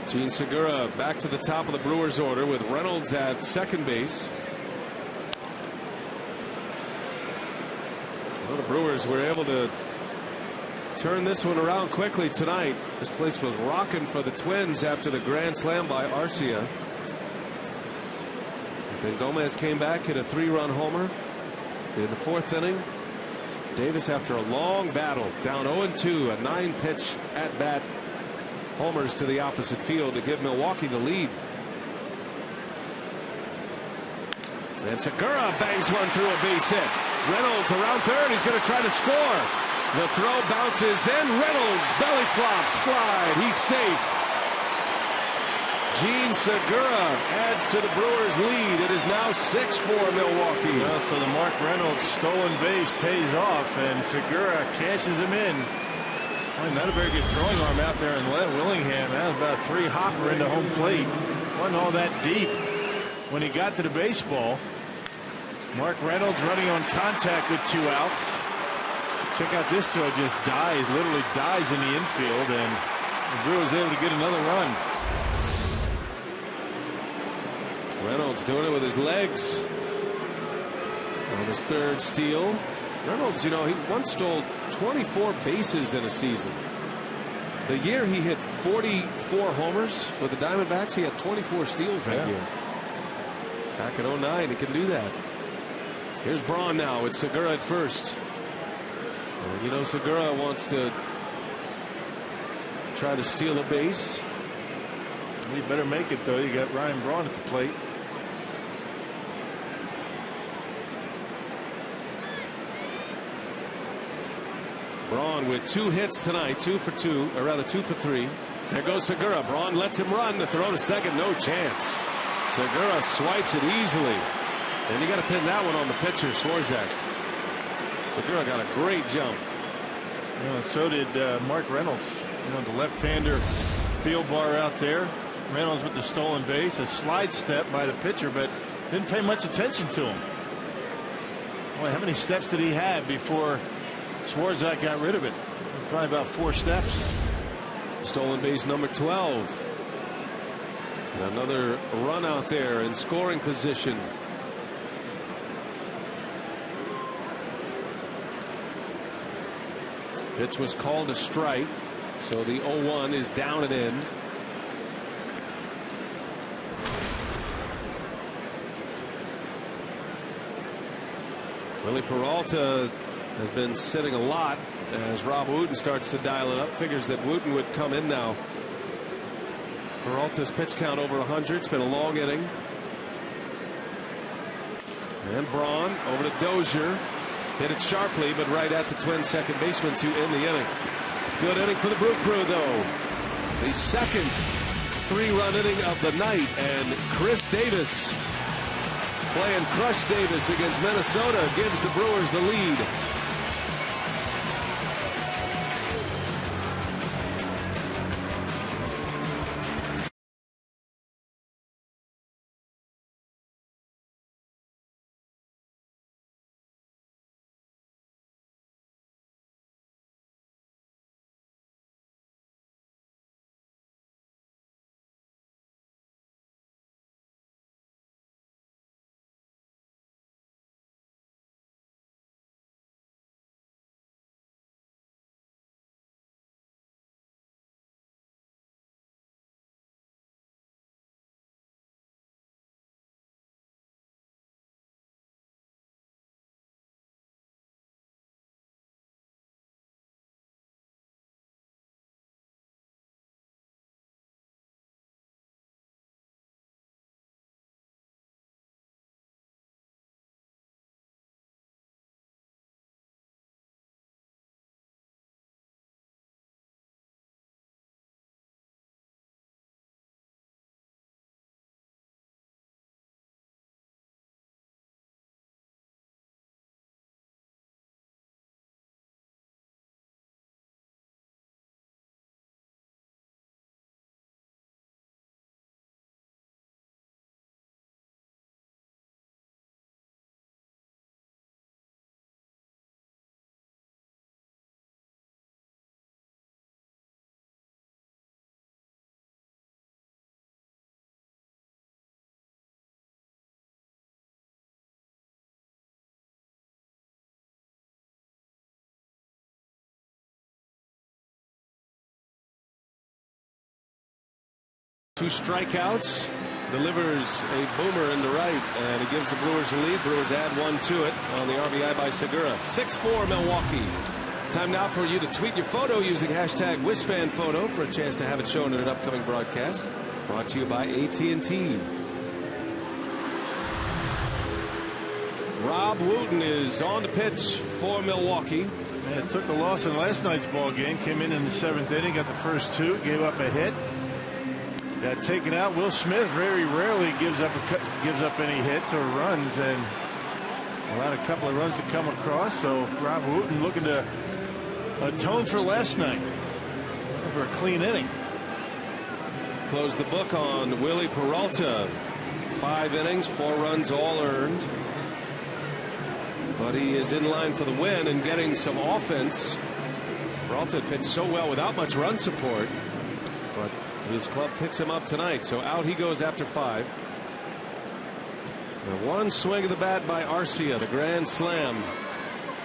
Gene Segura back to the top of the Brewers order with Reynolds at second base. Well, the Brewers were able to turn this one around quickly tonight. This place was rocking for the Twins after the grand slam by Arcia. But then Gomez came back, hit a 3-run homer in the 4th inning. Davis, after a long battle, down 0-2, a 9-pitch at bat. Homers to the opposite field to give Milwaukee the lead. And Segura bangs one through a base hit. Reynolds around third. He's going to try to score. The throw bounces in. Reynolds belly flop slide. He's safe. Gene Segura adds to the Brewers lead. It is now 6-4 Milwaukee. Well, so the Mark Reynolds stolen base pays off, and Segura cashes him in. Well, not a very good throwing arm out there in Willingham. That was about a 3-hopper into home plate. Wasn't all that deep when he got to the baseball. Mark Reynolds running on contact with 2 outs. Check out this throw, just dies, literally dies in the infield, and the Brewers able to get another run. Reynolds doing it with his legs on his 3rd steal. Reynolds, you know, he once stole 24 bases in a season. The year he hit 44 homers with the Diamondbacks, he had 24 steals that year. Back in 09, he can do that. Here's Braun now with Segura at first. And you know, Segura wants to try to steal a base. He better make it, though. You got Ryan Braun at the plate. Braun with 2 hits tonight, 2 for 2, or rather 2 for 3. There goes Segura. Braun lets him run. The throw to second, no chance. Segura swipes it easily. And you got to pin that one on the pitcher, Swarzak. Segura got a great jump. You know, so did Mark Reynolds. You know, the left-hander field bar out there. Reynolds with the stolen base, a slide step by the pitcher, but didn't pay much attention to him. Boy, how many steps did he have before Swarzak got rid of it? Probably about 4 steps. Stolen base number 12. And another run out there in scoring position. Pitch was called a strike, so the 0-1 is down and in. Willie Peralta has been sitting a lot as Rob Wooten starts to dial it up. Figures that Wooten would come in now. Peralta's pitch count over 100. It's been a long inning. And Braun over to Dozier. Hit it sharply, but right at the Twins' second baseman to end the inning. Good inning for the Brew Crew, though. The second 3-run inning of the night, and Chris Davis playing Crush Davis against Minnesota gives the Brewers the lead. 2 strikeouts, delivers a boomer into right, and it gives the Brewers a lead. Brewers add 1 to it on the RBI by Segura. 6-4 Milwaukee. Time now for you to tweet your photo using hashtag WisFanPhoto for a chance to have it shown in an upcoming broadcast. Brought to you by AT&T. Rob Wooten is on the pitch for Milwaukee. And took a loss in last night's ball game. Came in the 7th inning, got the first 2, gave up a hit. Got taken out. Will Smith very rarely gives up any hits or runs, and allowed a couple of runs to come across. So Rob Wooten looking to atone for last night for a clean inning. Close the book on Willie Peralta. 5 innings, 4 runs, all earned. But he is in line for the win and getting some offense. Peralta pitched so well without much run support, but his club picks him up tonight, so out he goes after 5. And 1 swing of the bat by Arcia, the grand slam,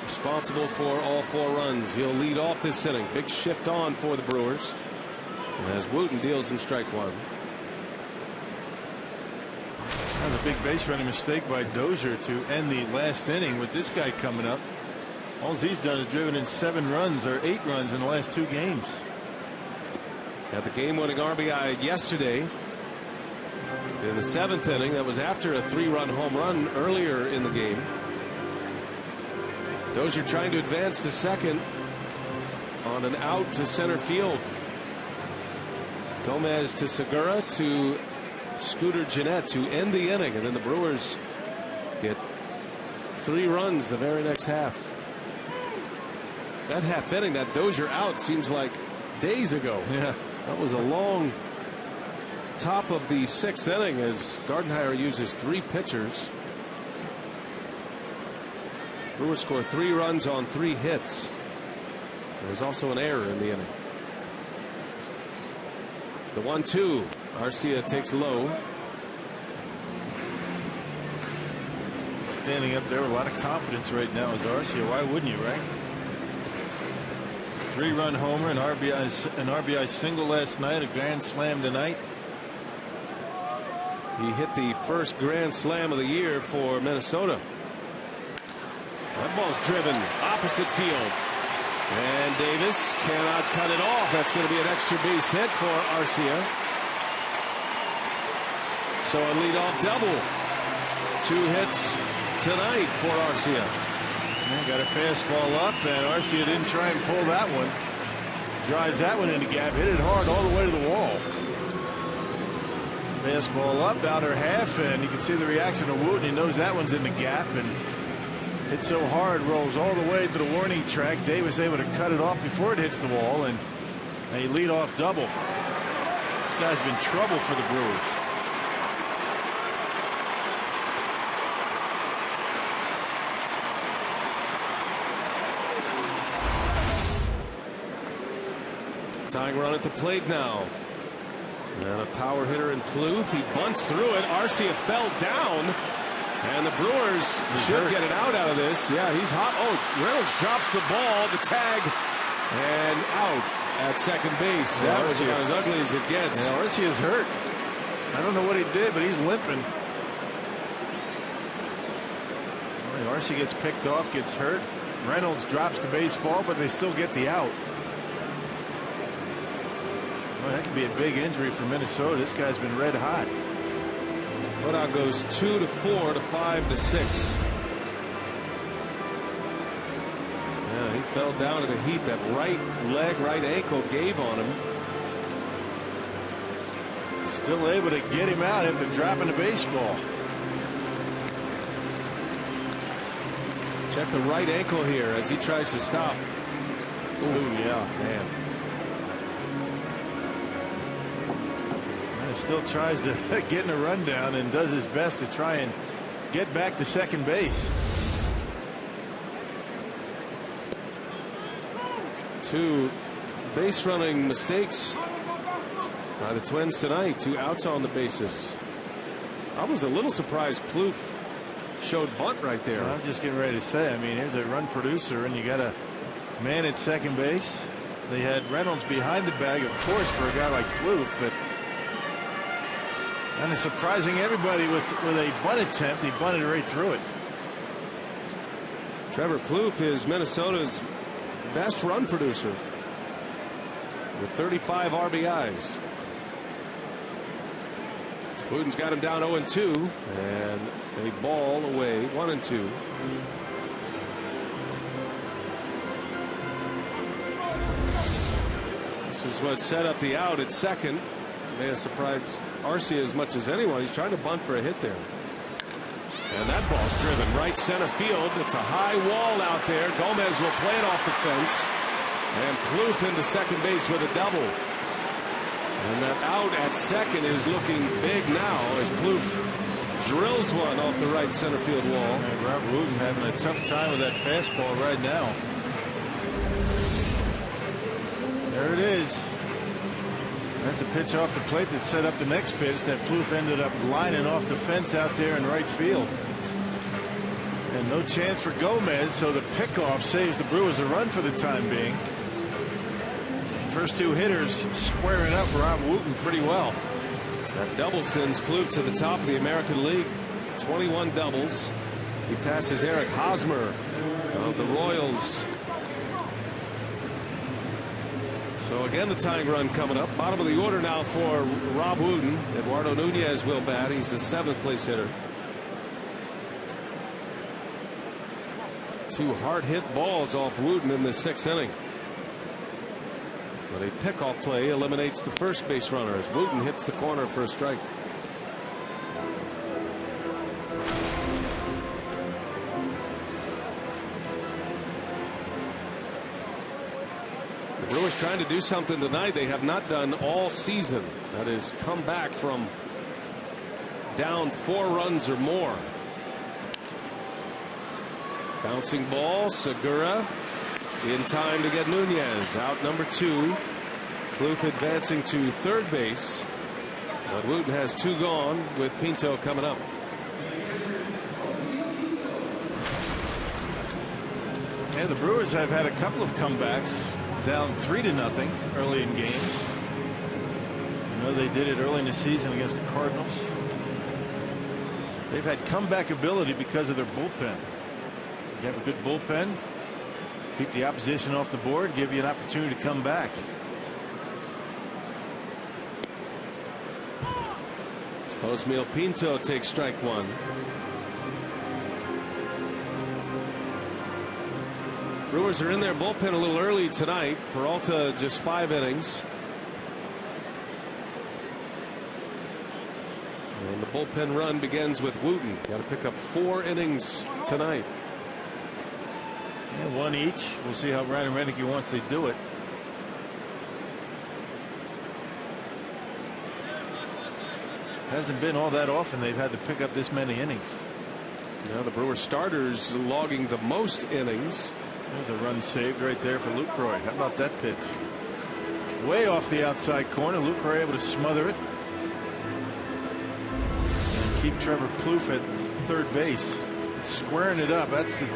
responsible for all 4 runs. He'll lead off this inning. Big shift on for the Brewers as Wooten deals him strike 1. That was a big base running mistake by Dozier to end the last inning. With this guy coming up, all he's done is driven in 7 runs or 8 runs in the last 2 games. Had the game-winning RBI yesterday in the 7th inning. That was after a 3-run home run earlier in the game. Dozier trying to advance to second on an out to center field. Gomez to Segura to Scooter Gennett to end the inning, and then the Brewers get 3 runs the very next half. That half inning, that Dozier out, seems like days ago. Yeah. That was a long top of the 6th inning as Gardenhire uses 3 pitchers. Brewers score 3 runs on 3 hits. There was also an error in the inning. The 1-2. Arcia takes low. Standing up there with a lot of confidence right now is Arcia. Why wouldn't you, right? 3-run homer, an RBI single last night, a grand slam tonight. He hit the first grand slam of the year for Minnesota. That ball's driven opposite field, and Davis cannot cut it off. That's going to be an extra base hit for Arcia. So a leadoff double. 2 hits tonight for Arcia. Got a fastball up, and Arcia didn't try and pull that one. Drives that one in the gap, hit it hard all the way to the wall. Fastball up, outer half, and you can see the reaction of Wooten. He knows that one's in the gap, and hit so hard, rolls all the way to the warning track. Davis able to cut it off before it hits the wall, and a leadoff double. This guy's been trouble for the Brewers. Tying run at the plate now. And a power hitter in Plouffe. He bunts through it. Arcia fell down. And the Brewers should get an out of this. Yeah, he's hot. Oh, Reynolds drops the ball, the tag, and out at second base. Yeah, that was Arcia, about as ugly as it gets. Yeah, Arcia's hurt. I don't know what he did, but he's limping. Well, Arcia gets picked off, gets hurt. Reynolds drops the baseball, but they still get the out. Well, that could be a big injury for Minnesota. This guy's been red hot. Putout goes 2 to 4 to 5 to 6. Yeah, he fell down in a heap. That right leg, right ankle gave on him. Still able to get him out after dropping the baseball. Check the right ankle here as he tries to stop. Ooh, yeah, man. Still tries to get in a rundown and does his best to try and get back to second base. 2 base running mistakes by the Twins tonight. 2 outs on the bases. I was a little surprised Plouffe showed bunt right there. Well, I'm just getting ready to say, I mean, here's a run producer and you got a man at second base. They had Reynolds behind the bag, of course, for a guy like Plouffe, but And it's surprising everybody with a bunt attempt. He bunted right through it. Trevor Plouffe is Minnesota's best run producer with 35 RBIs. Wooten's got him down 0-2 and a ball away, 1-2. This is what set up the out at second. May have surprised Arcia as much as anyone. He's trying to bunt for a hit there. And that ball's driven right center field. It's a high wall out there. Gomez will play it off the fence. And Plouffe into second base with a double. And that out at second is looking big now as Plouffe drills one off the right center field wall. And Rob Wooten having a tough time with that fastball right now. There it is. That's a pitch off the plate that set up the next pitch that Plouffe ended up lining off the fence out there in right field. And no chance for Gomez, so the pickoff saves the Brewers a run for the time being. First two hitters squaring up Rob Wooten pretty well. That double sends Plouffe to the top of the American League. 21 doubles. He passes Eric Hosmer of the Royals. So again, the tying run coming up. Bottom of the order now for Rob Wooten. Eduardo Nunez will bat. He's the 7th place hitter. Two hard hit balls off Wooten in the 6th inning. But a pickoff play eliminates the first base runner as Wooten hits the corner for a strike. The Brewers trying to do something tonight they have not done all season. That is come back from down 4 runs or more. Bouncing ball, Segura in time to get Nunez out number 2. Plouffe advancing to third base. But Wooten has 2 gone with Pinto coming up. Yeah, the Brewers have had a couple of comebacks down 3-0 early in games. You know, they did it early in the season against the Cardinals. They've had comeback ability because of their bullpen. You have a good bullpen, keep the opposition off the board, give you an opportunity to come back. Josmil Pinto takes strike 1. Brewers are in their bullpen a little early tonight. Peralta just 5 innings. And the bullpen run begins with Wooten. Got to pick up 4 innings tonight. And 1 each. We'll see how Ryan Renicky wants to do it. Hasn't been all that often they've had to pick up this many innings. Now the Brewers starters logging the most innings. There's a run saved right there for Lucroy. How about that pitch? Way off the outside corner. Lucroy able to smother it. And keep Trevor Plouffe at third base. Squaring it up. That's the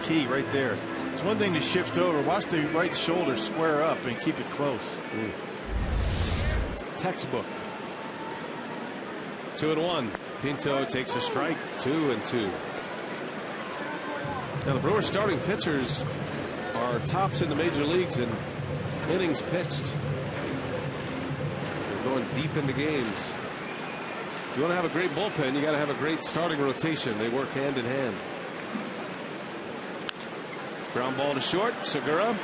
key right there. It's one thing to shift over. Watch the right shoulder square up and keep it close. Textbook. 2-1. Pinto takes a strike. 2-2. Now the Brewers starting pitchers are tops in the major leagues in innings pitched. They're going deep into games. If you want to have a great bullpen, you got to have a great starting rotation. They work hand in hand. Ground ball to short. Segura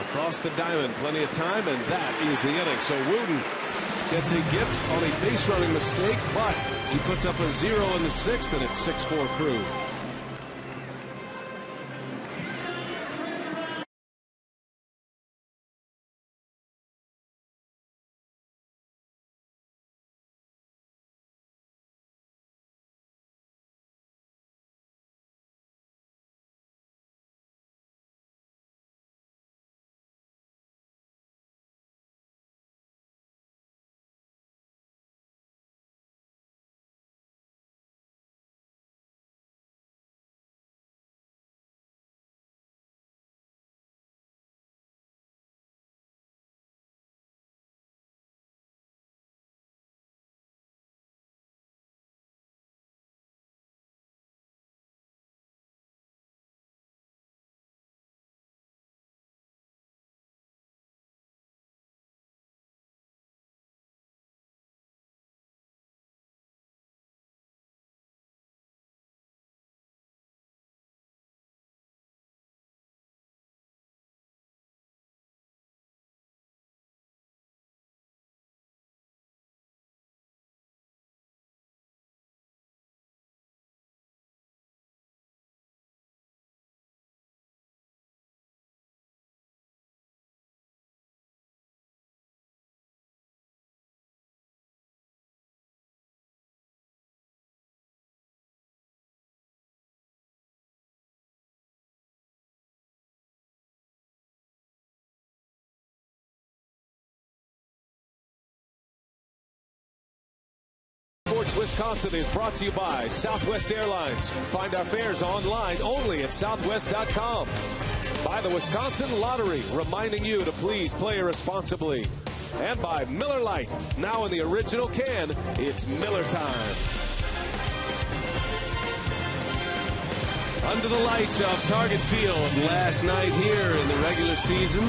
across the diamond. Plenty of time, and that is the inning. So Wooten gets a gift on a base running mistake, but he puts up a 0 in the 6th, and it's 6-4 Crew. Sports Wisconsin is brought to you by Southwest Airlines. Find our fares online only at southwest.com. By the Wisconsin Lottery, reminding you to please play responsibly. And by Miller Lite, now in the original can, it's Miller time. Under the lights of Target Field last night here in the regular season.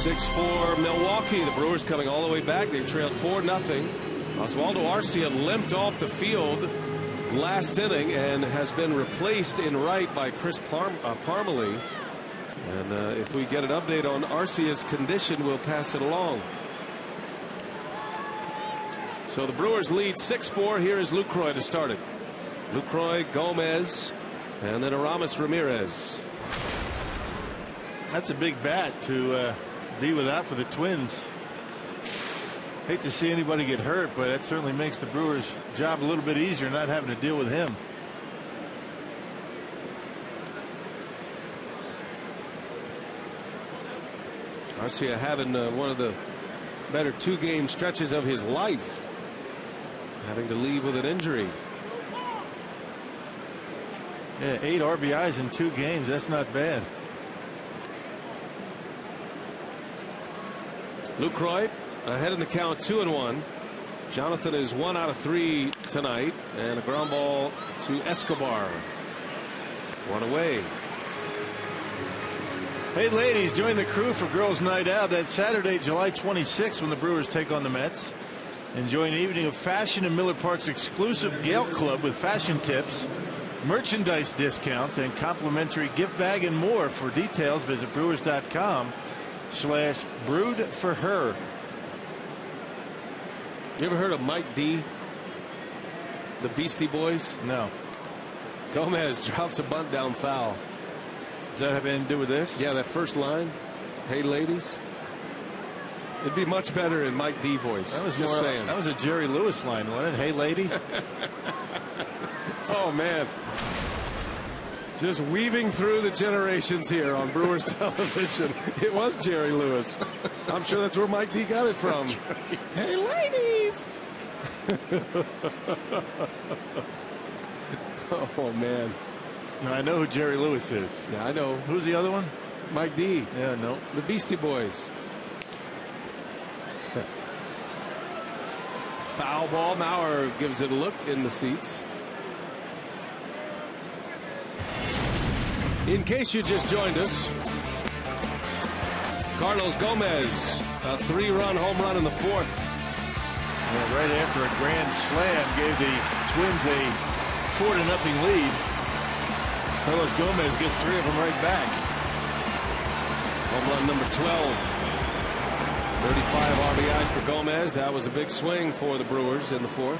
6-4 Milwaukee. The Brewers coming all the way back. They trailed 4-0. Oswaldo Arcia limped off the field last inning and has been replaced in right by Chris Parmelee. And if we get an update on Arcia's condition, we'll pass it along. So the Brewers lead 6-4. Here is Lucroy to start it. Lucroy, Gomez, and then Aramis Ramirez. That's a big bat to be without for the Twins. Hate to see anybody get hurt, but that certainly makes the Brewers' job a little bit easier, not having to deal with him. Arcia having one of the better 2-game stretches of his life, having to leave with an injury. Yeah, 8 RBIs in 2 games. That's not bad. Lucroy ahead in the count, 2-1. Jonathan is 1 out of 3 tonight, and a ground ball to Escobar. 1 away. Hey ladies, join the crew for Girls Night Out. That's Saturday, July 26th, when the Brewers take on the Mets. Enjoy an evening of fashion in Miller Park's exclusive Gale Club with fashion tips, merchandise discounts, and complimentary gift bag and more. For details, visit brewers.com/brewed4her. You ever heard of Mike D, the Beastie Boys? No. Gomez drops a bunt down foul. Does that have anything to do with this? Yeah, that first line. Hey ladies. It'd be much better in Mike D voice. That was just saying. That was a Jerry Lewis line, wasn't it? Hey lady. Oh man. Just weaving through the generations here on Brewers television. It was Jerry Lewis. I'm sure that's where Mike D got it from. Right. Hey ladies. Oh man. No, I know who Jerry Lewis is. Yeah, I know. Who's the other one? Mike D. Yeah, no. The Beastie Boys. Foul ball. Mauer gives it a look in the seats. In case you just joined us, Carlos Gomez, a 3-run home run in the 4th. Yeah, right after a grand slam gave the Twins a 4-0 lead. Carlos Gomez gets 3 of them right back. Home run number 12. 35 RBIs for Gomez. That was a big swing for the Brewers in the 4th.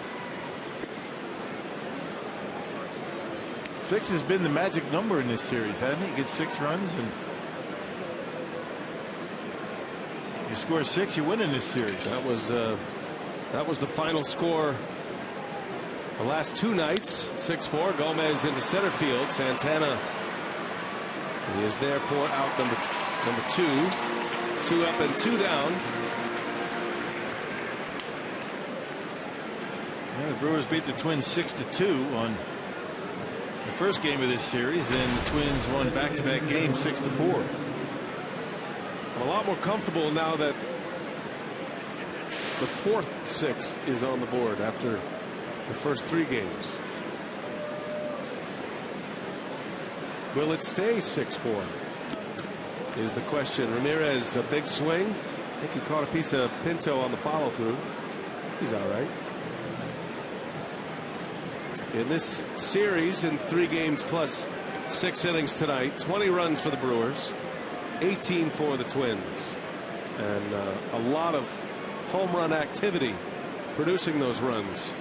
6 has been the magic number in this series, hasn't it? He gets 6 runs, and you score 6, you win in this series. That was the final score the last 2 nights. 6-4. Gomez into center field. Santana, he is there for out number 2. 2 up and 2 down. Yeah, the Brewers beat the Twins 6-2 on the first game of this series. Then the Twins won back-to-back games 6-4. I'm a lot more comfortable now that the 4th 6 is on the board after the first 3 games. Will it stay 6-4? Is the question. Ramirez, a big swing. I think he caught a piece of Pinto on the follow through. He's all right. In this series, in 3 games plus 6 innings tonight, 20 runs for the Brewers, 18 for the Twins, and a lot of home run activity producing those runs.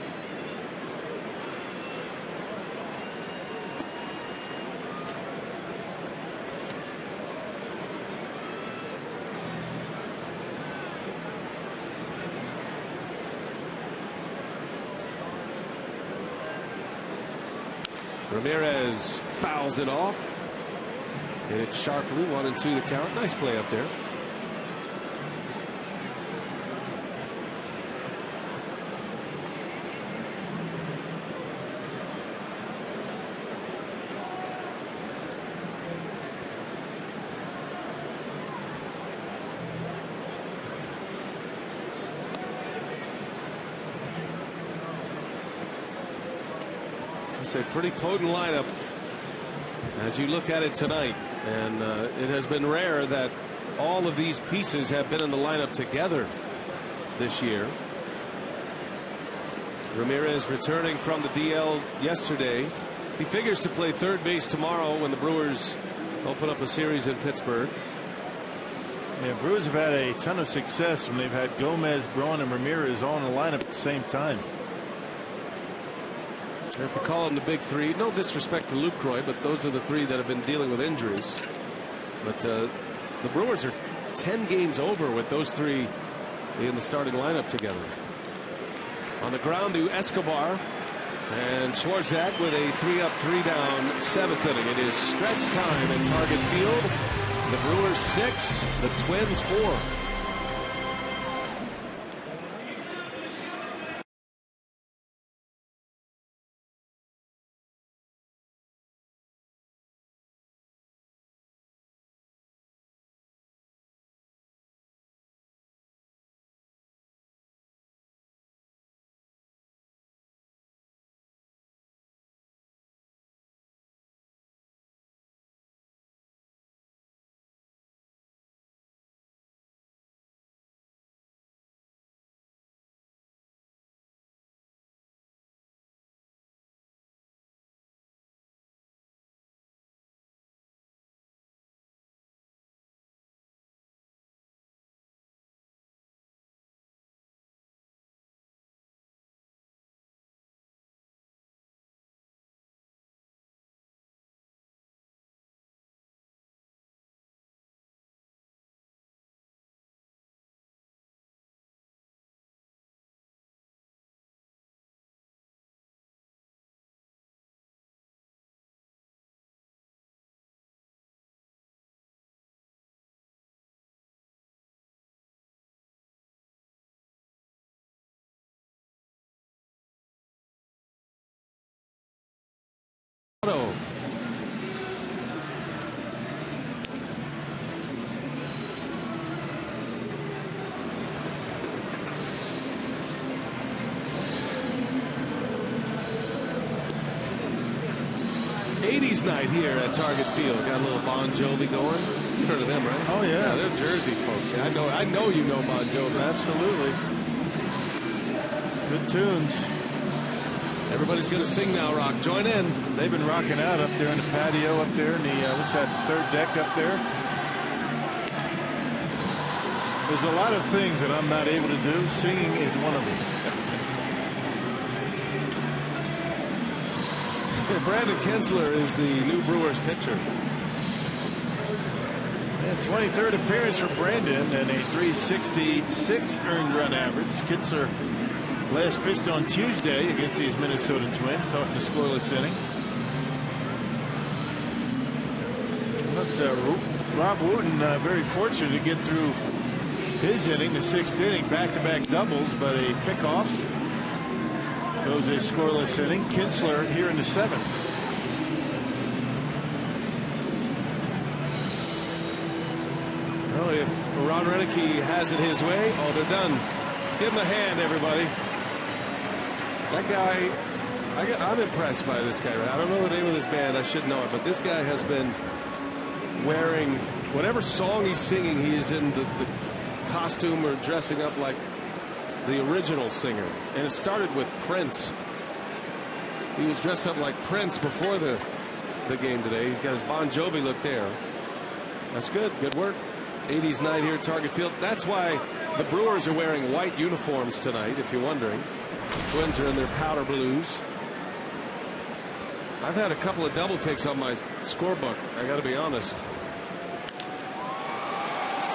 Ramirez fouls it off. Hit it sharply, 1-2 the count. Nice play up there. say, pretty potent lineup as you look at it tonight. And it has been rare that all of these pieces have been in the lineup together this year. Ramirez returning from the DL yesterday. He figures to play third base tomorrow when the Brewers open up a series in Pittsburgh. Yeah, Brewers have had a ton of success when they've had Gomez, Braun, and Ramirez all in the lineup at the same time. And if we call them the big three, no disrespect to Lucroy, but those are the three that have been dealing with injuries. But the Brewers are 10 games over with those three in the starting lineup together. On the ground to Escobar, and Schwarzak with a 3-up, 3-down 7th inning. It is stretch time at Target Field. The Brewers 6, the Twins 4. '80s night here at Target Field. Got a little Bon Jovi going. You've heard of them, right? Oh yeah, they're Jersey folks. Yeah, I know you know Bon Jovi. Absolutely. Good tunes. Everybody's going to sing now, Rock. Join in. They've been rocking out up there in the patio up there in the what's that, third deck up there. There's a lot of things that I'm not able to do. Singing is one of them. Brandon Kinsler is the new Brewers pitcher. Yeah, 23rd appearance for Brandon and a .366 earned run average. Kinsler last pitched on Tuesday against these Minnesota Twins. Tossed a scoreless inning. That's Rob Wooten very fortunate to get through his inning, the 6th inning, back-to-back doubles, but a pickoff. Goes a scoreless inning. Kinsler here in the 7th. Well, if Ron Renicky has it his way, oh, they're done. Give him a hand, everybody. That guy, I'm impressed by this guy. I don't know the name of this band. I should know it, but this guy has been wearing whatever song he's singing. He is in the costume or dressing up like the original singer, and it started with Prince. He was dressed up like Prince before the game today. He's got his Bon Jovi look there. That's good. Good work. 80s night here at Target Field. That's why the Brewers are wearing white uniforms tonight, if you're wondering. Twins are in their powder blues. I've had a couple of double takes on my scorebook, I got to be honest.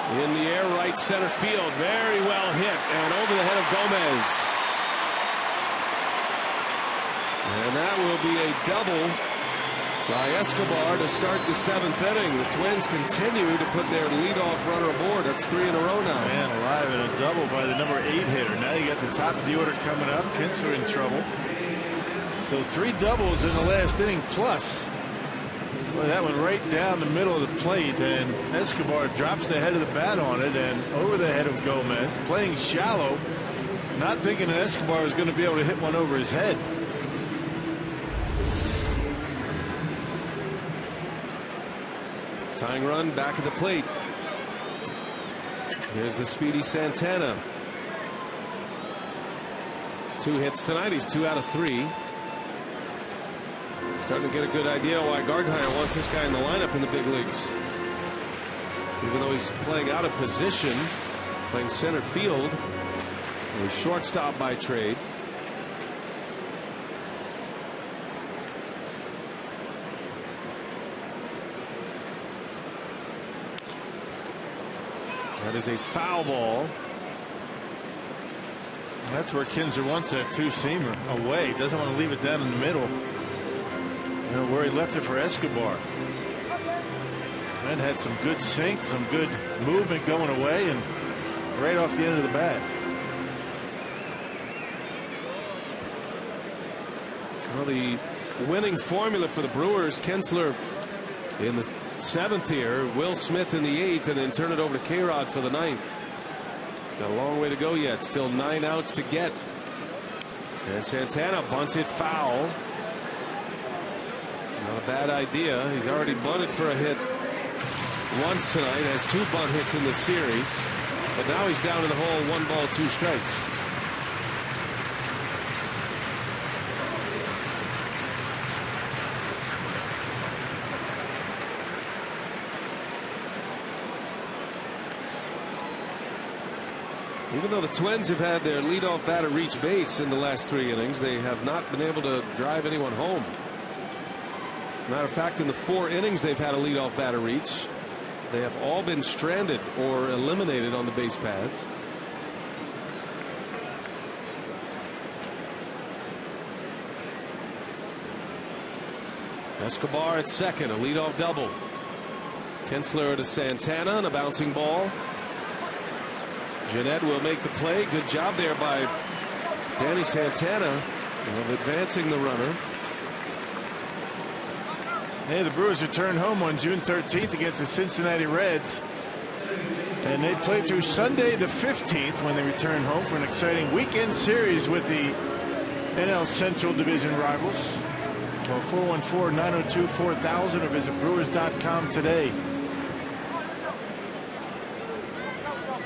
In the air, right center field. Very well hit, and over the head of Gomez. And that will be a double by Escobar to start the 7th inning. The Twins continue to put their leadoff runner aboard. That's 3 in a row now. Man alive, and a double by the number 8 hitter. Now you got the top of the order coming up. Kinsler in trouble. So 3 doubles in the last inning plus. Well, that went right down the middle of the plate, and Escobar drops the head of the bat on it and over the head of Gomez, playing shallow, not thinking that Escobar was going to be able to hit one over his head. Tying run back at the plate. Here's the speedy Santana. 2 hits tonight. He's 2 out of 3. Starting to get a good idea why Gardner wants this guy in the lineup in the big leagues. Even though he's playing out of position, playing center field, he's shortstop by trade. That is a foul ball. That's where Kinsler wants that two-seamer away. Doesn't want to leave it down in the middle. You know, where he left it for Escobar. And had some good sink, some good movement going away, and right off the end of the bat. Well, the winning formula for the Brewers, Kinsler in the 7th here, Will Smith in the 8th, and then turn it over to K-Rod for the 9th. Got a long way to go yet. Still 9 outs to get. And Santana bunts it foul. Not a bad idea. He's already bunted for a hit once tonight. Has 2 bunt hits in the series. But now he's down in the hole, 1 ball, 2 strikes. Even though the Twins have had their leadoff batter reach base in the last 3 innings, they have not been able to drive anyone home. Matter of fact, in the 4 innings they've had a leadoff batter reach, they have all been stranded or eliminated on the base paths. Escobar at second, a leadoff double. Kinsler to Santana, and a bouncing ball. Jeanette will make the play. Good job there by Danny Santana of advancing the runner. Hey, the Brewers returned home on June 13th against the Cincinnati Reds. And they played through Sunday the 15th when they returned home for an exciting weekend series with the NL Central Division rivals. Well, 414-902-4000 or visit Brewers.com today.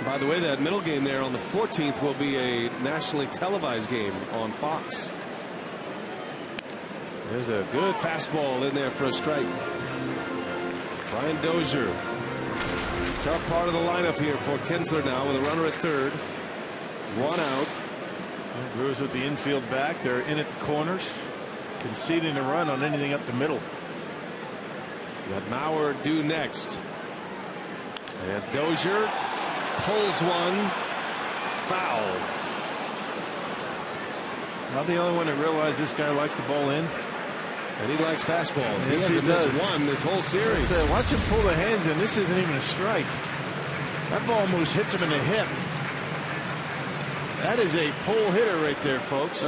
By the way, that middle game there on the 14th will be a nationally televised game on Fox. There's a good fastball in there for a strike. Brian Dozier. Tough part of the lineup here for Kinsler now with a runner at third. 1 out. The Brewers with the infield back. They're in at the corners, conceding a run on anything up the middle. Got Mauer due next. And Dozier pulls one. Foul. Not the only one that realized this guy likes the ball in. And he likes fastballs. Yes, he hasn't missed one this whole series. Watch him pull the hands in. This isn't even a strike. That ball almost hits him in the hip. That is a pull hitter right there, folks.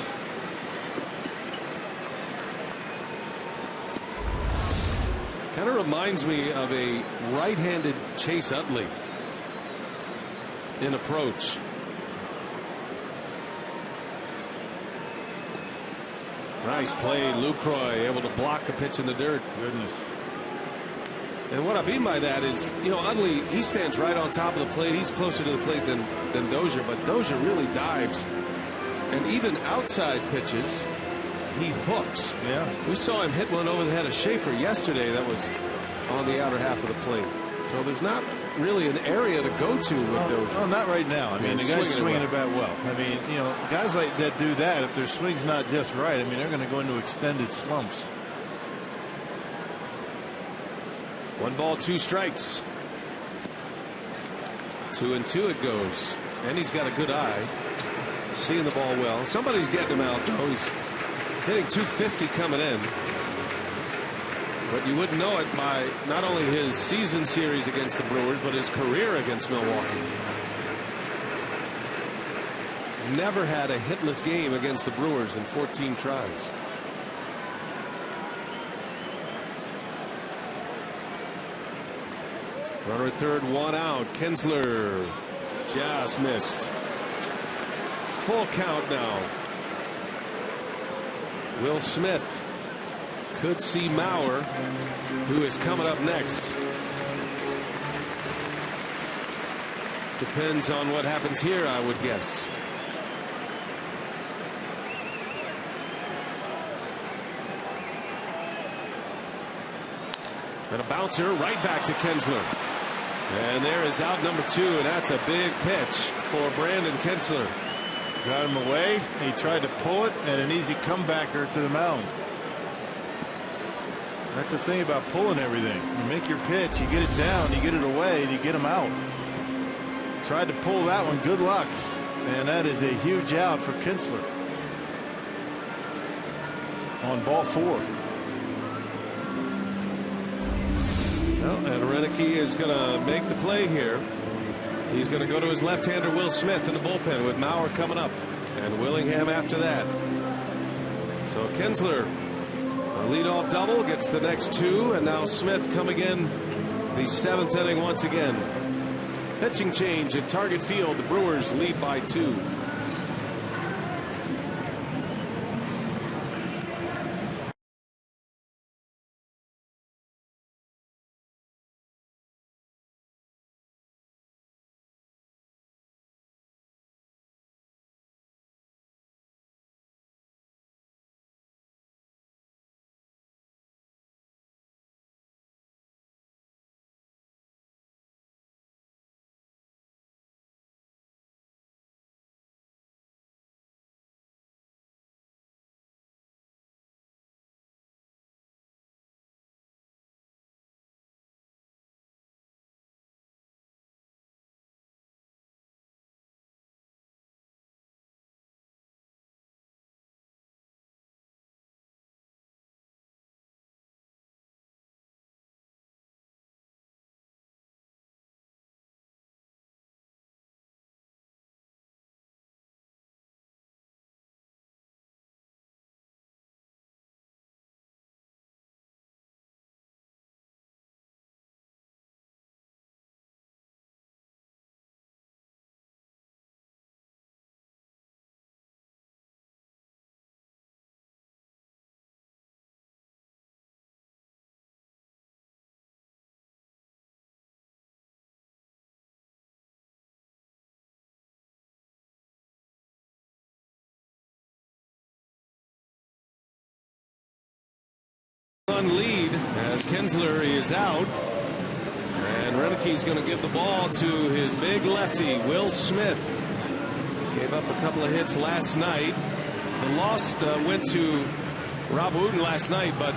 Kind of reminds me of a right-handed Chase Utley in approach. Nice play. Lucroy able to block a pitch in the dirt. Goodness. And what I mean by that is, you know, Utley, he stands right on top of the plate. He's closer to the plate than Dozier, but Dozier really dives. And even outside pitches, he hooks. Yeah. We saw him hit one over the head of Schaefer yesterday that was on the outer half of the plate. So there's not really an area to go to with Dozier. No, not right now. I mean, the guy's swinging it bat well. I mean, you know, guys like that do that. If their swing's not just right, I mean, they're going to go into extended slumps. 1 ball, 2 strikes. 2-2 it goes. And he's got a good eye. Seeing the ball well. Somebody's getting him out, though. He's hitting 250 coming in. But you wouldn't know it by not only his season series against the Brewers, but his career against Milwaukee. He's never had a hitless game against the Brewers in 14 tries. Runner at third, 1 out. Kinsler just missed. Full count now. Will Smith could see Mauer, who is coming up next. Depends on what happens here, I would guess. And a bouncer right back to Kinsler. And there is out number 2, and that's a big pitch for Brandon Kinsler. Got him away. He tried to pull it, and an easy comebacker to the mound. That's the thing about pulling everything. You make your pitch, you get it down, you get it away, and you get them out. Tried to pull that one. Good luck. And that is a huge out for Kinsler on ball 4. Well, and Renicky is going to make the play here. He's going to go to his left-hander Will Smith in the bullpen with Mauer coming up and Willingham after that. So Kinsler, a leadoff double, gets the next 2, and now Smith coming in the 7th inning once again. Pitching change at Target Field. The Brewers lead by 2. Lead as Kinsler is out, and Renicky's going to give the ball to his big lefty Will Smith. Gave up a couple of hits last night. The loss went to Rob Wooten last night, but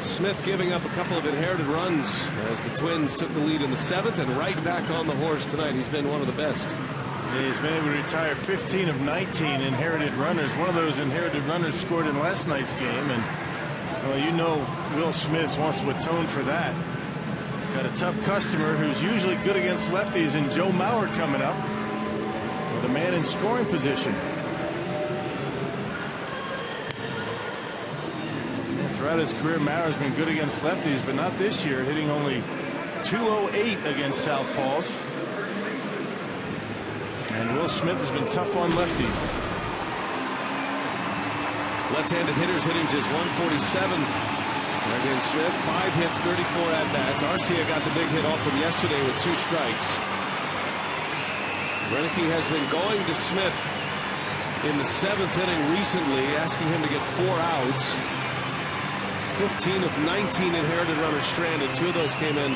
Smith giving up a couple of inherited runs as the Twins took the lead in the 7th, and right back on the horse tonight. He's been one of the best. Yeah, he's been able to retire 15 of 19 inherited runners. One of those inherited runners scored in last night's game, and well, you know Will Smith wants to atone for that. Got a tough customer who's usually good against lefties, and Joe Mauer coming up with a man in scoring position. Yeah, throughout his career, Mauer's been good against lefties, but not this year, hitting only .208 against southpaws. And Will Smith has been tough on lefties. Left-handed hitters hitting just 147 against Smith. 5 hits, 34 at-bats. Arcia got the big hit off him yesterday with 2 strikes. Renicky has been going to Smith in the 7th inning recently, asking him to get 4 outs. 15 of 19 inherited runners stranded. 2 of those came in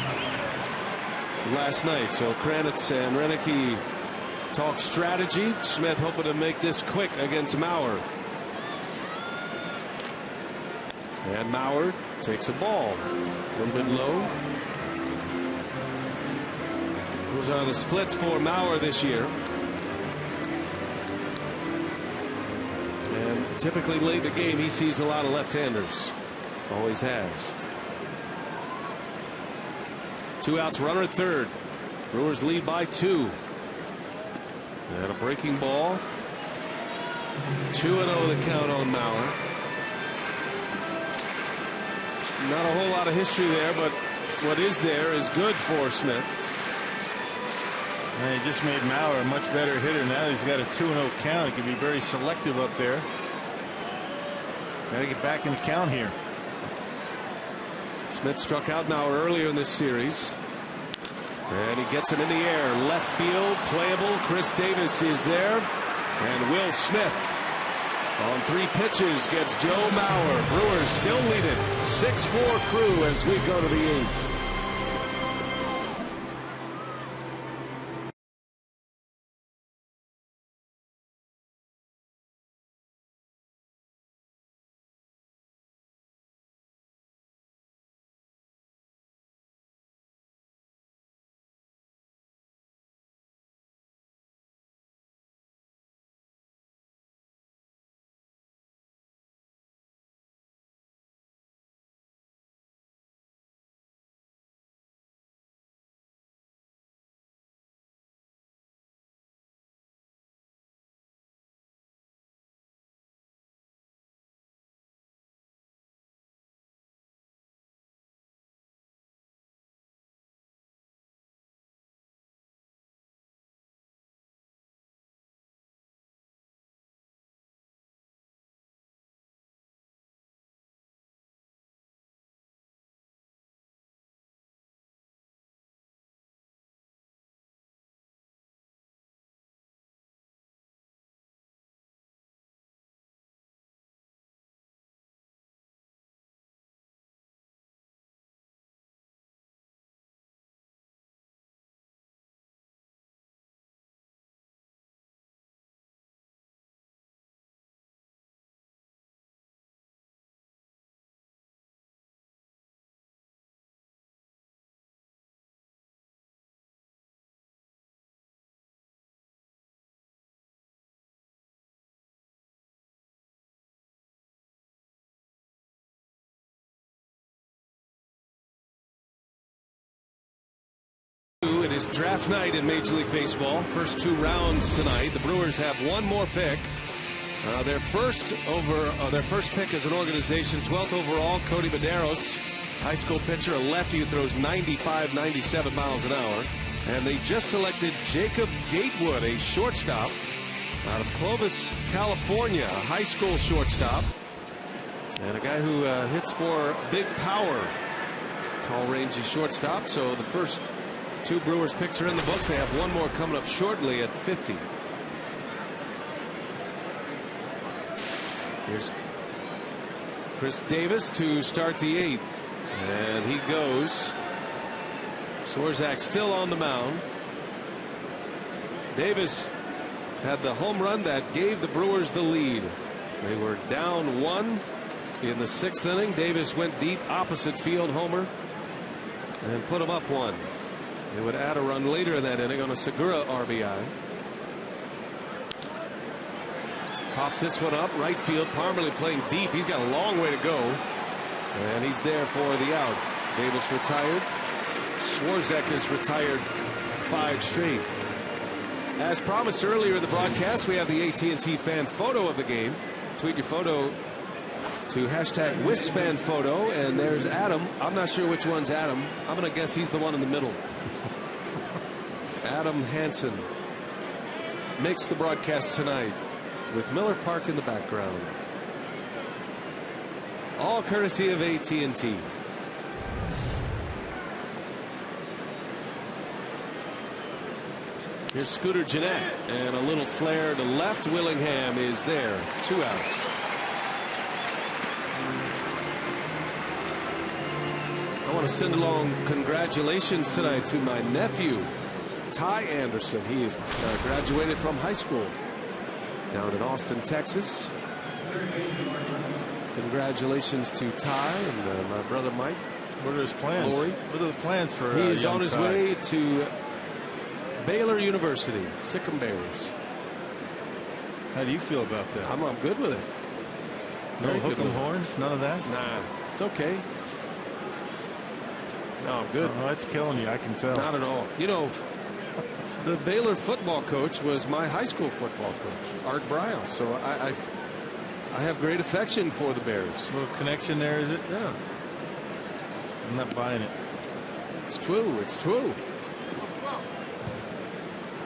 last night. So Kranitz and Renicky talk strategy. Smith hoping to make this quick against Mauer. And Mauer takes a ball. A little bit low. Those are the splits for Mauer this year. And typically late in the game, he sees a lot of left-handers. Always has. 2 outs, runner at third. Brewers lead by 2. And a breaking ball. 2-0 the count on Mauer. Not a whole lot of history there, but what is there is good for Smith. And he just made Mauer a much better hitter. Now he's got a 2-0 count. He can be very selective up there. Got to get back in the count here. Smith struck out Mauer earlier in this series. And he gets him in the air. Left field, playable. Chris Davis is there. And Will Smith on 3 pitches gets Joe Mauer. Brewers still lead it 6-4 Crew as we go to the 8th. It is draft night in Major League Baseball. First 2 rounds tonight. The Brewers have one more pick. Their first pick as an organization, 12th overall, Cody Medeiros, high school pitcher, a lefty who throws 95, 97 miles an hour. And they just selected Jacob Gatewood, a shortstop out of Clovis, California, a high school shortstop. And a guy who hits for big power. Tall, rangy shortstop. So the first 2 Brewers picks are in the books. They have one more coming up shortly at 50. Here's Chris Davis to start the 8th. And he goes. Swarzak still on the mound. Davis had the home run that gave the Brewers the lead. They were down 1 in the 6th inning. Davis went deep opposite field homer and put him up 1. They would add a run later in that inning on a Segura RBI. Pops this one up right field. Parmalee playing deep. He's got a long way to go. And he's there for the out. Davis retired. Swarzak is retired 5 straight. As promised earlier in the broadcast, we have the AT&T fan photo of the game. Tweet your photo to hashtag WisFanPhoto. And there's Adam. I'm not sure which one's Adam. I'm going to guess he's the one in the middle. Adam Hansen makes the broadcast tonight with Miller Park in the background. All courtesy of AT&T. Here's Scooter Gennett and a little flare to left. Willingham is there. 2 outs. I want to send along congratulations tonight to my nephew, Ty Anderson. He is graduated from high school down in Austin, Texas. Congratulations to Ty and my brother Mike. What are his plans? Lori. What are the plans for He is on his Ty? way to Baylor University, Sikkim Bears. How do you feel about that? I'm good with it. No Very hook good 'em with it. horns? None of that? Nah, it's okay. No, I'm good. Oh, that's killing you, I can tell. Not at all. You know, the Baylor football coach was my high school football coach, Art Briles. So I have great affection for the Bears. A little connection there, is it? Yeah. I'm not buying it. It's true. It's true.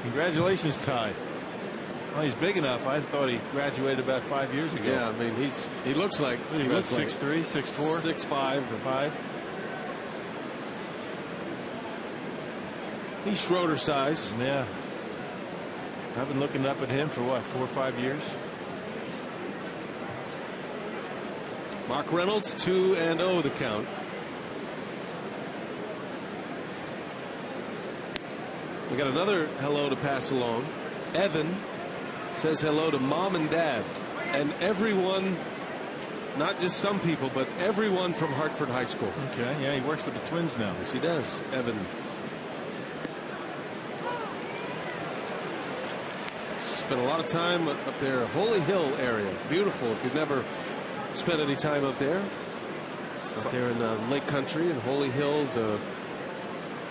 Congratulations, Ty. Well, he's big enough. I thought he graduated about 5 years ago. Yeah, I mean, he looks like He looks 6'3", 6'4", 6'5", 5. He's Schroeder size. Yeah. I've been looking up at him for what, 4 or 5 years. Mark Reynolds 2-0 the count. We got another hello to pass along. Evan says hello to mom and dad and everyone, not just some people, but everyone from Hartford High School. Okay, yeah, he works for the Twins now. Yes, he does. Evan. Spent a lot of time up there, Holy Hill area. Beautiful if you've never spent any time up there. Up there in the Lake Country in Holy Hills.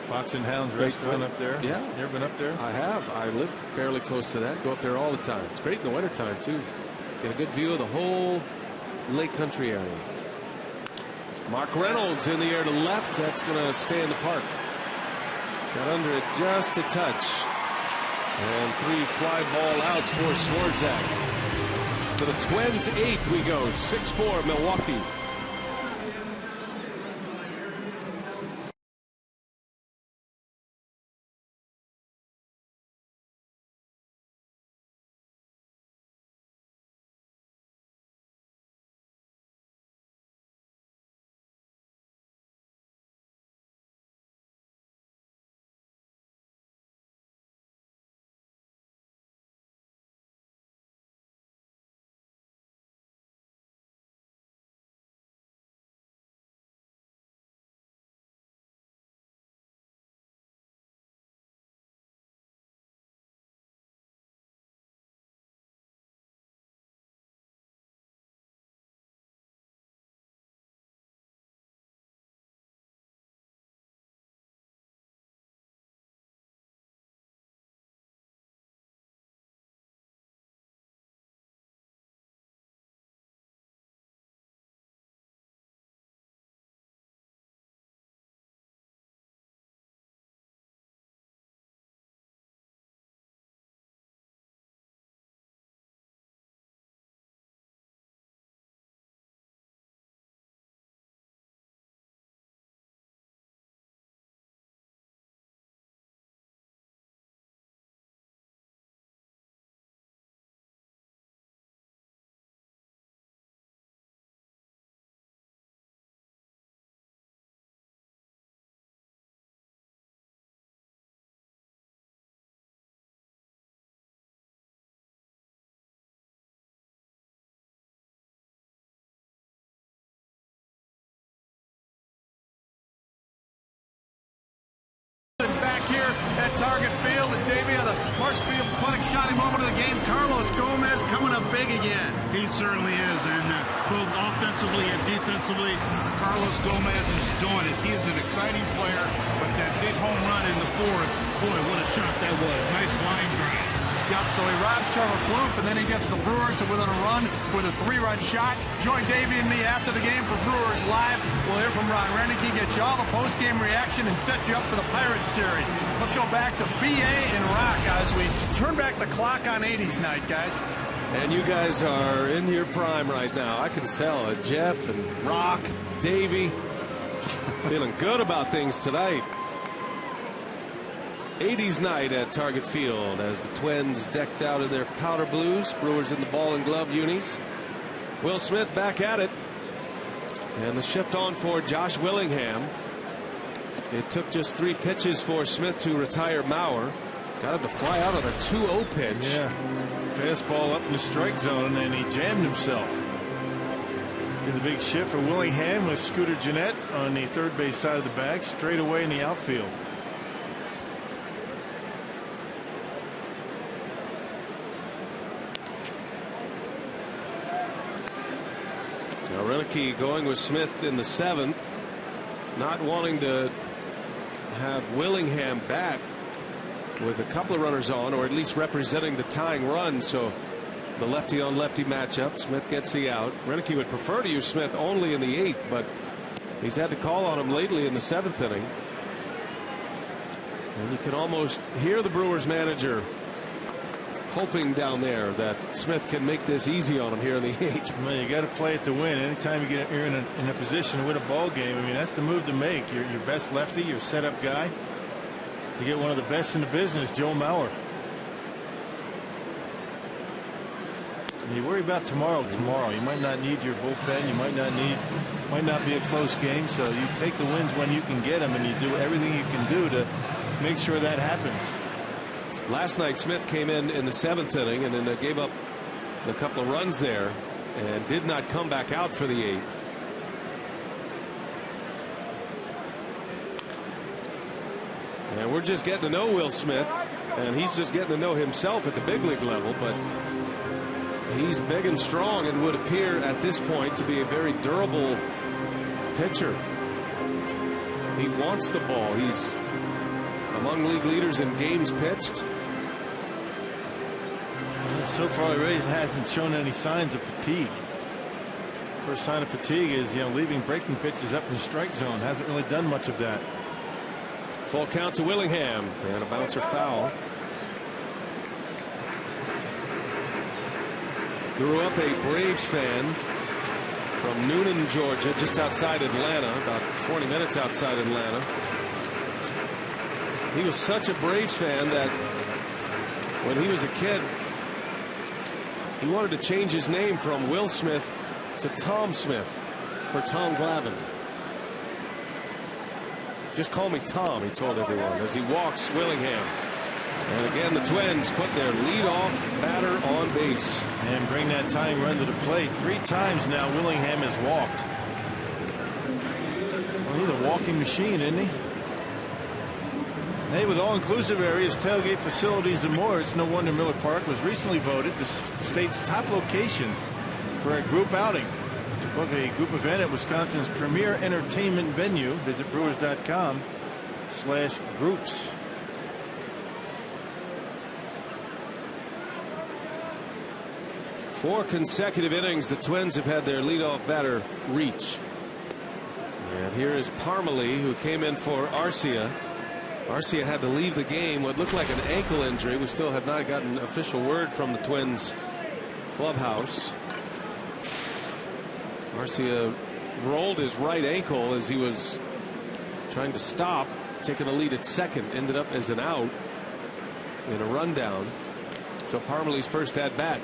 Fox and Hounds restaurant up there. Yeah. You ever been up there? I have. I live fairly close to that. Go up there all the time. It's great in the wintertime, too. Get a good view of the whole Lake Country area. Mark Reynolds in the air to left. That's going to stay in the park. Got under it just a touch. And 3 fly ball outs for Swarzak. For the Twins, 8th we go. 6-4 Milwaukee. Back here at Target Field, and Davey on the Marshfield punt shot moment of the game. Carlos Gomez coming up big again. He certainly is, and both offensively and defensively, Carlos Gomez is doing it. He is an exciting player, but that big home run in the 4th, boy, what a shot that was. Nice line drive. Yep, so he robs Trevor Plouffe, and then he gets the Brewers to within a run with a 3-run shot. Join Davey and me after the game for Brewers Live. We'll hear from Ron Renneke, get you all the post-game reaction, and set you up for the Pirates series. Let's go back to BA and Rock as we turn back the clock on 80s night, guys. And you guys are in your prime right now. I can tell. Jeff and Rock, Davey, feeling good about things tonight. 80s night at Target Field as the Twins decked out in their powder blues. Brewers in the ball and glove unis. Will Smith back at it. And the shift on for Josh Willingham. It took just 3 pitches for Smith to retire Mauer. Got him to fly out on a 2-0 pitch. Yeah. Fastball up in the strike zone, and he jammed himself. Did the big shift for Willingham with Scooter Gennett on the third base side of the bag, straight away in the outfield. Now Renneke going with Smith in the 7th, not wanting to have Willingham back with a couple of runners on, or at least representing the tying run. So the lefty on lefty matchup. Smith gets the out. Renneke would prefer to use Smith only in the 8th, but he's had to call on him lately in the 7th inning. And you can almost hear the Brewers manager hoping down there that Smith can make this easy on him here in the 8th. Well, you got to play it to win. Anytime you're in a position to win a ball game, I mean, that's the move to make. You're your best lefty, your setup guy. to get one of the best in the business, Joe Mauer. And you worry about tomorrow. You might not need your bullpen. You might not be a close game. So you take the wins when you can get them, and you do everything you can do to make sure that happens. Last night, Smith came in the 7th inning and then gave up a couple of runs there and did not come back out for the 8th. And we're just getting to know Will Smith, and he's just getting to know himself at the big league level, but he's big and strong and would appear at this point to be a very durable pitcher. He wants the ball. He's among league leaders in games pitched. So far, the Rays hasn't shown any signs of fatigue. First sign of fatigue is, leaving breaking pitches up in the strike zone. Hasn't really done much of that. Full count to Willingham, and a bouncer foul. Grew up a Braves fan from Noonan, Georgia, just outside Atlanta, about 20 minutes outside Atlanta. He was such a Braves fan that when he was a kid, he wanted to change his name from Will Smith to Tom Smith for Tom Glavine. Just call me Tom, he told everyone as he walks Willingham. And again, the Twins put their leadoff batter on base. And bring that tying run to the plate. 3 times now Willingham has walked. Well, he's a walking machine, isn't he? Hey, with all-inclusive areas, tailgate facilities, and more, it's no wonder Miller Park was recently voted the state's top location for a group outing. To book a group event at Wisconsin's premier entertainment venue, visit brewers.com/groups. Four consecutive innings, the Twins have had their leadoff batter reach. And here is Parmalee, who came in for Arcia. Arcia had to leave the game, what looked like an ankle injury. We still have not gotten official word from the Twins clubhouse. Arcia rolled his right ankle as he was trying to stop, taking a lead at second, ended up as an out in a rundown. So Parmalee's first at bat.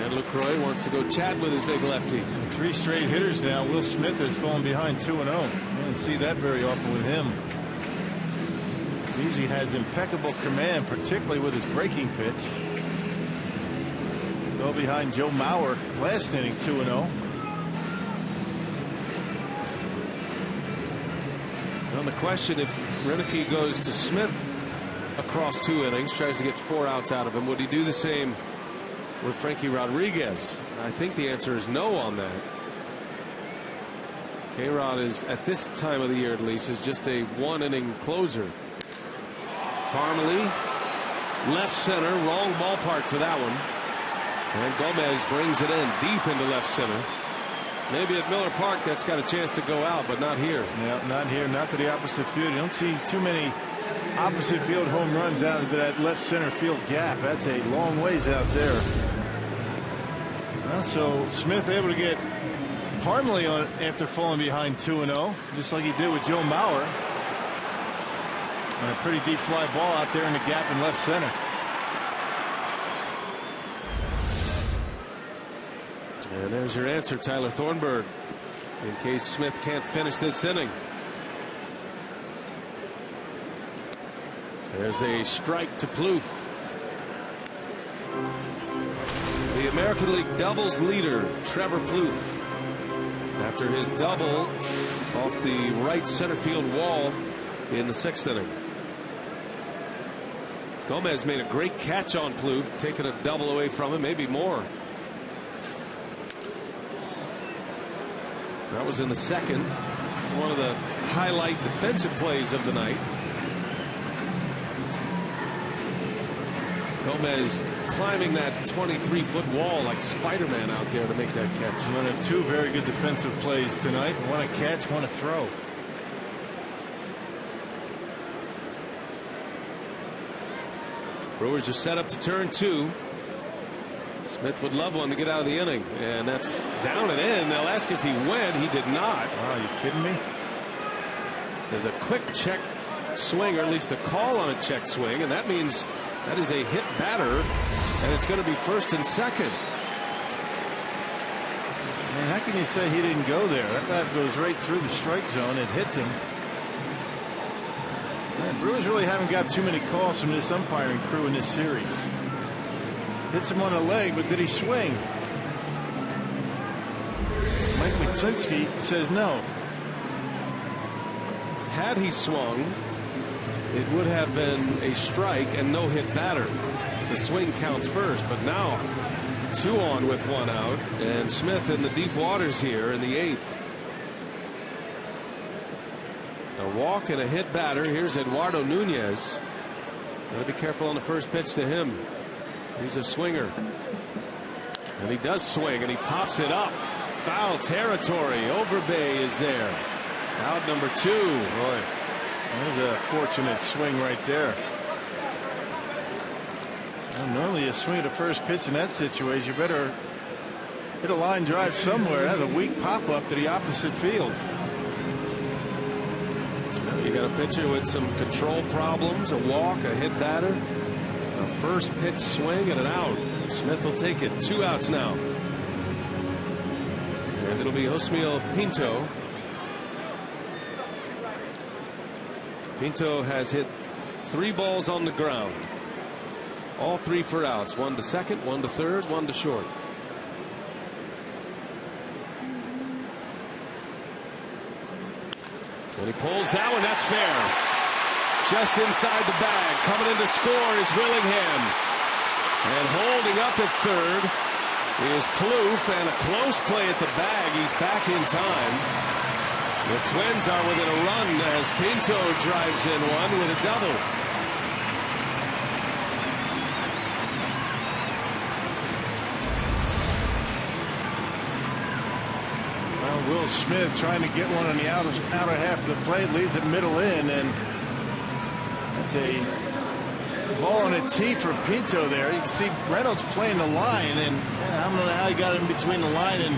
And Lucroy wants to go chat with his big lefty. 3 straight hitters now. Will Smith has fallen behind 2-0. You don't see that very often with him. He usually has impeccable command, particularly with his breaking pitch. Fell behind Joe Mauer last inning, 2-0. On the question, if Renicky goes to Smith across 2 innings, tries to get 4 outs out of him, would he do the same with Frankie Rodriguez? I think the answer is no on that. K-Rod is, at this time of the year at least, is just a 1-inning closer. Parmalee, left center, wrong ballpark for that one. And Gomez brings it in deep into left center. Maybe at Miller Park that's got a chance to go out, but not here. Yeah, not here, not to the opposite field. You don't see too many opposite field home runs out into that left center field gap. That's a long ways out there. Well, so Smith able to get Parmalee on after falling behind 2-0, just like he did with Joe Mauer. And a pretty deep fly ball out there in the gap in left center. And there's your answer, Tyler Thornburg, in case Smith can't finish this inning. There's a strike to Plouffe. The American League doubles leader, Trevor Plouffe, after his double off the right center field wall in the 6th inning. Gomez made a great catch on Plouffe, taking a double away from him, maybe more. That was in the 2nd. One of the highlight defensive plays of the night. Gomez climbing that 23-foot wall like Spider-Man out there to make that catch. One of 2 very good defensive plays tonight. One a catch, one a throw. Brewers are set up to turn 2. Smith would love one to get out of the inning, and that's down and in. They'll ask if he went. He did not. Are you kidding me? There's a quick check swing, or at least a call on a check swing, and that means that is a hit batter, and it's going to be first and second. Man, how can you say he didn't go there? That bat goes right through the strike zone. It hits him. Man, Brewers really haven't got too many calls from this umpiring crew in this series. Hits him on the leg, but did he swing? Mike McClinsky says no. Had he swung, it would have been a strike and no hit batter. The swing counts first, but now 2 on with 1 out, and Smith in the deep waters here in the 8th. A walk and a hit batter. Here's Eduardo Nunez. Gotta be careful on the first pitch to him. He's a swinger, and he does swing, and he pops it up. Foul territory. Overbay is there. Out number 2. Boy, there's a fortunate swing right there. Well, normally you swing at the first pitch in that situation, you better hit a line drive somewhere. That's a weak pop up to the opposite field. You got a pitcher with some control problems, a walk, a hit batter, a first pitch swing, and an out. Smith will take it. 2 outs now. And it'll be Josmiel Pinto. Pinto has hit 3 balls on the ground. All 3 for outs. 1 to second, 1 to third, 1 to short. And he pulls that one. That's fair. Just inside the bag. Coming in to score is Willingham. And holding up at third is Plouffe, and a close play at the bag. He's back in time. The Twins are within a run as Pinto drives in one with a double. Will Smith trying to get one on the outer half of the plate, leaves it middle in, and that's a ball on a tee for Pinto there. You can see Reynolds playing the line, and I don't know how he got in between the line and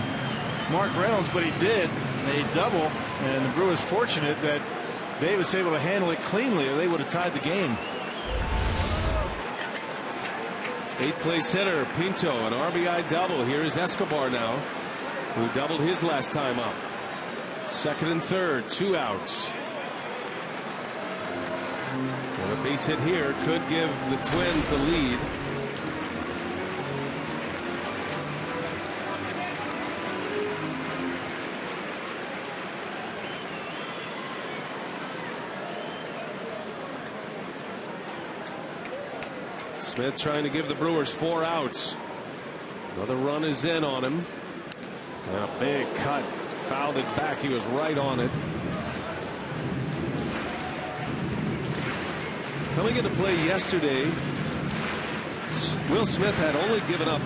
Mark Reynolds, but he did. A double, and the Brewers fortunate that Davis able to handle it cleanly, or they would have tied the game. 8th place hitter Pinto, an RBI double. Here is Escobar now, who doubled his last time up. 2nd and 3rd, 2 outs. And a base hit here could give the Twins the lead. Smith trying to give the Brewers 4 outs. Another run is in on him. And a big cut. Fouled it back. He was right on it. Coming into play yesterday, Will Smith had only given up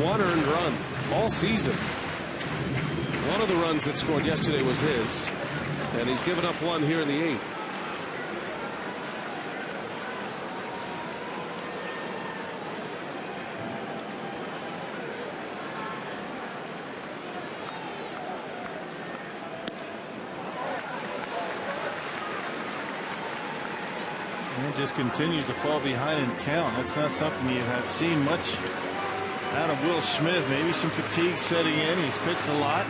1 earned run all season. One of the runs that scored yesterday was his, and he's given up 1 here in the 8th. Just continues to fall behind in count. That's not something you have seen much out of Will Smith. Maybe some fatigue setting in. He's pitched a lot.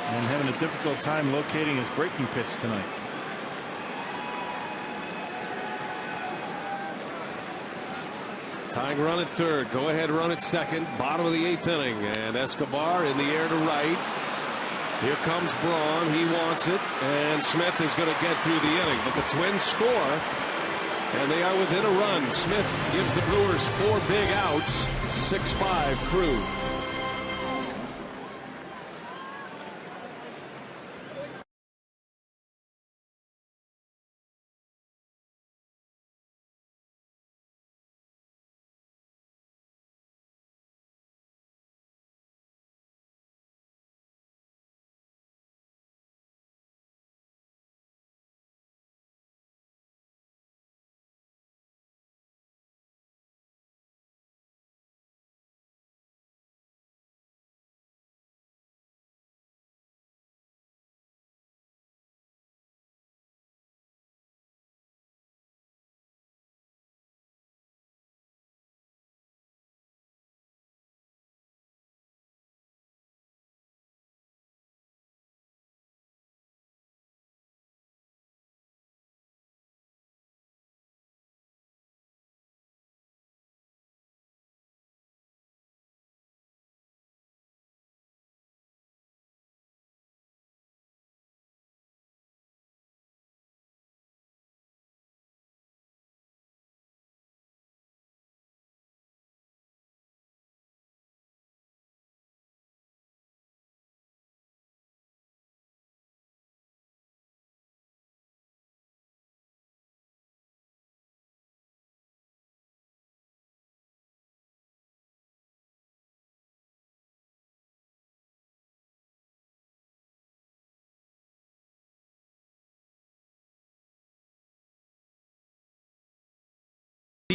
And having a difficult time locating his breaking pitch tonight. Tying run at 3rd. Go ahead run at 2nd. Bottom of the 8th inning. And Escobar in the air to right. Here comes Braun. He wants it, and Smith is going to get through the inning. But the Twins score, and they are within a run. Smith gives the Brewers 4 big outs. 6-5 Crew.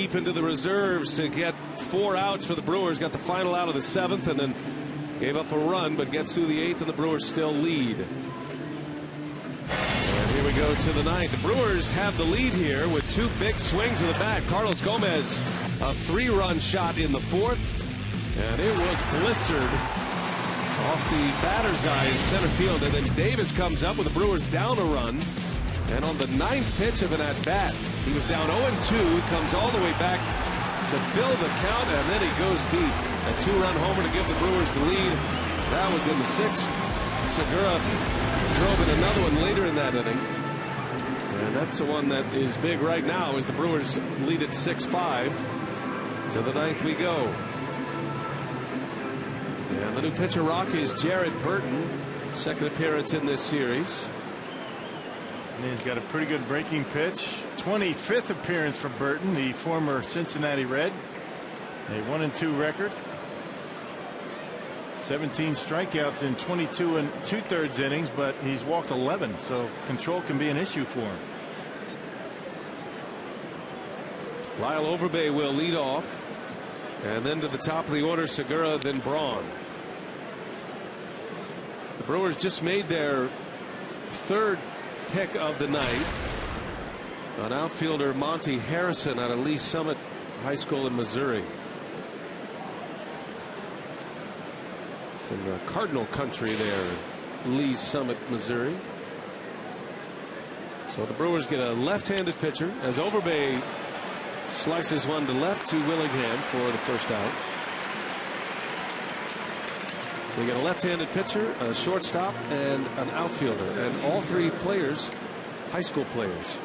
deep into the reserves to get 4 outs for the Brewers. Got the final out of the 7th and then gave up a run, but gets through the 8th, and the Brewers still lead. And here we go to the 9th. The Brewers have the lead here with 2 big swings of the bat. Carlos Gomez, a 3-run shot in the 4th, and it was blistered off the batter's eye in center field. And then Davis comes up with the Brewers down a run. And on the 9th pitch of an at-bat, he was down 0-2. He comes all the way back to fill the count, and then he goes deep. A 2-run homer to give the Brewers the lead. That was in the 6th. Segura drove in another one later in that inning. And that's the one that is big right now as the Brewers lead at 6-5. To the 9th we go. And the new pitcher Rockies, Jared Burton, second appearance in this series. And he's got a pretty good breaking pitch. 25th appearance for Burton, the former Cincinnati Red. A 1-2 record. 17 strikeouts in 22 2/3 innings, but he's walked 11, so control can be an issue for him. Lyle Overbay will lead off, and then to the top of the order, Segura, then Braun. The Brewers just made their 3rd pick of the night. An outfielder, Monty Harrison, out of Lee Summit High School in Missouri. It's in the Cardinal country there, Lee Summit, Missouri. So the Brewers get a left-handed pitcher as Overbay slices one to left to Willingham for the first out. So you get a left-handed pitcher, a shortstop, and an outfielder, and all 3 players, high school players.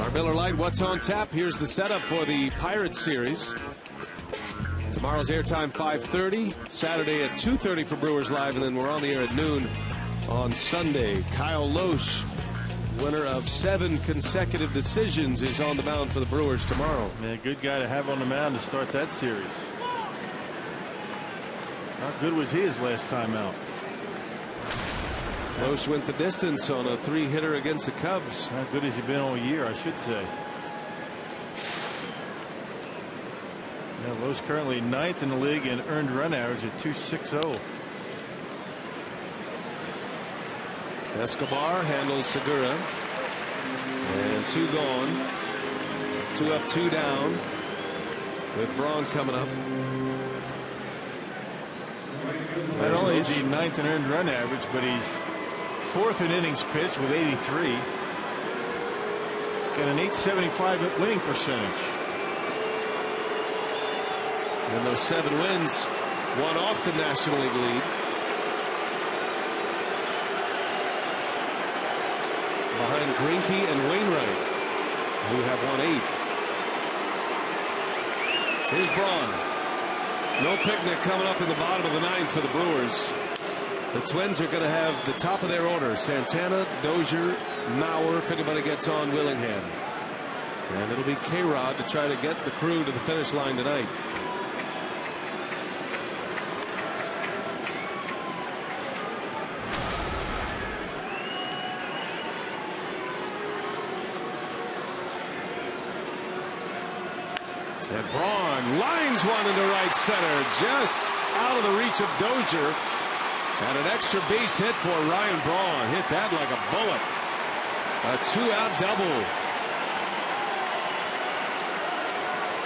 Our Miller Lite, what's on tap? Here's the setup for the Pirates series. Tomorrow's airtime 5:30, Saturday at 2:30 for Brewers Live, and then we're on the air at noon on Sunday. Kyle Loesch, winner of 7 consecutive decisions, is on the mound for the Brewers tomorrow. Man, good guy to have on the mound to start that series. How good was he his last time out? Loesch went the distance on a 3-hitter against the Cubs. How good has he been all year, I should say. Yeah, Loesch currently 9th in the league in earned run average at .260. Escobar handles Segura. And 2 gone. 2 up, 2 down. With Braun coming up. Not only is he 9th in earned run average, but he's 4th in innings pitched with 83. Got an .875 winning percentage. And those 7 wins, 1 off the National League lead. Behind Greinke and Wainwright, who have won 8. Here's Braun. No picnic coming up in the bottom of the 9th for the Brewers. The Twins are going to have the top of their order: Santana, Dozier, Mauer, if anybody gets on Willingham. And it'll be K-Rod to try to get the Crew to the finish line tonight. And Braun lines one into right center, just out of the reach of Dozier. And an extra base hit for Ryan Braun. Hit that like a bullet. A 2-out double.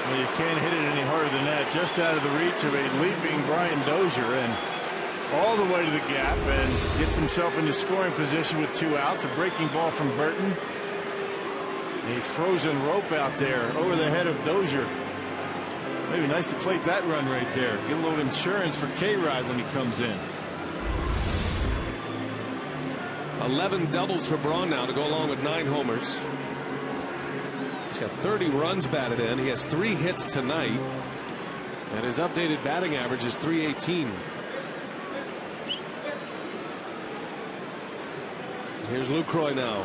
Well, you can't hit it any harder than that. Just out of the reach of a leaping Brian Dozier, and all the way to the gap, and gets himself into scoring position with 2 outs. A breaking ball from Burton. A frozen rope out there over the head of Dozier. Maybe nice to plate that run right there. Get a little insurance for K-Rod when he comes in. 11 doubles for Braun now to go along with 9 homers. He's got 30 runs batted in. He has 3 hits tonight. And his updated batting average is .318. Here's Lucroy now.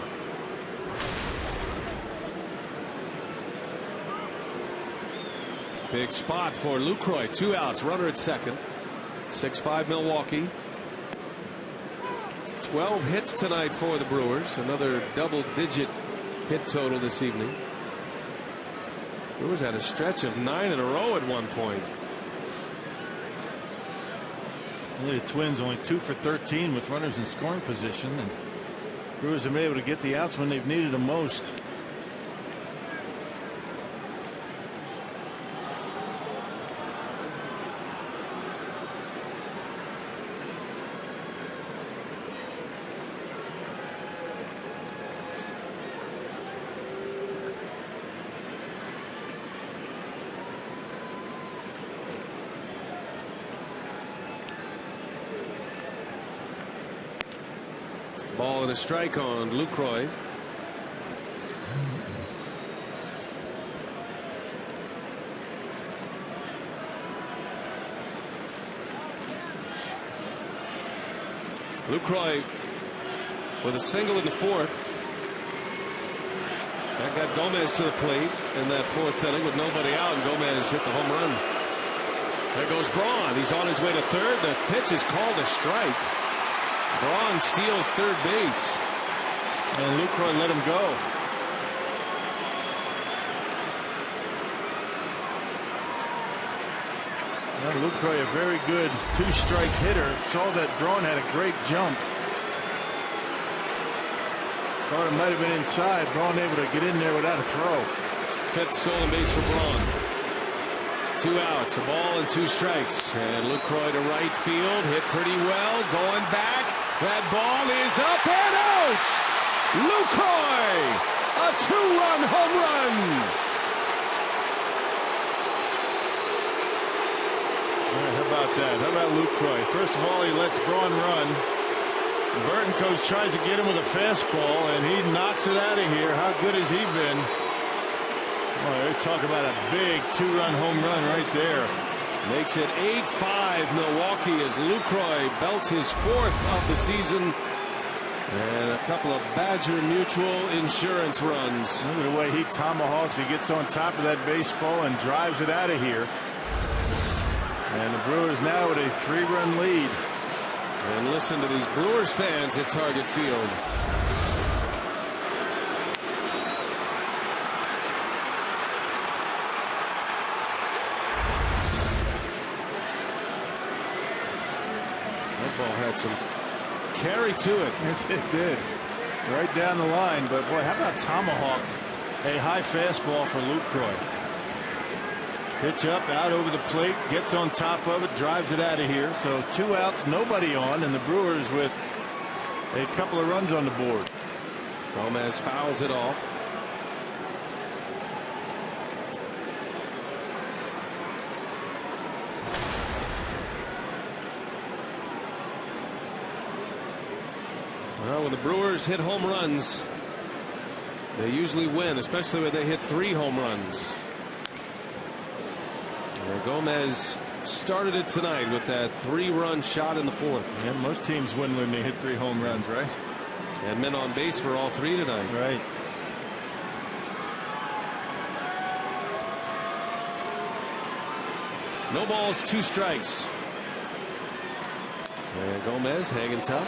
Big spot for Lucroy. 2 outs, runner at second. 6-5 Milwaukee. 12 hits tonight for the Brewers. Another double-digit hit total this evening. Brewers had a stretch of 9 in a row at one point. The Twins only 2 for 13 with runners in scoring position, and Brewers have been able to get the outs when they've needed them most. Ball and a strike on Lucroy. Lucroy with a single in the fourth. That got Gomez to the plate in that fourth inning with nobody out, and Gomez hit the home run. There goes Braun. He's on his way to third. The pitch is called a strike. Braun steals third base. And Lucroy let him go. Well, Lucroy, a very good two-strike hitter. Saw that Braun had a great jump. Thought it might have been inside. Braun able to get in there without a throw. Fifth stolen base for Braun. 2 outs, a ball and 2 strikes. And Lucroy to right field. Hit pretty well. Going back. That ball is up and out. Lucroy, a 2-run home run. How about that? How about Lucroy? First of all, he lets Braun run. Burton coach tries to get him with a fastball, and he knocks it out of here. How good has he been? Well, they talk about a big 2-run home run right there. Makes it 8-5 Milwaukee as Lucroy belts his 4th of the season. And a couple of Badger Mutual Insurance runs. Look at the way he tomahawks. He gets on top of that baseball and drives it out of here. And the Brewers now with a 3-run lead. And listen to these Brewers fans at Target Field. That ball had some carry to it. Yes, it did. Right down the line. But boy, how about tomahawk? A high fastball for Lucroy. Pitch up, out over the plate, gets on top of it, drives it out of here. So 2 outs, nobody on, and the Brewers with a couple of runs on the board. Gomez fouls it off. Well, when the Brewers hit home runs, they usually win, especially when they hit 3 home runs. Gomez started it tonight with that 3-run shot in the 4th. Yeah, most teams win when they hit 3 home runs, right? And men on base for all 3 tonight. Right. No balls, 2 strikes. And Gomez hanging tough.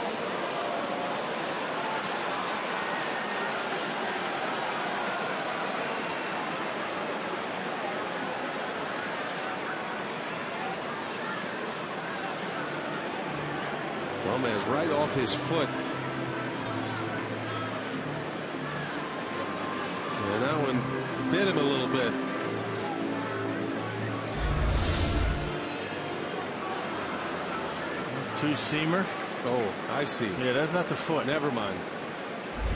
Gomez right off his foot. And that one bit him a little bit. Two-seamer. Oh, I see. Yeah, that's not the foot. Never mind.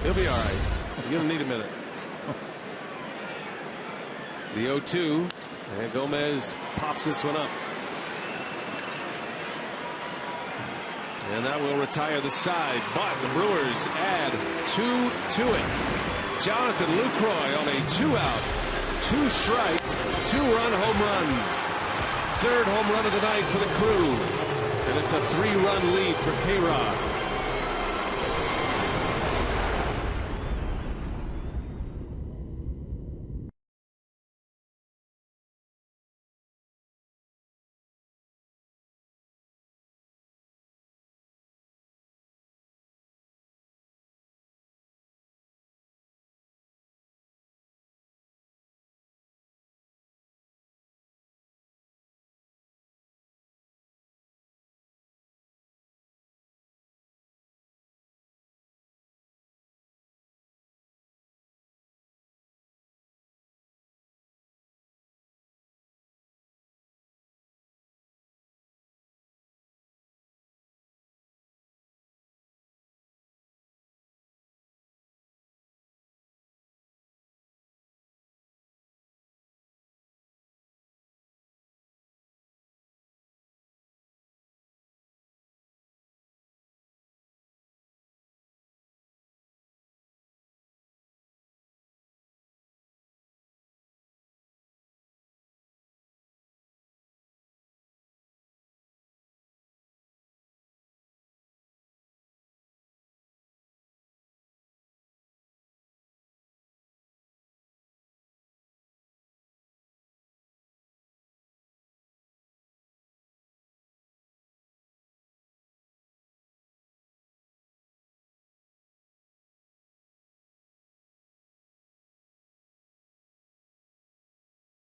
He'll be all right. You're going to need a minute. The 0-2. And Gomez pops this one up. And that will retire the side, but the Brewers add 2 to it. Jonathan Lucroy on a 2-out, 2-strike, 2-run home run. 3rd home run of the night for the Crew. And it's a 3-run lead for K-Rod.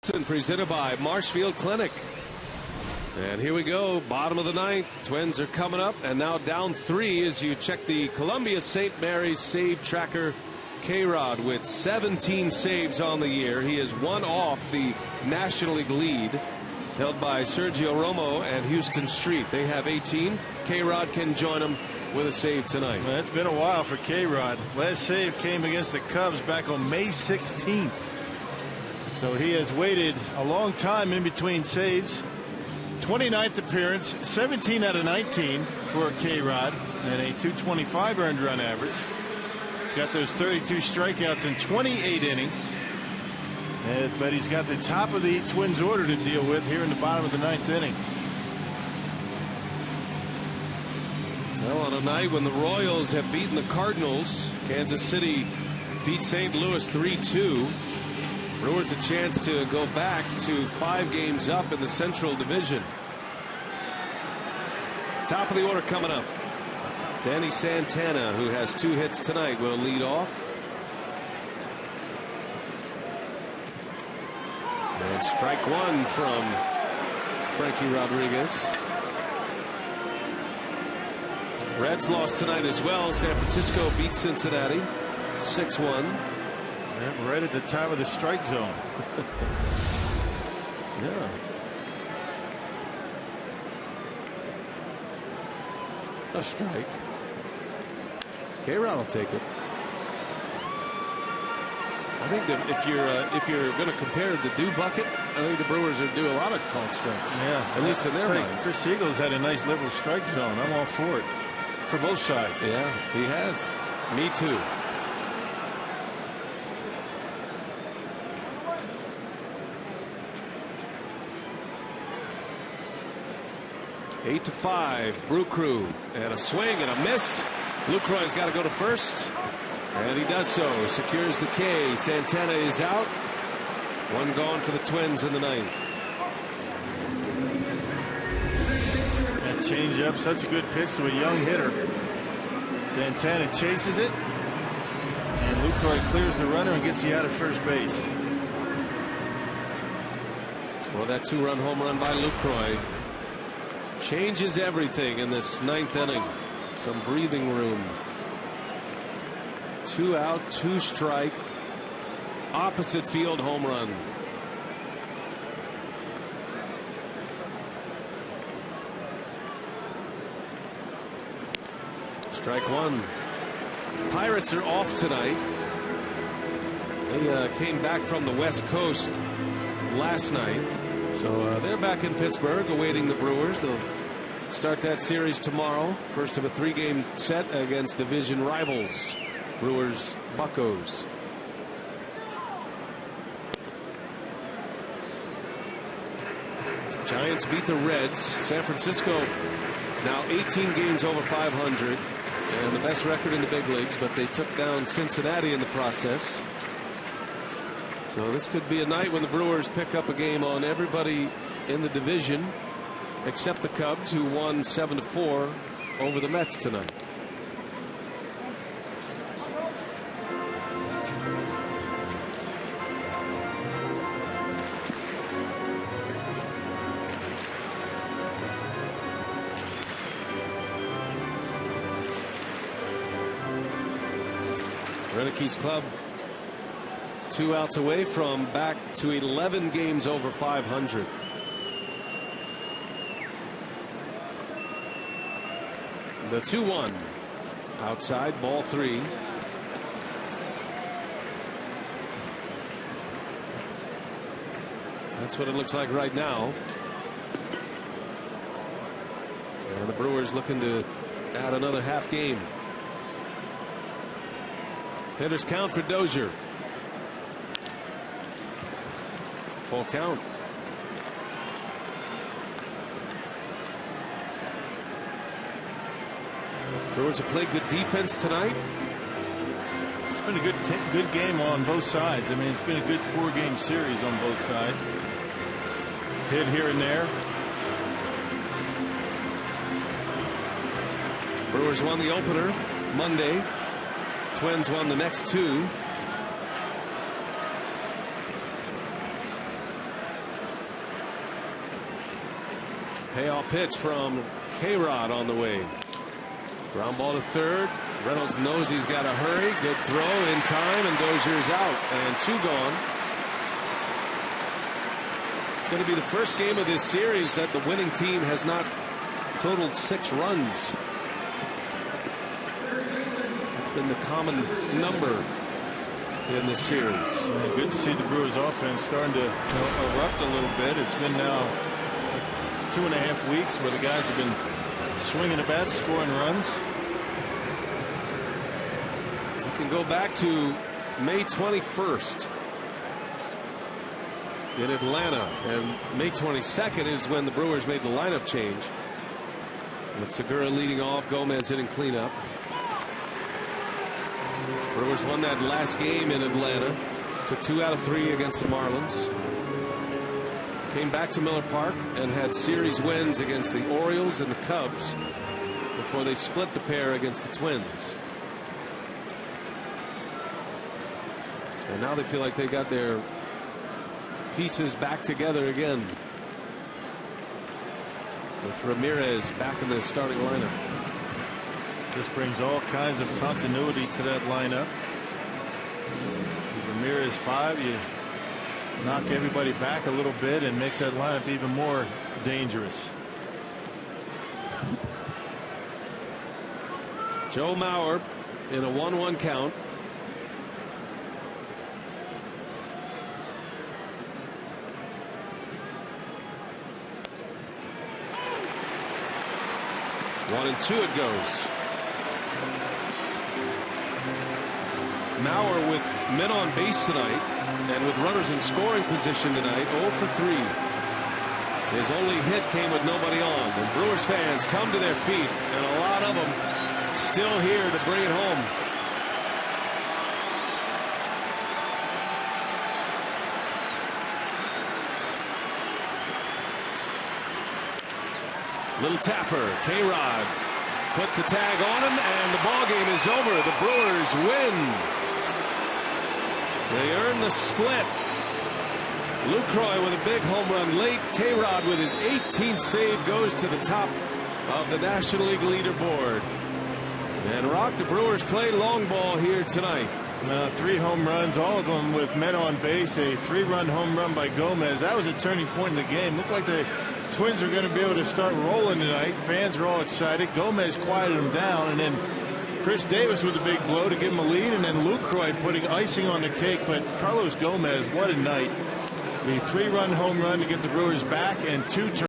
Presented by Marshfield Clinic. And here we go, bottom of the ninth. Twins are coming up, and now down 3 as you check the Columbia St. Mary's save tracker. K-Rod with 17 saves on the year. He is one off the National League lead held by Sergio Romo and Houston Street. They have 18. K-Rod can join them with a save tonight. Well, it's been a while for K-Rod. Last save came against the Cubs back on May 16th. So he has waited a long time in between saves. 29th appearance, 17 out of 19 for K-Rod, and a .225 earned run average. He's got those 32 strikeouts in 28 innings. But he's got the top of the Twins order to deal with here in the bottom of the 9th inning. Well, on a night when the Royals have beaten the Cardinals, Kansas City beat St. Louis 3-2. Brewers a chance to go back to 5 games up in the Central Division. Top of the order coming up. Danny Santana, who has 2 hits tonight, will lead off. And strike 1 from Frankie Rodriguez. Reds lost tonight as well. San Francisco beat Cincinnati 6-1. Yeah, right at the top of the strike zone. Yeah. A strike. K-Rod will take it. I think that if you're going to compare the due bucket, I think the Brewers are due a lot of called strikes. Yeah, at least in their minds. Chris Siegel's had a nice liberal strike zone. I'm all for it, for both sides. Yeah, he has. Me too. Eight to 5, Brew Crew, and a swing and a miss. Lucroy's got to go to first, and he does so. Secures the K. Santana is out. 1 gone for the Twins in the 9th. That changeup, such a good pitch to a young hitter. Santana chases it, and Lucroy clears the runner and gets you out of first base. Well, that 2-run home run by Lucroy changes everything in this 9th inning. Some breathing room. 2 out, 2 strike. Opposite field home run. Strike 1. Pirates are off tonight. They came back from the West Coast last night. So they're back in Pittsburgh awaiting the Brewers. They'll start that series tomorrow. First of a 3-game set against division rivals, Brewers Buccos. Giants beat the Reds. San Francisco now 18 games over 500 and the best record in the big leagues, but they took down Cincinnati in the process. So this could be a night when the Brewers pick up a game on everybody in the division except the Cubs, who won 7-4 over the Mets tonight. Renick's club 2 outs away from back to 11 games over 500. The 2-1 outside, ball 3. That's what it looks like right now. And the Brewers looking to add another half game. Hitters count for Dozier. Full count. Brewers have played good defense tonight. It's been a good game on both sides. I mean, it's been a good 4-game series on both sides. Hit here and there. Brewers won the opener Monday. Twins won the next 2. Payoff pitch from K-Rod on the way. Ground ball to third. Reynolds knows he's got to hurry. Good throw in time, and Dozier's out, and 2 gone. It's going to be the first game of this series that the winning team has not totaled 6 runs. It's been the common number in this series. Yeah, good to see the Brewers offense starting to erupt a little bit. It's been now 2.5 weeks where the guys have been swinging the bat, scoring runs. You can go back to May 21st in Atlanta, and May 22nd is when the Brewers made the lineup change. With Segura leading off, Gomez hitting cleanup. Brewers won that last game in Atlanta. Took 2 out of 3 against the Marlins. Came back to Miller Park and had series wins against the Orioles and the Cubs before they split the pair against the Twins. And now they feel like they got their pieces back together again, with Ramirez back in the starting lineup. This brings all kinds of continuity to that lineup. Ramirez 5, you knock everybody back a little bit and makes that lineup even more dangerous. Joe Mauer in a 1-1 count. One and 2 it goes. Mauer with men on base tonight and with runners in scoring position tonight, 0 for 3. His only hit came with nobody on. And Brewers fans come to their feet, and a lot of them still here to bring it home. Little tapper, K-Rod put the tag on him, and the ball game is over. The Brewers win. They earn the split. Lucroy with a big home run late. K-Rod with his 18th save goes to the top of the National League leaderboard. And Rock, the Brewers play long ball here tonight. 3 home runs, all of them with men on base. A 3-run home run by Gomez. That was a turning point in the game. Looked like the Twins are going to be able to start rolling tonight. Fans are all excited. Gomez quieted them down, and then Chris Davis with a big blow to give him a lead, and then Lucroy putting icing on the cake. But Carlos Gomez, what a night. The 3-run home run to get the Brewers back, and 2 turns.